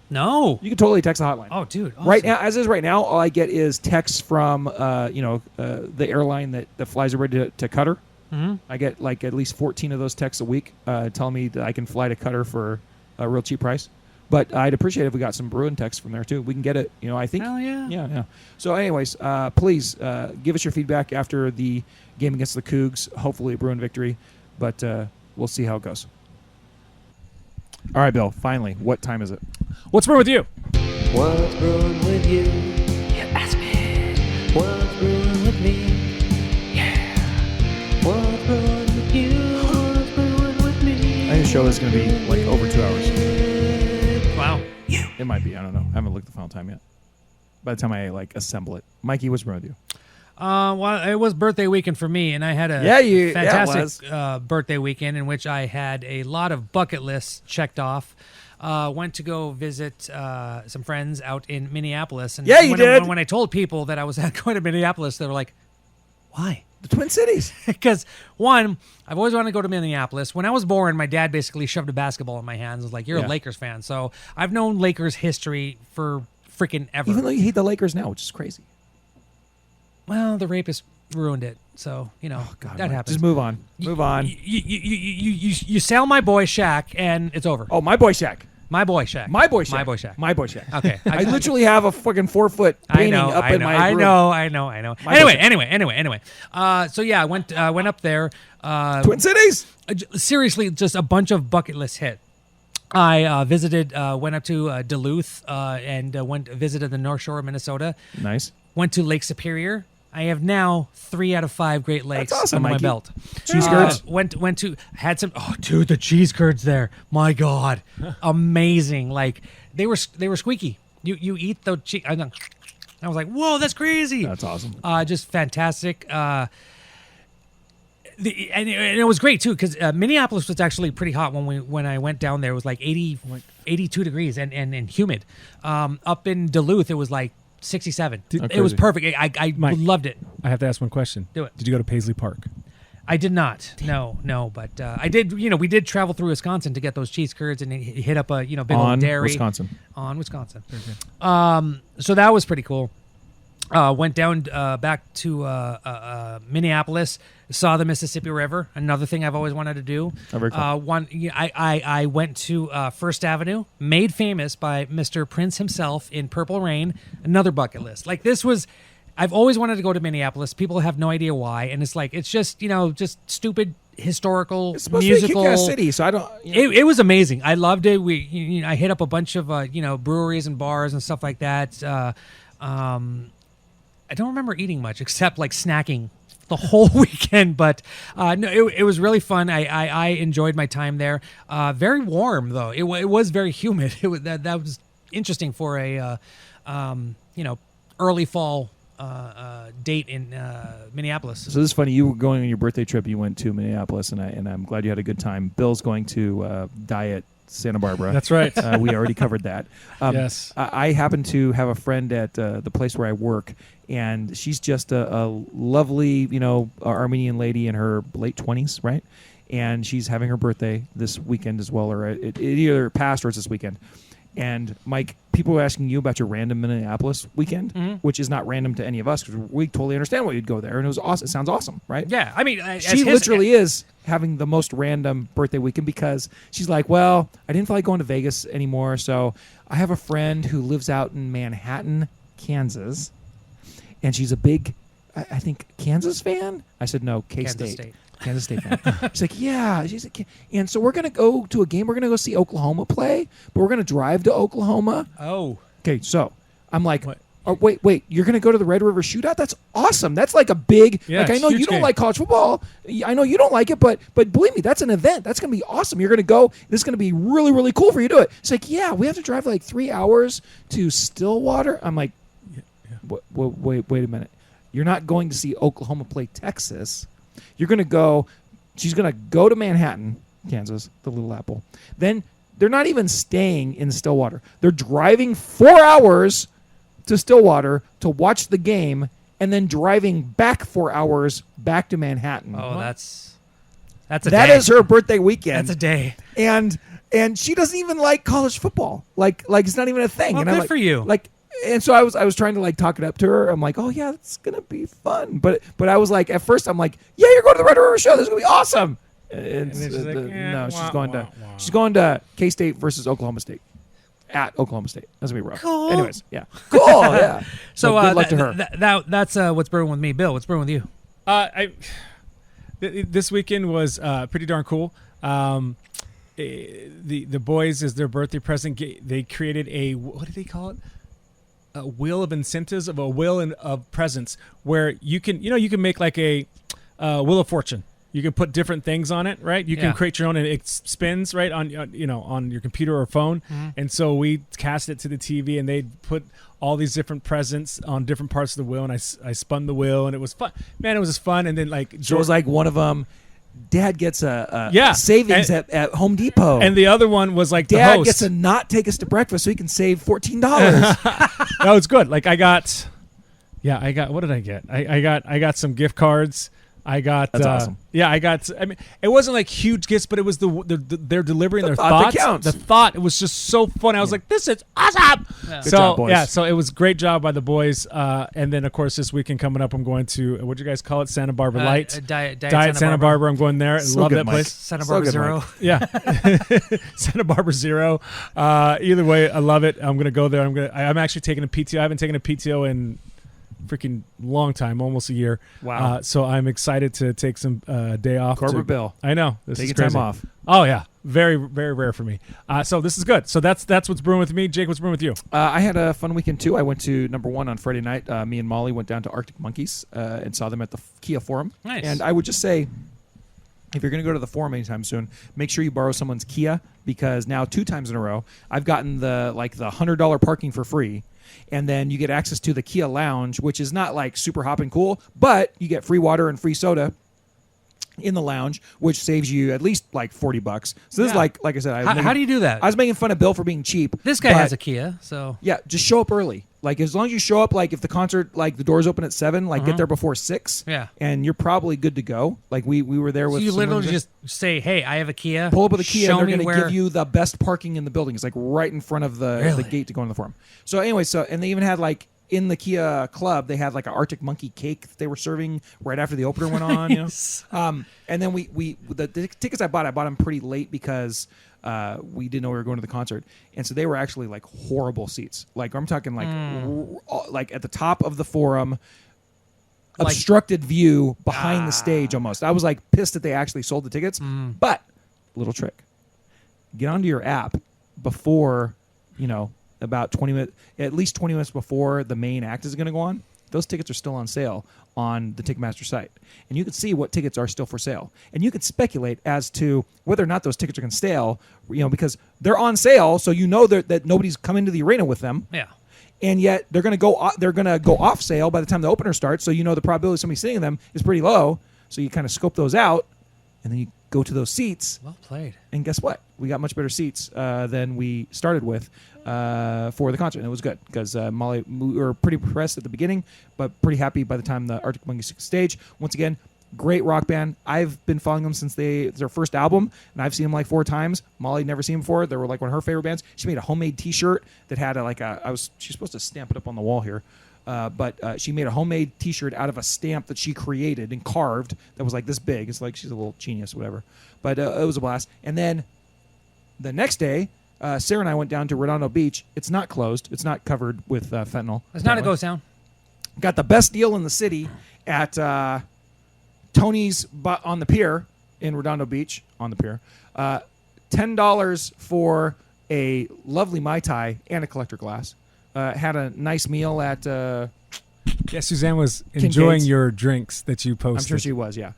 No. You can totally text the hotline. Oh, dude. Awesome. Right now, as is right now, all I get is texts from the airline that flies over to Qatar. Mm-hmm. I get like at least 14 of those texts a week telling me that I can fly to Qatar for a real cheap price. But I'd appreciate it if we got some Bruin texts from there too. We can get it. I think. Hell yeah. Yeah. So, anyways, please give us your feedback after the game against the Cougs. Hopefully, a Bruin victory, but we'll see how it goes. All right, Bill. Finally, what time is it? What's brewing with you? What's brewing with you? You ask me. What's brewing with me? Yeah. What's brewing with you? What's brewing with me? I think the show is going to be like over 2 hours. Wow. It might be. I don't know. I haven't looked at the final time yet. By the time I assemble it, Mikey, what's brewing with you? Well, it was birthday weekend for me, and I had a fantastic birthday weekend in which I had a lot of bucket lists checked off. Went to go visit some friends out in Minneapolis. And when I told people that I was going to Minneapolis, they were like, why? The Twin Cities. Because, one, I've always wanted to go to Minneapolis. When I was born, my dad basically shoved a basketball in my hands. Was like, you're a Lakers fan. So I've known Lakers history for freaking ever. Even though you hate the Lakers now, which is crazy. Well, the rapist ruined it. So, that happens. Just move on. Move on. You sell my boy Shaq, and it's over. Oh, my boy Shaq. My boy Shaq. My boy Shaq. My boy Shaq. My boy Shaq. Okay. I literally have a fucking 4-foot painting up in my room. I know. Anyway. So yeah, I went up there. Twin Cities. Seriously, just a bunch of bucket lists hit. I went up to Duluth and visited the North Shore of Minnesota. Nice. Went to Lake Superior. I have now 3 out of 5 Great Lakes awesome, under my Mikey. belt. Cheese curds. Had some. Oh, dude, the cheese curds there. My God, amazing! Like they were squeaky. You eat the cheese. I was like, whoa, that's crazy. That's awesome. Just fantastic. And it was great too because Minneapolis was actually pretty hot when I went down there. It was like 82 degrees and humid. Up in Duluth, it was like 67. It was perfect. I loved it. I have to ask one question. Do it. Did you go to Paisley Park? I did not. No. But I did. We did travel through Wisconsin to get those cheese curds and hit up a big old dairy on Wisconsin. So that was pretty cool. Went down back to Minneapolis. Saw the Mississippi River. Another thing I've always wanted to do. Oh, very cool. I went to First Avenue, made famous by Mr. Prince himself in Purple Rain. Another bucket list. Like this was, I've always wanted to go to Minneapolis. People have no idea why, and it's like it's just just stupid historical It's supposed musical to be a kick-ass city, so I don't. It was amazing. I loved it. I hit up a bunch of breweries and bars and stuff like that. I don't remember eating much except like snacking the whole weekend, but no, it was really fun. I enjoyed my time there. Very warm though. It was very humid. It was that was interesting for a early fall date in Minneapolis. So this is funny. You were going on your birthday trip. You went to Minneapolis, and I'm glad you had a good time. Bill's going to Diet Santa Barbara. That's right. We already covered that. Yes. I happen to have a friend at the place where I work, and she's just a lovely, Armenian lady in her late 20s, right? And she's having her birthday this weekend as well, or it either passed or it's this weekend. And Mike, people were asking you about your random Minneapolis weekend, which is not random to any of us because we totally understand why you'd go there, and it was awesome. It sounds awesome, right? Yeah, I mean, she literally is having the most random birthday weekend because she's like, well, I didn't feel like going to Vegas anymore, so I have a friend who lives out in Manhattan, Kansas, and she's a big, I think, Kansas fan. I said no, K-State. Kansas State fan. She's like, yeah. She's like, and so we're going to go to a game. We're going to go see Oklahoma play, but we're going to drive to Oklahoma. Oh. Okay, so I'm like, Oh, wait, you're going to go to the Red River Shootout? That's awesome. That's like a big, Yeah, like, I know huge you don't game. like college football. I know you don't like it, but believe me, that's an event. That's going to be awesome. You're going to go. This is going to be really, really cool for you to do it. It's like, yeah, we have to drive like 3 hours to Stillwater. I'm like, wait a minute. You're not going to see Oklahoma play Texas. You're going to go, she's going to go to Manhattan, Kansas, the Little Apple. Then they're not even staying in Stillwater. They're driving 4 hours to Stillwater to watch the game and then driving back 4 hours back to Manhattan. Oh, that's a day. That is her birthday weekend. That's a day. And she doesn't even like college football. Like it's not even a thing. Well, and good I'm like, for you. Like, and so I was trying to like talk it up to her. I'm like, oh yeah, it's gonna be fun. But I was like, at first I'm like, yeah, you're going to the Red River Show. This is gonna be awesome. And then she's like, no, she's going to K-State versus Oklahoma State. At Oklahoma State. That's gonna be rough. Cool. Anyways, yeah. Cool, yeah. So good luck to her. That's what's brewing with me. Bill, what's brewing with you? This weekend was pretty darn cool. The boys, as their birthday present, they created a, what do they call it? A wheel of incentives, of a wheel of presents, where you can make like a wheel of fortune. You can put different things on it, right? You can create your own, and it spins right on your computer or phone. Mm-hmm. And so we cast it to the TV, and they put all these different presents on different parts of the wheel, and I spun the wheel, and it was fun. Man, it was just fun. And then So it was like one of them. Dad gets a savings at Home Depot, and the other one was like Dad the host gets to not take us to breakfast so he can save $14. That was good. Like I got what did I get? I got some gift cards. I got That's awesome. Yeah, I got. I mean, it wasn't like huge gifts, but it was they're delivering their thought that thoughts. counts. The thought, it was just so fun. I was like, this is awesome. Yeah. Good job, boys. So it was a great job by the boys. And then of course this weekend coming up, I'm going to what do you guys call it? Santa Barbara Light. Diet Santa Barbara. I'm going there. So Love good, that Mike. place. Santa So Barbara good, Zero. Mike. Yeah, Santa Barbara Zero. Either way, I love it. I'm gonna go there. I'm actually taking a PTO. I haven't taken a PTO in freaking long time, almost a year. Wow. So I'm excited to take some day off. Corporate Bill. I know. This Taking is crazy. time off. Oh yeah, very very rare for me. So this is good. So that's what's brewing with me. Jake, what's brewing with you? I had a fun weekend too. I went to number one on Friday night. Me and Molly went down to Arctic Monkeys and saw them at the Kia Forum. Nice. And I would just say, if you're going to go to the Forum anytime soon, make sure you borrow someone's Kia, because now 2 times in a row I've gotten the $100 parking for free. And then you get access to the Kia Lounge, which is not like super hopping cool, but you get free water and free soda in the lounge, which saves you at least like $40. So this is like I said, How do you do that? I was making fun of Bill for being cheap. This guy but has a Kia, so yeah, just show up early. Like as long as you show up, like if the concert, like the doors open at 7, like get there before 6. Yeah. And you're probably good to go. Like we were there with. So you some literally women. just say, "Hey, I have a Kia." Pull up with a Kia, and Show they're me going to where. give you the best parking in the building. It's like right in front of the gate to go into the Forum. So anyway, and they even had like in the Kia Club, they had like an Arctic Monkey cake that they were serving right after the opener went on. Nice. And then the tickets I bought them pretty late because we didn't know we were going to the concert, and so they were actually like horrible seats. Like I'm talking like at the top of the Forum. Obstructed view behind the stage almost. I was like pissed that they actually sold the tickets. But little trick. Get onto your app before, about 20 minutes, at least 20 minutes before the main act is going to go on. Those tickets are still on sale on the Ticketmaster site. And you can see what tickets are still for sale. And you can speculate as to whether or not those tickets are going to stale, because they're on sale, so you know that nobody's come into the arena with them. Yeah. And yet they're going to go off sale by the time the opener starts, so you know the probability of somebody sitting in them is pretty low. So you kind of scope those out, and then you go to those seats. Well played. And guess what? We got much better seats than we started with for the concert, and it was good because Molly, we were pretty impressed at the beginning, but pretty happy by the time the Arctic Monkeys took the stage. Once again, great rock band. I've been following them since their first album, and I've seen them like 4 times. Molly never seen them before. They were like one of her favorite bands. She made a homemade T-shirt that had she's supposed to stamp it up on the wall here. But she made a homemade T-shirt out of a stamp that she created and carved that was like this big. It's like she's a little genius, whatever. But it was a blast. And then the next day, Sarah and I went down to Redondo Beach. It's not closed. It's not covered with fentanyl. It's not a ghost town. Got the best deal in the city at Tony's on the pier in Redondo Beach on the pier. $10 for a lovely Mai Tai and a collector glass. had a nice meal at. Yeah, Suzanne was Kincaid's. enjoying your drinks that you posted. I'm sure she was. Yeah.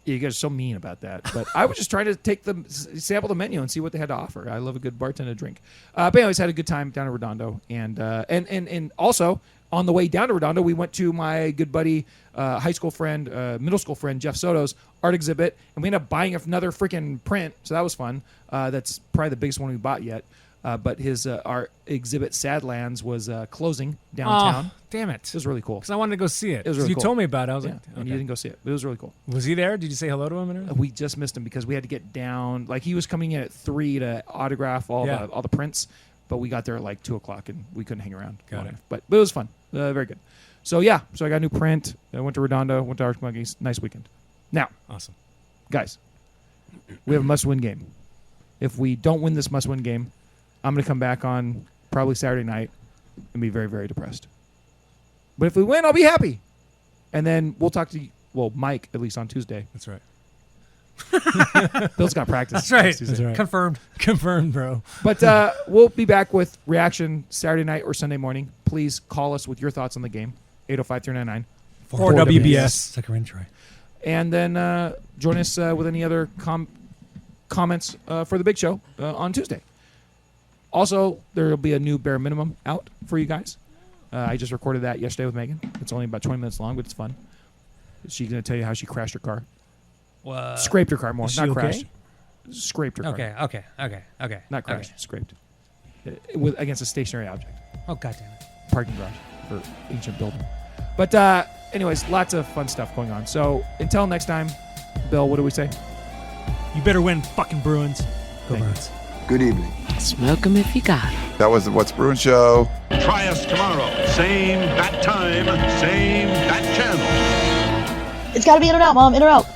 You guys are so mean about that, but I was just trying to sample the menu and see what they had to offer. I love a good bartender drink. But anyways, had a good time down in Redondo, and also on the way down to Redondo, we went to my good buddy, high school friend, middle school friend Jeff Soto's art exhibit, and we ended up buying another freaking print, so that was fun. That's probably the biggest one we bought yet. But his art exhibit, Sadlands, was closing downtown. Oh, damn it. It was really cool. Because I wanted to go see it. It was really you cool. told me about it. I was like, and you didn't go see it. But it was really cool. Was he there? Did you say hello to him? And everything? We just missed him because we had to get down. Like, he was coming in at 3 to autograph all the prints, but we got there at like 2 o'clock and we couldn't hang around. Got it. But it was fun. Very good. So yeah, so I got a new print. I went to Redondo, went to Arctic Monkeys. Nice weekend. Now, awesome, guys. We have a must-win game. If we don't win this must-win game, I'm going to come back on probably Saturday night and be very, very depressed. But if we win, I'll be happy. And then we'll talk to Mike at least on Tuesday. That's right. Bill's got practice. That's right. Confirmed, bro. But we'll be back with reaction Saturday night or Sunday morning. Please call us with your thoughts on the game. 805-399. Or WBS. Sucker intro. And then join us with any other comments for the big show on Tuesday. Also, there will be a new bare minimum out for you guys. I just recorded that yesterday with Megan. It's only about 20 minutes long, but it's fun. She's going to tell you how she crashed her car. Scraped her car more, not crashed. Scraped her car. Okay. Not crashed, scraped. Against a stationary object. Oh, goddamn it. Parking garage for ancient building. But anyways, lots of fun stuff going on. So until next time, Bill, what do we say? You better win, fucking Bruins. Go Bruins. Good evening. Smoke 'em if you got 'em. That was the What's Bruin show. Try us tomorrow. Same bat time, same bat channel. It's gotta be in or out, Mom. In or out.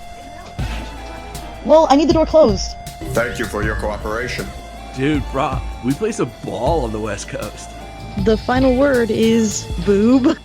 Well, I need the door closed. Thank you for your cooperation. Dude, bro, we play some ball on the West Coast. The final word is boob.